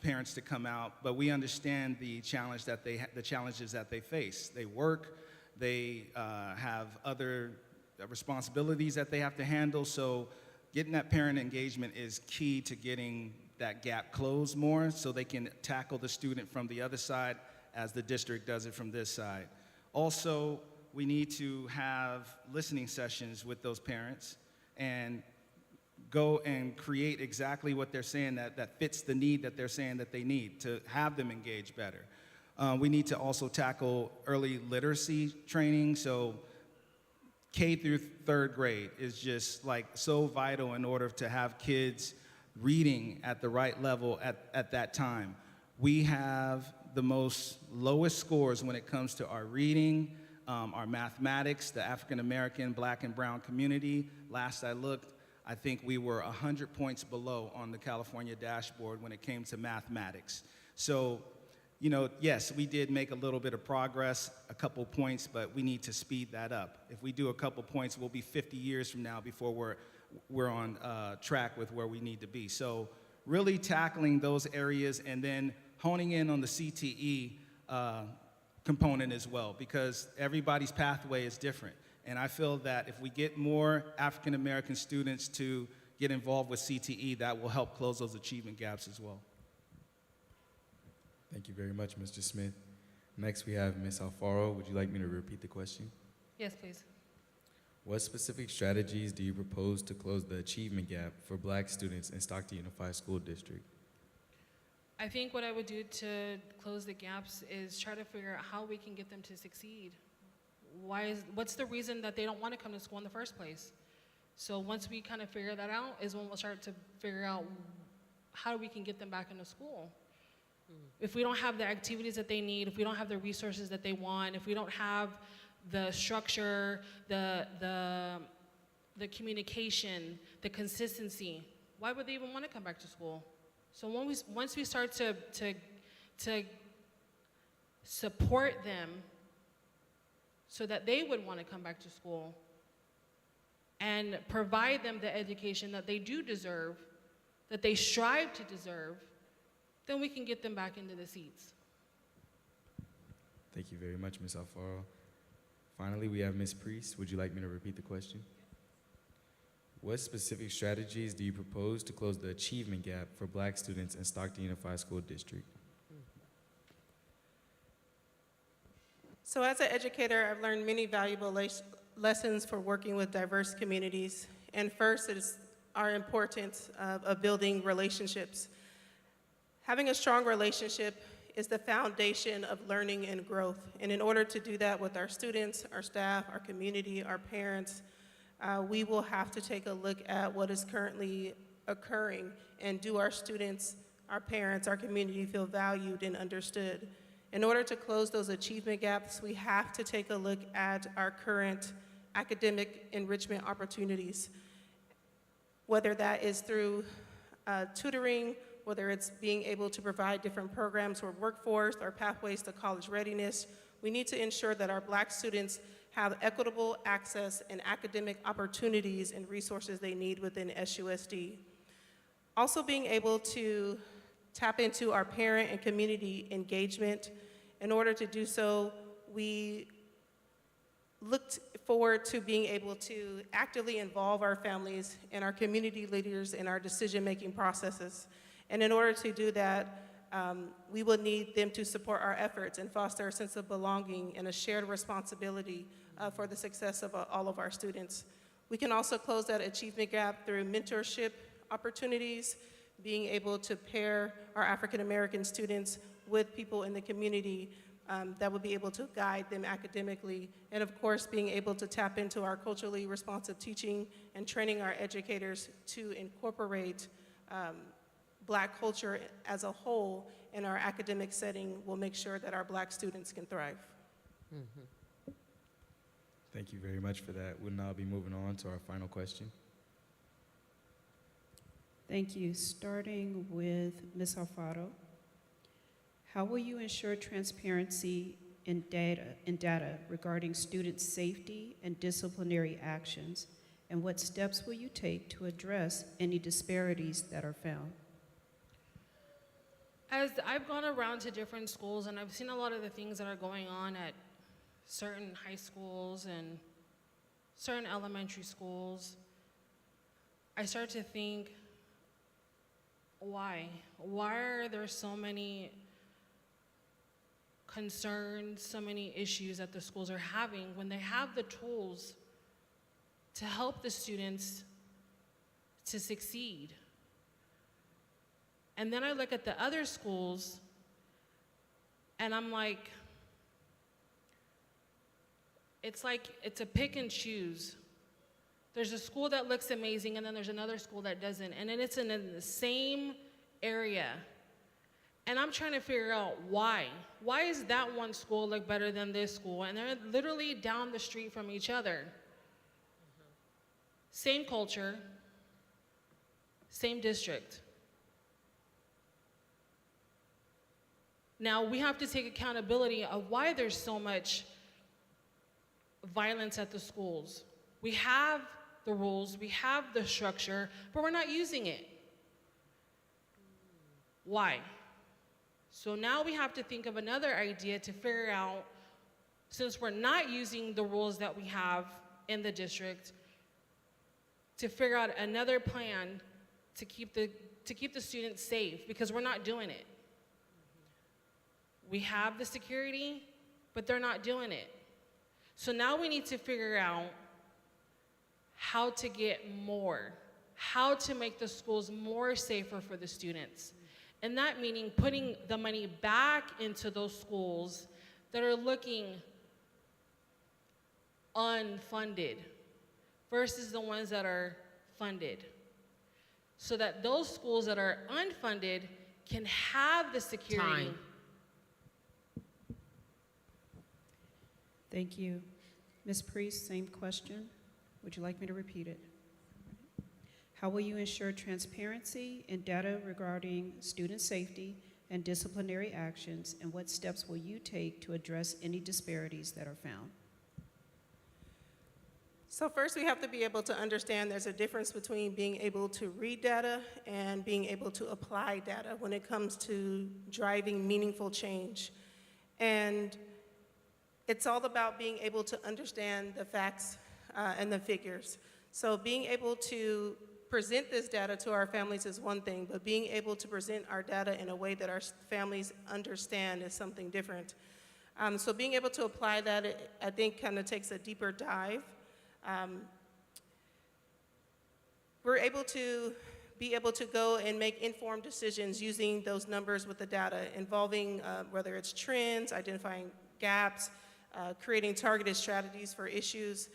parents to come out, but we understand the challenge that the challenges that they face. They work, they have other responsibilities that they have to handle, so getting that parent engagement is key to getting that gap closed more so they can tackle the student from the other side as the district does it from this side. Also, we need to have listening sessions with those parents and go and create exactly what they're saying that fits the need that they're saying that they need to have them engage better. We need to also tackle early literacy training. So K through third grade is just like so vital in order to have kids reading at the right level at that time. We have the most lowest scores when it comes to our reading, our mathematics, the African American, Black and brown community. Last I looked, I think we were 100 points below on the California dashboard when it came to mathematics. So, you know, yes, we did make a little bit of progress, a couple points, but we need to speed that up. If we do a couple points, we'll be 50 years from now before we're on track with where we need to be. So really tackling those areas and then honing in on the CTE component as well, because everybody's pathway is different. And I feel that if we get more African American students to get involved with CTE, that will help close those achievement gaps as well. Thank you very much, Mr. Smith. Next, we have Ms. Alfaro. Would you like me to repeat the question? Yes, please. What specific strategies do you propose to close the achievement gap for Black students in Stockton Unified School District? I think what I would do to close the gaps is try to figure out how we can get them to succeed. What's the reason that they don't want to come to school in the first place? So once we kind of figure that out is when we'll start to figure out how we can get them back into school. If we don't have the activities that they need, if we don't have the resources that they want, if we don't have the structure, the the communication, the consistency, why would they even want to come back to school? So once we start to support them so that they would want to come back to school and provide them the education that they do deserve, that they strive to deserve, then we can get them back into the seats. Thank you very much, Ms. Alfaro. Finally, we have Ms. Priest. Would you like me to repeat the question? What specific strategies do you propose to close the achievement gap for Black students in Stockton Unified School District? So as an educator, I've learned many valuable lessons for working with diverse communities. And first is our importance of building relationships. Having a strong relationship is the foundation of learning and growth. And in order to do that with our students, our staff, our community, our parents, we will have to take a look at what is currently occurring and do our students, our parents, our community feel valued and understood. In order to close those achievement gaps, we have to take a look at our current academic enrichment opportunities, whether that is through tutoring, whether it's being able to provide different programs for workforce or pathways to college readiness. We need to ensure that our Black students have equitable access and academic opportunities and resources they need within SUSD. Also being able to tap into our parent and community engagement. In order to do so, we looked forward to being able to actively involve our families and our community leaders in our decision-making processes. And in order to do that, we will need them to support our efforts and foster a sense of belonging and a shared responsibility for the success of all of our students. We can also close that achievement gap through mentorship opportunities, being able to pair our African American students with people in the community that will be able to guide them academically, and of course being able to tap into our culturally responsive teaching and training our educators to incorporate Black culture as a whole in our academic setting will make sure that our Black students can thrive. Mm-hmm. Thank you very much for that. We'll now be moving on to our final question. Thank you. Starting with Ms. Alfaro. How will you ensure transparency in data regarding student safety and disciplinary actions? And what steps will you take to address any disparities that are found? As I've gone around to different schools and I've seen a lot of the things that are going on at certain high schools and certain elementary schools, I start to think, why? Why are there so many concerns, so many issues that the schools are having when they have the tools to help the students to succeed? And then I look at the other schools and I'm like it's a pick and choose. There's a school that looks amazing and then there's another school that doesn't. And then it's in the same area. And I'm trying to figure out why. Why is that one school look better than this school? And they're literally down the street from each other. Same culture, same district. Now we have to take accountability of why there's so much violence at the schools. We have the rules, we have the structure, but we're not using it. Why? So now we have to think of another idea to figure out, since we're not using the rules that we have in the district, to figure out another plan to keep the students safe, because we're not doing it. We have the security, but they're not doing it. So now we need to figure out how to get more, how to make the schools more safer for the students. And that meaning putting the money back into those schools that are looking unfunded versus the ones that are funded. So that those schools that are unfunded can have the security. Time. Thank you. Ms. Priest, same question. Would you like me to repeat it? How will you ensure transparency in data regarding student safety and disciplinary actions? And what steps will you take to address any disparities that are found? So first, we have to be able to understand there's a difference between being able to read data and being able to apply data when it comes to driving meaningful change. And it's all about being able to understand the facts and the figures. So being able to present this data to our families is one thing, but being able to present our data in a way that our families understand is something different. So being able to apply that, I think, kind of takes a deeper dive. We're able to be able to go and make informed decisions using those numbers with the data, involving whether it's trends, identifying gaps, creating targeted strategies for issues.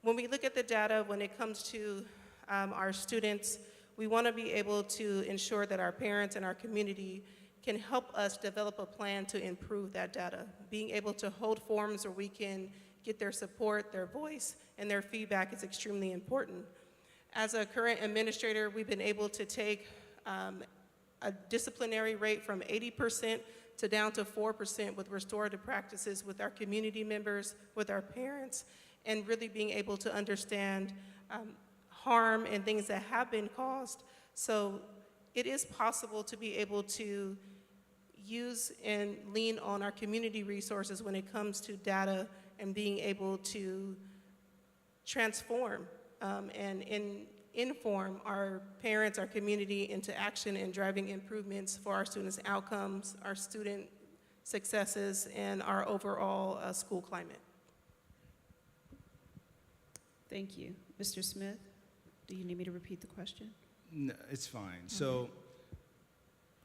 When we look at the data, when it comes to our students, we want to be able to ensure that our parents and our community can help us develop a plan to improve that data. Being able to hold forums where we can get their support, their voice, and their feedback is extremely important. As a current administrator, we've been able to take a disciplinary rate from 80% to down to 4% with restorative practices with our community members, with our parents, and really being able to understand harm and things that have been caused. So it is possible to be able to use and lean on our community resources when it comes to data and being able to transform and inform our parents, our community into action and driving improvements for our students' outcomes, our student successes, and our overall school climate. Thank you. Mr. Smith, do you need me to repeat the question? No, it's fine. So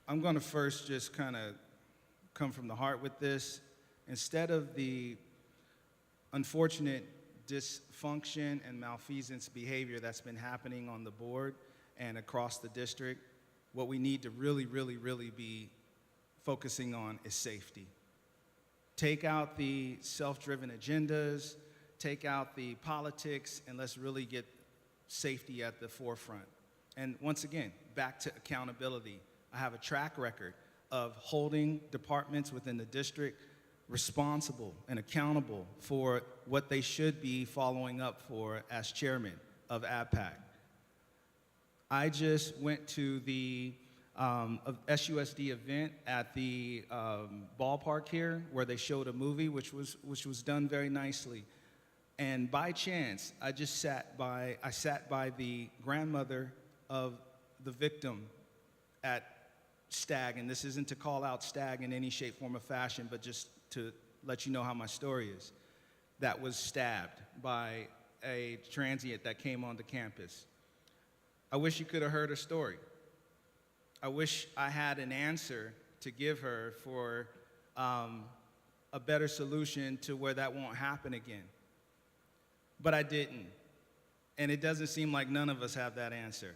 I'm going to first just kind of come from the heart with this. Instead of the unfortunate dysfunction and malfeasance behavior that's been happening on the board and across the district, what we need to really be focusing on is safety. Take out the self-driven agendas, take out the politics, and let's really get safety at the forefront. And once again, back to accountability. I have a track record of holding departments within the district responsible and accountable for what they should be following up for as chairman of ABPAC. I just went to the SUSD event at the ballpark here where they showed a movie which was done very nicely. And by chance, I sat by the grandmother of the victim at Stag, and this isn't to call out Stag in any shape, form, or fashion, but just to let you know how my story is, that was stabbed by a transient that came onto campus. I wish you could have heard her story. I wish I had an answer to give her for a better solution to where that won't happen again. But I didn't. And it doesn't seem like none of us have that answer.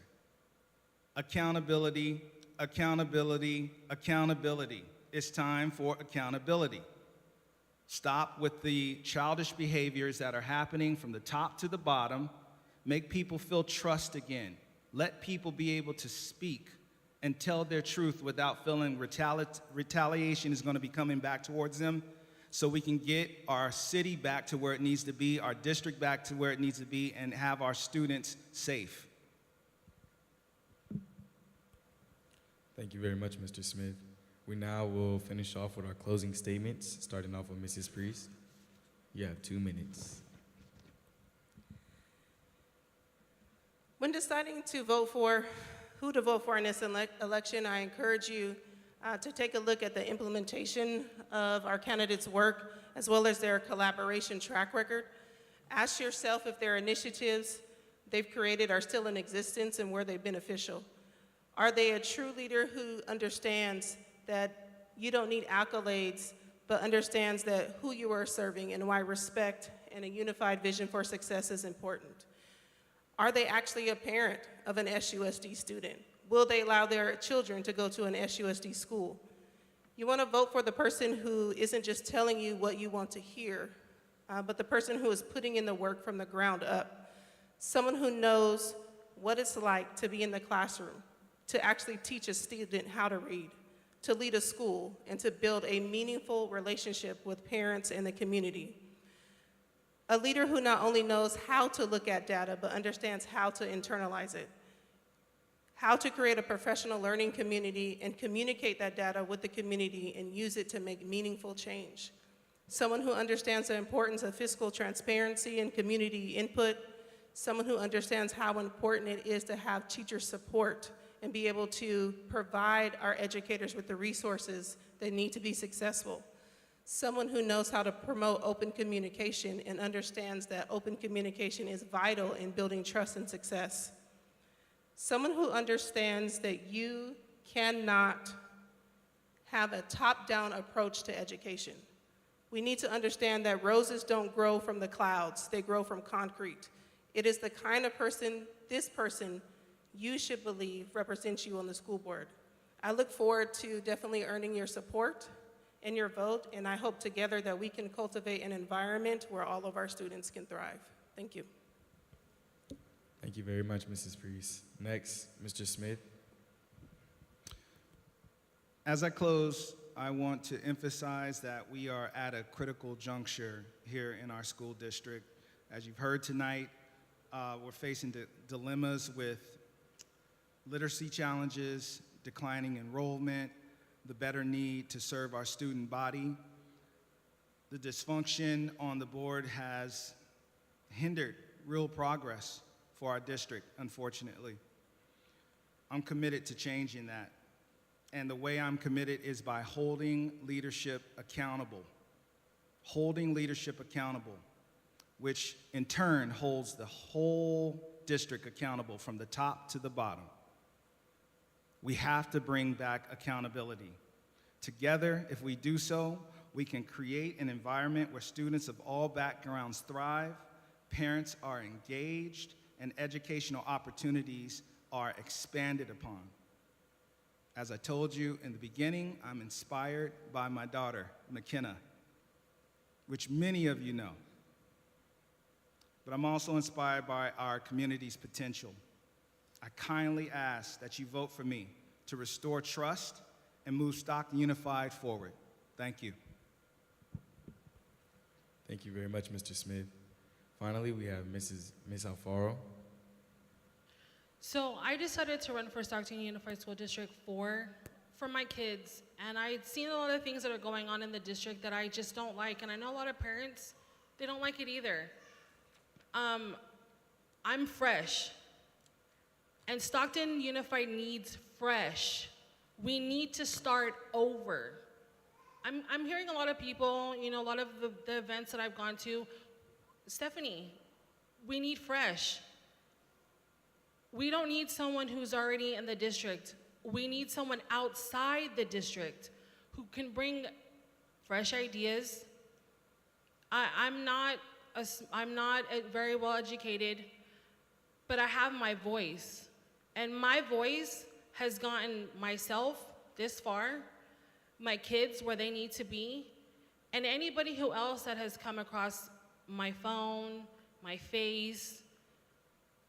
Accountability, accountability, accountability. It's time for accountability. Stop with the childish behaviors that are happening from the top to the bottom. Make people feel trust again. Let people be able to speak and tell their truth without feeling retaliation is going to be coming back towards them, so we can get our city back to where it needs to be, our district back to where it needs to be, and have our students safe. Thank you very much, Mr. Smith. We now will finish off with our closing statements, starting off with Mrs. Priest. You have 2 minutes. When deciding to vote for who to vote for in this election, I encourage you to take a look at the implementation of our candidates' work, as well as their collaboration track record. Ask yourself if their initiatives they've created are still in existence and were they beneficial. Are they a true leader who understands that you don't need accolades, but understands that who you are serving and why respect and a unified vision for success is important? Are they actually a parent of an SUSD student? Will they allow their children to go to an SUSD school? You want to vote for the person who isn't just telling you what you want to hear, but the person who is putting in the work from the ground up. Someone who knows what it's like to be in the classroom, to actually teach a student how to read, to lead a school, and to build a meaningful relationship with parents and the community. A leader who not only knows how to look at data, but understands how to internalize it, how to create a professional learning community and communicate that data with the community and use it to make meaningful change. Someone who understands the importance of fiscal transparency and community input, someone who understands how important it is to have teacher support and be able to provide our educators with the resources they need to be successful. Someone who knows how to promote open communication and understands that open communication is vital in building trust and success. Someone who understands that you cannot have a top-down approach to education. We need to understand that roses don't grow from the clouds, they grow from concrete. It is the kind of person, this person, you should believe represents you on the school board. I look forward to definitely earning your support and your vote, and I hope together that we can cultivate an environment where all of our students can thrive. Thank you. Thank you very much, Mrs. Priest. Next, Mr. Smith. As I close, I want to emphasize that we are at a critical juncture here in our school district. As you've heard tonight, we're facing dilemmas with literacy challenges, declining enrollment, the better need to serve our student body. The dysfunction on the board has hindered real progress for our district, unfortunately. I'm committed to changing that. And the way I'm committed is by holding leadership accountable. Holding leadership accountable, which in turn holds the whole district accountable from the top to the bottom. We have to bring back accountability. Together, if we do so, we can create an environment where students of all backgrounds thrive, parents are engaged, and educational opportunities are expanded upon. As I told you in the beginning, I'm inspired by my daughter, McKenna, which many of you know. But I'm also inspired by our community's potential. I kindly ask that you vote for me to restore trust and move Stockton Unified forward. Thank you. Thank you very much, Mr. Smith. Finally, we have Ms. Alfaro. So I decided to run for Stockton Unified School District 4 for my kids. And I'd seen a lot of things that are going on in the district that I just don't like. And I know a lot of parents, they don't like it either. I'm fresh. And Stockton Unified needs fresh. We need to start over. I'm hearing a lot of people, you know, a lot of the events that I've gone to, Stephanie, we need fresh. We don't need someone who's already in the district. We need someone outside the district who can bring fresh ideas. I'm not very well educated, but I have my voice. And my voice has gotten myself this far, my kids where they need to be, and anybody who else that has come across my phone, my face,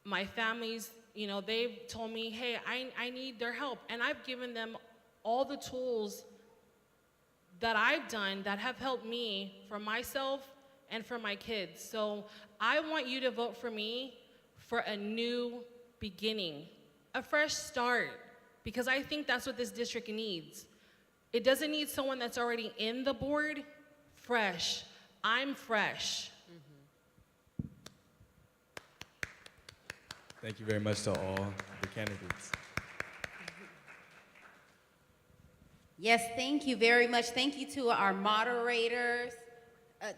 my family's, you know, they've told me, hey, I need their help. And I've given them all the tools that I've done that have helped me for myself and for my kids. So I want you to vote for me for a new beginning, a fresh start, because I think that's what this district needs. It doesn't need someone that's already in the board. Fresh. I'm fresh. Thank you very much to all the candidates. Yes, thank you very much. Thank you to our moderators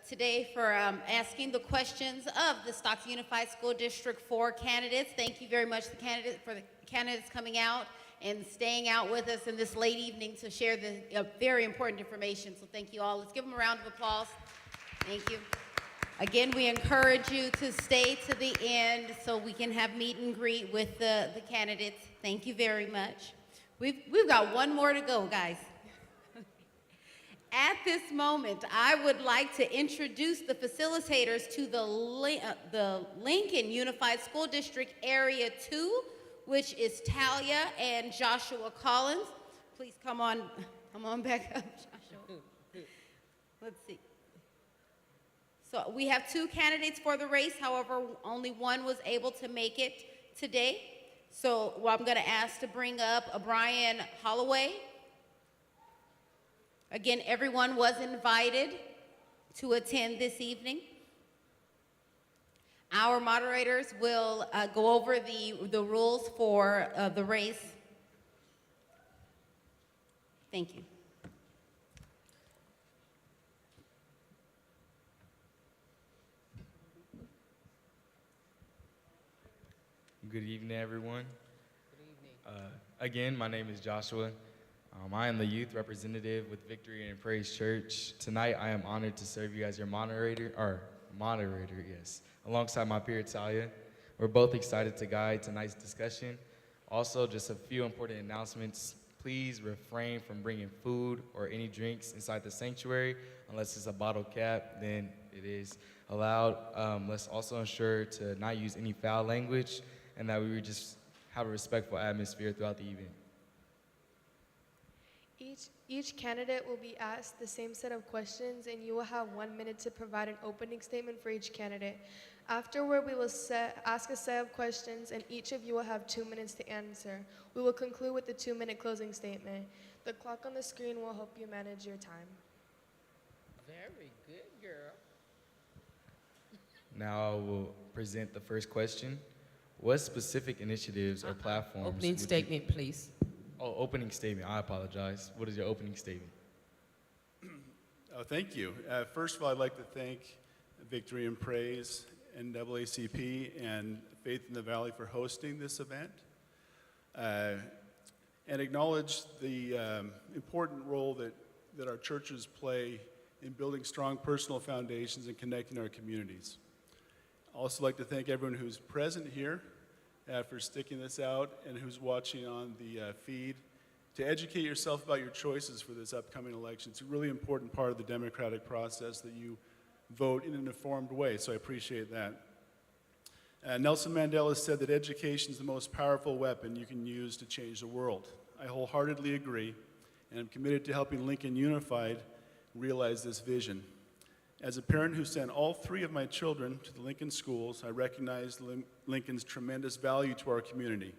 today for asking the questions of the Stockton Unified School District 4 candidates. Thank you very much for the candidates coming out and staying out with us in this late evening to share the very important information. So thank you all. Let's give them a round of applause. Thank you. Again, we encourage you to stay to the end so we can have meet and greet with the candidates. Thank you very much. We've got one more to go, guys. At this moment, I would like to introduce the facilitators to the Lincoln Unified School District Area 2, which is Talia and Joshua Collins. Please come on back up, Joshua. Let's see. So we have 2 candidates for the race. However, only one was able to make it today. So I'm going to ask to bring up Brian Holloway. Again, everyone was invited to attend this evening. Our moderators will go over the rules for the race. Thank you. Good evening, everyone. Again, my name is Joshua. I am the youth representative with Victory and Praise Church. Tonight, I am honored to serve you as your moderator, yes, alongside my peer Talia. We're both excited to guide tonight's discussion. Also, just a few important announcements. Please refrain from bringing food or any drinks inside the sanctuary unless it's a bottle cap, then it is allowed. Let's also ensure to not use any foul language and that we would just have a respectful atmosphere throughout the event. Each candidate will be asked the same set of questions, and you will have 1 minute to provide an opening statement for each candidate. Afterward, we will ask a set of questions, and each of you will have 2 minutes to answer. We will conclude with the 2-minute closing statement. The clock on the screen will help you manage your time. Very good, girl. Now I will present the first question. What specific initiatives or platforms? Opening statement, please. Oh, opening statement. I apologize. What is your opening statement? Oh, thank you. First of all, I'd like to thank Victory and Praise, NAACP, and Faith in the Valley for hosting this event, and acknowledge the important role that our churches play in building strong personal foundations and connecting our communities. I'd also like to thank everyone who's present here for sticking this out and who's watching on the feed to educate yourself about your choices for this upcoming election. It's a really important part of the democratic process that you vote in an informed way, so I appreciate that. Nelson Mandela said that education is the most powerful weapon you can use to change the world. I wholeheartedly agree, and I'm committed to helping Lincoln Unified realize this vision. As a parent who sent all 3 of my children to the Lincoln schools, I recognize Lincoln's tremendous value to our community.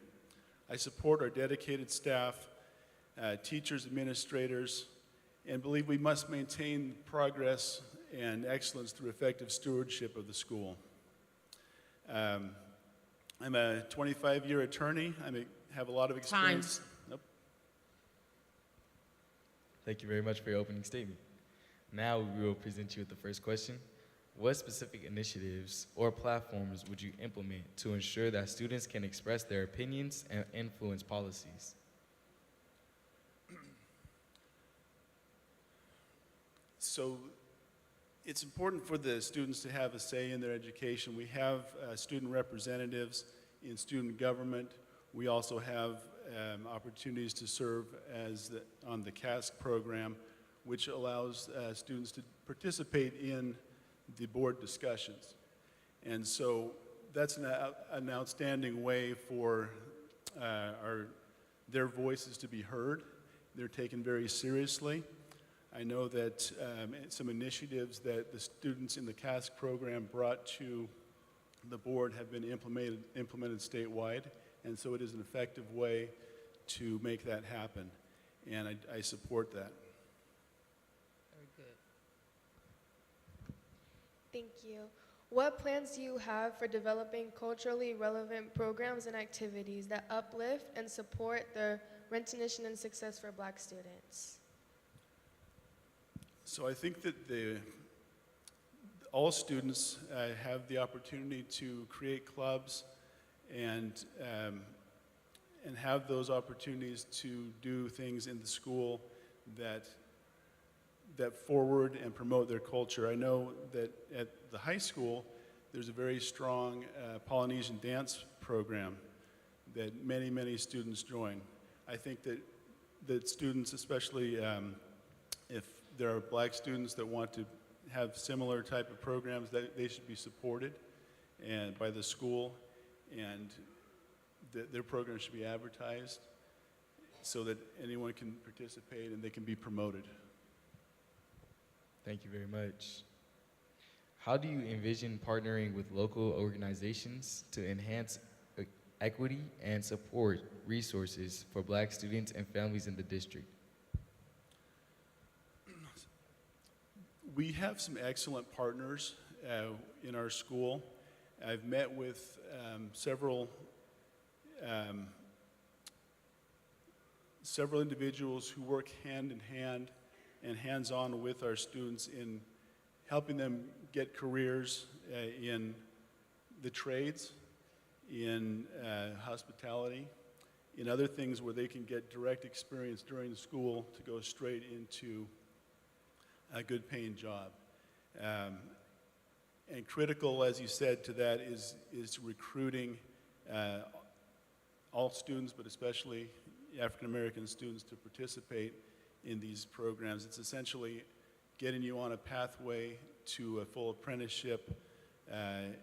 I support our dedicated staff, teachers, administrators, and believe we must maintain progress and excellence through effective stewardship of the school. I'm a 25-year attorney. I have a lot of experience. Nope. Thank you very much for your opening statement. Now we will present you with the first question. What specific initiatives or platforms would you implement to ensure that students can express their opinions and influence policies? So it's important for the students to have a say in their education. We have student representatives in student government. We also have opportunities to serve on the CASC program, which allows students to participate in the board discussions. And so that's an outstanding way for their voices to be heard. They're taken very seriously. I know that some initiatives that the students in the CASC program brought to the board have been implemented statewide, and so it is an effective way to make that happen, and I support that. Very good. Thank you. What plans do you have for developing culturally relevant programs and activities that uplift and support the recognition and success for Black students? So I think that all students have the opportunity to create clubs and have those opportunities to do things in the school that forward and promote their culture. I know that at the high school, there's a very strong Polynesian dance program that many, many students join. I think that students, especially if there are black students that want to have similar type of programs, that they should be supported and by the school, and their program should be advertised so that anyone can participate and they can be promoted. Thank you very much. How do you envision partnering with local organizations to enhance equity and support resources for black students and families in the district? We have some excellent partners in our school. I've met with several individuals who work hand in hand and hands-on with our students in helping them get careers in the trades, in hospitality, in other things where they can get direct experience during the school to go straight into a good paying job. And critical, as you said, to that is recruiting all students, but especially African American students, to participate in these programs. It's essentially getting you on a pathway to a full apprenticeship and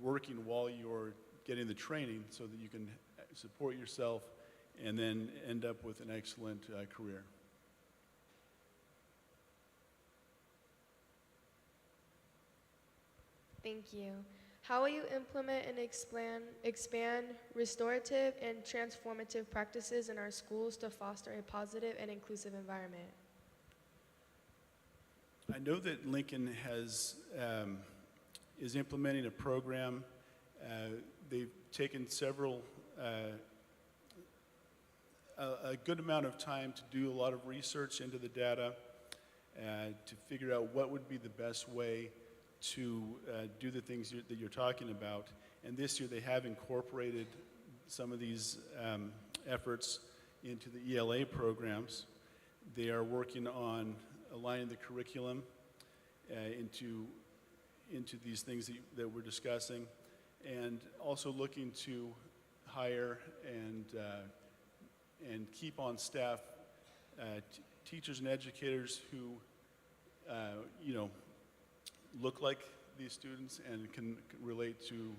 working while you're getting the training so that you can support yourself and then end up with an excellent career. Thank you. How will you implement and expand restorative and transformative practices in our schools to foster a positive and inclusive environment? I know that Lincoln is implementing a program. They've taken a good amount of time to do a lot of research into the data to figure out what would be the best way to do the things that you're talking about. And this year they have incorporated some of these efforts into the ELA programs. They are working on aligning the curriculum into these things that we're discussing, and also looking to hire and keep on staff teachers and educators who look like these students and can relate to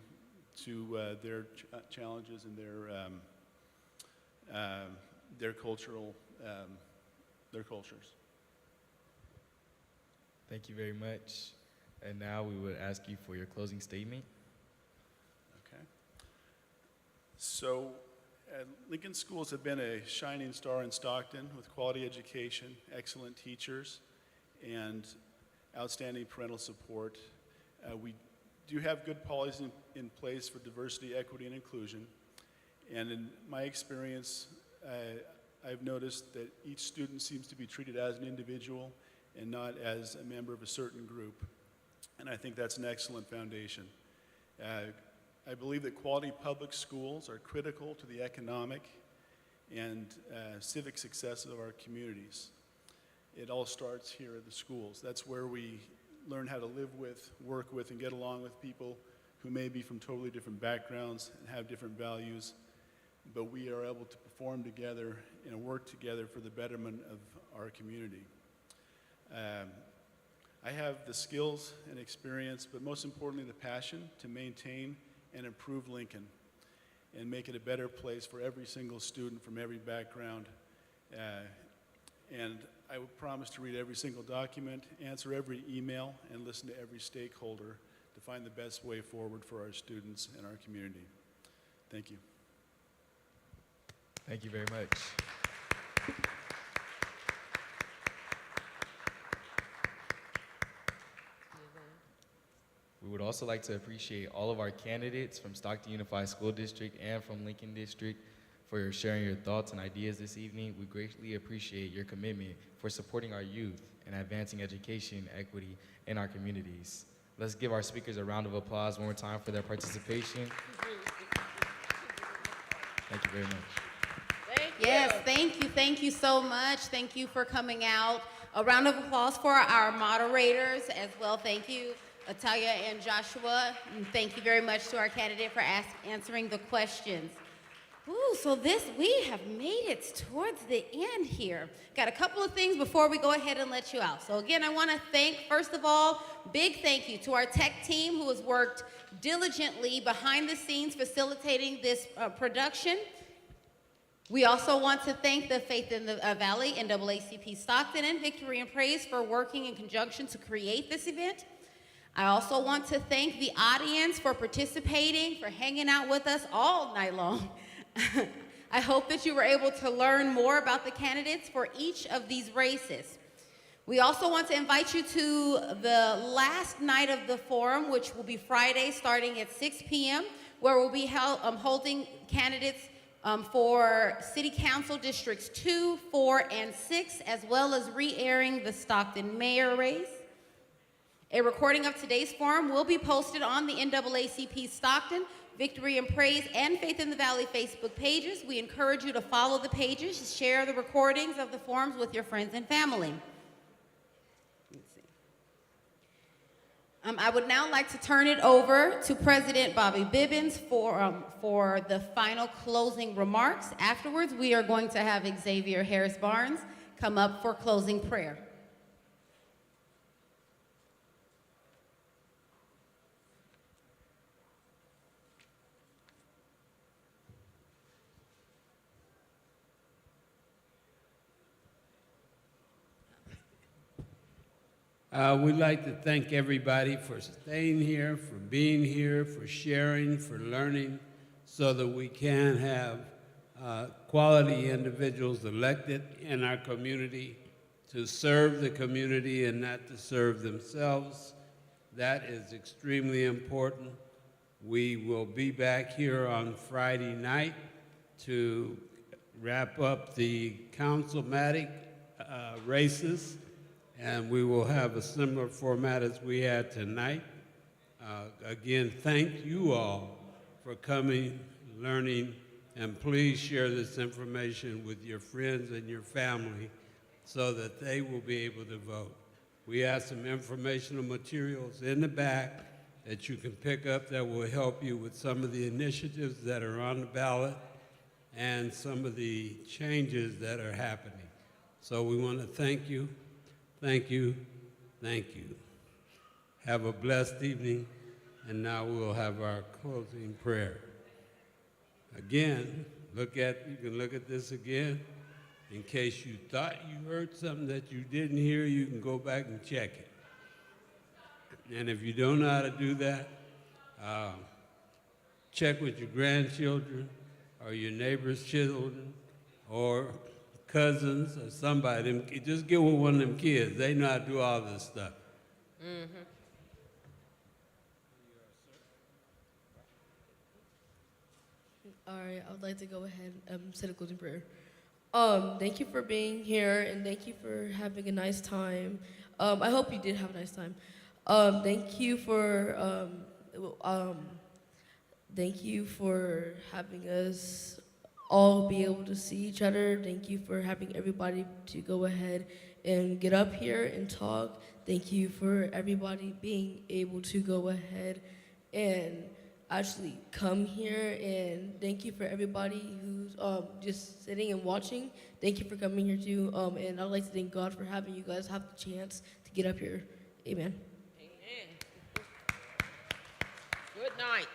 their challenges and their cultures. Thank you very much. And now we would ask you for your closing statement. Okay. So Lincoln schools have been a shining star in Stockton with quality education, excellent teachers, and outstanding parental support. We do have good policies in place for diversity, equity, and inclusion. And in my experience, I've noticed that each student seems to be treated as an individual and not as a member of a certain group. And I think that's an excellent foundation. I believe that quality public schools are critical to the economic and civic success of our communities. It all starts here at the schools. That's where we learn how to live with, work with, and get along with people who may be from totally different backgrounds and have different values, but we are able to perform together and work together for the betterment of our community. I have the skills and experience, but most importantly, the passion to maintain and improve Lincoln and make it a better place for every single student from every background. And I would promise to read every single document, answer every email, and listen to every stakeholder to find the best way forward for our students and our community. Thank you. Thank you very much. We would also like to appreciate all of our candidates from Stockton Unified School District and from Lincoln District for sharing your thoughts and ideas this evening. We greatly appreciate your commitment for supporting our youth and advancing education equity in our communities. Let's give our speakers a round of applause one more time for their participation. Thank you very much. Yes, thank you so much. Thank you for coming out. A round of applause for our moderators as well. Thank you, Atalia and Joshua. And thank you very much to our candidate for answering the questions. Ooh, so we have made it towards the end here. Got a couple of things before we go ahead and let you out. So again, I want to thank, first of all, big thank you to our tech team who has worked diligently behind the scenes facilitating this production. We also want to thank the Faith in the Valley, NAACP Stockton, and Victory and Praise for working in conjunction to create this event. I also want to thank the audience for participating, for hanging out with us all night long. I hope that you were able to learn more about the candidates for each of these races. We also want to invite you to the last night of the forum, which will be Friday starting at 6 p.m., where we'll be holding candidates for City Council Districts 2, 4, and 6, as well as re-airing the Stockton mayor race. A recording of today's forum will be posted on the NAACP Stockton, Victory and Praise, and Faith in the Valley Facebook pages. We encourage you to follow the pages, share the recordings of the forums with your friends and family. I would now like to turn it over to President Bobby Bibbins for the final closing remarks. Afterwards, we are going to have Xavier Harris Barnes come up for closing prayer. We'd like to thank everybody for staying here, for being here, for sharing, for learning, so that we can have quality individuals elected in our community to serve the community and not to serve themselves. That is extremely important. We will be back here on Friday night to wrap up the councilmatic races. And we will have a similar format as we had tonight. Again, thank you all for coming, learning, and please share this information with your friends and your family so that they will be able to vote. We have some informational materials in the back that you can pick up that will help you with some of the initiatives that are on the ballot and some of the changes that are happening. So we want to thank you. Thank you. Thank you. Have a blessed evening, and now we'll have our closing prayer. Again, you can look at this again. In case you thought you heard something that you didn't hear, you can go back and check it. And if you don't know how to do that, check with your grandchildren or your neighbor's children or cousins or somebody. Just get with one of them kids. They know how to do all this stuff. Mm-hmm. All right, I would like to go ahead and say the closing prayer. Thank you for being here, and thank you for having a nice time. I hope you did have a nice time. Thank you for having us all be able to see each other. Thank you for having everybody to go ahead and get up here and talk. Thank you for everybody being able to go ahead and actually come here, and thank you for everybody who's just sitting and watching. Thank you for coming here too, and I'd like to thank God for having you guys have the chance to get up here. Amen. Amen. Good night.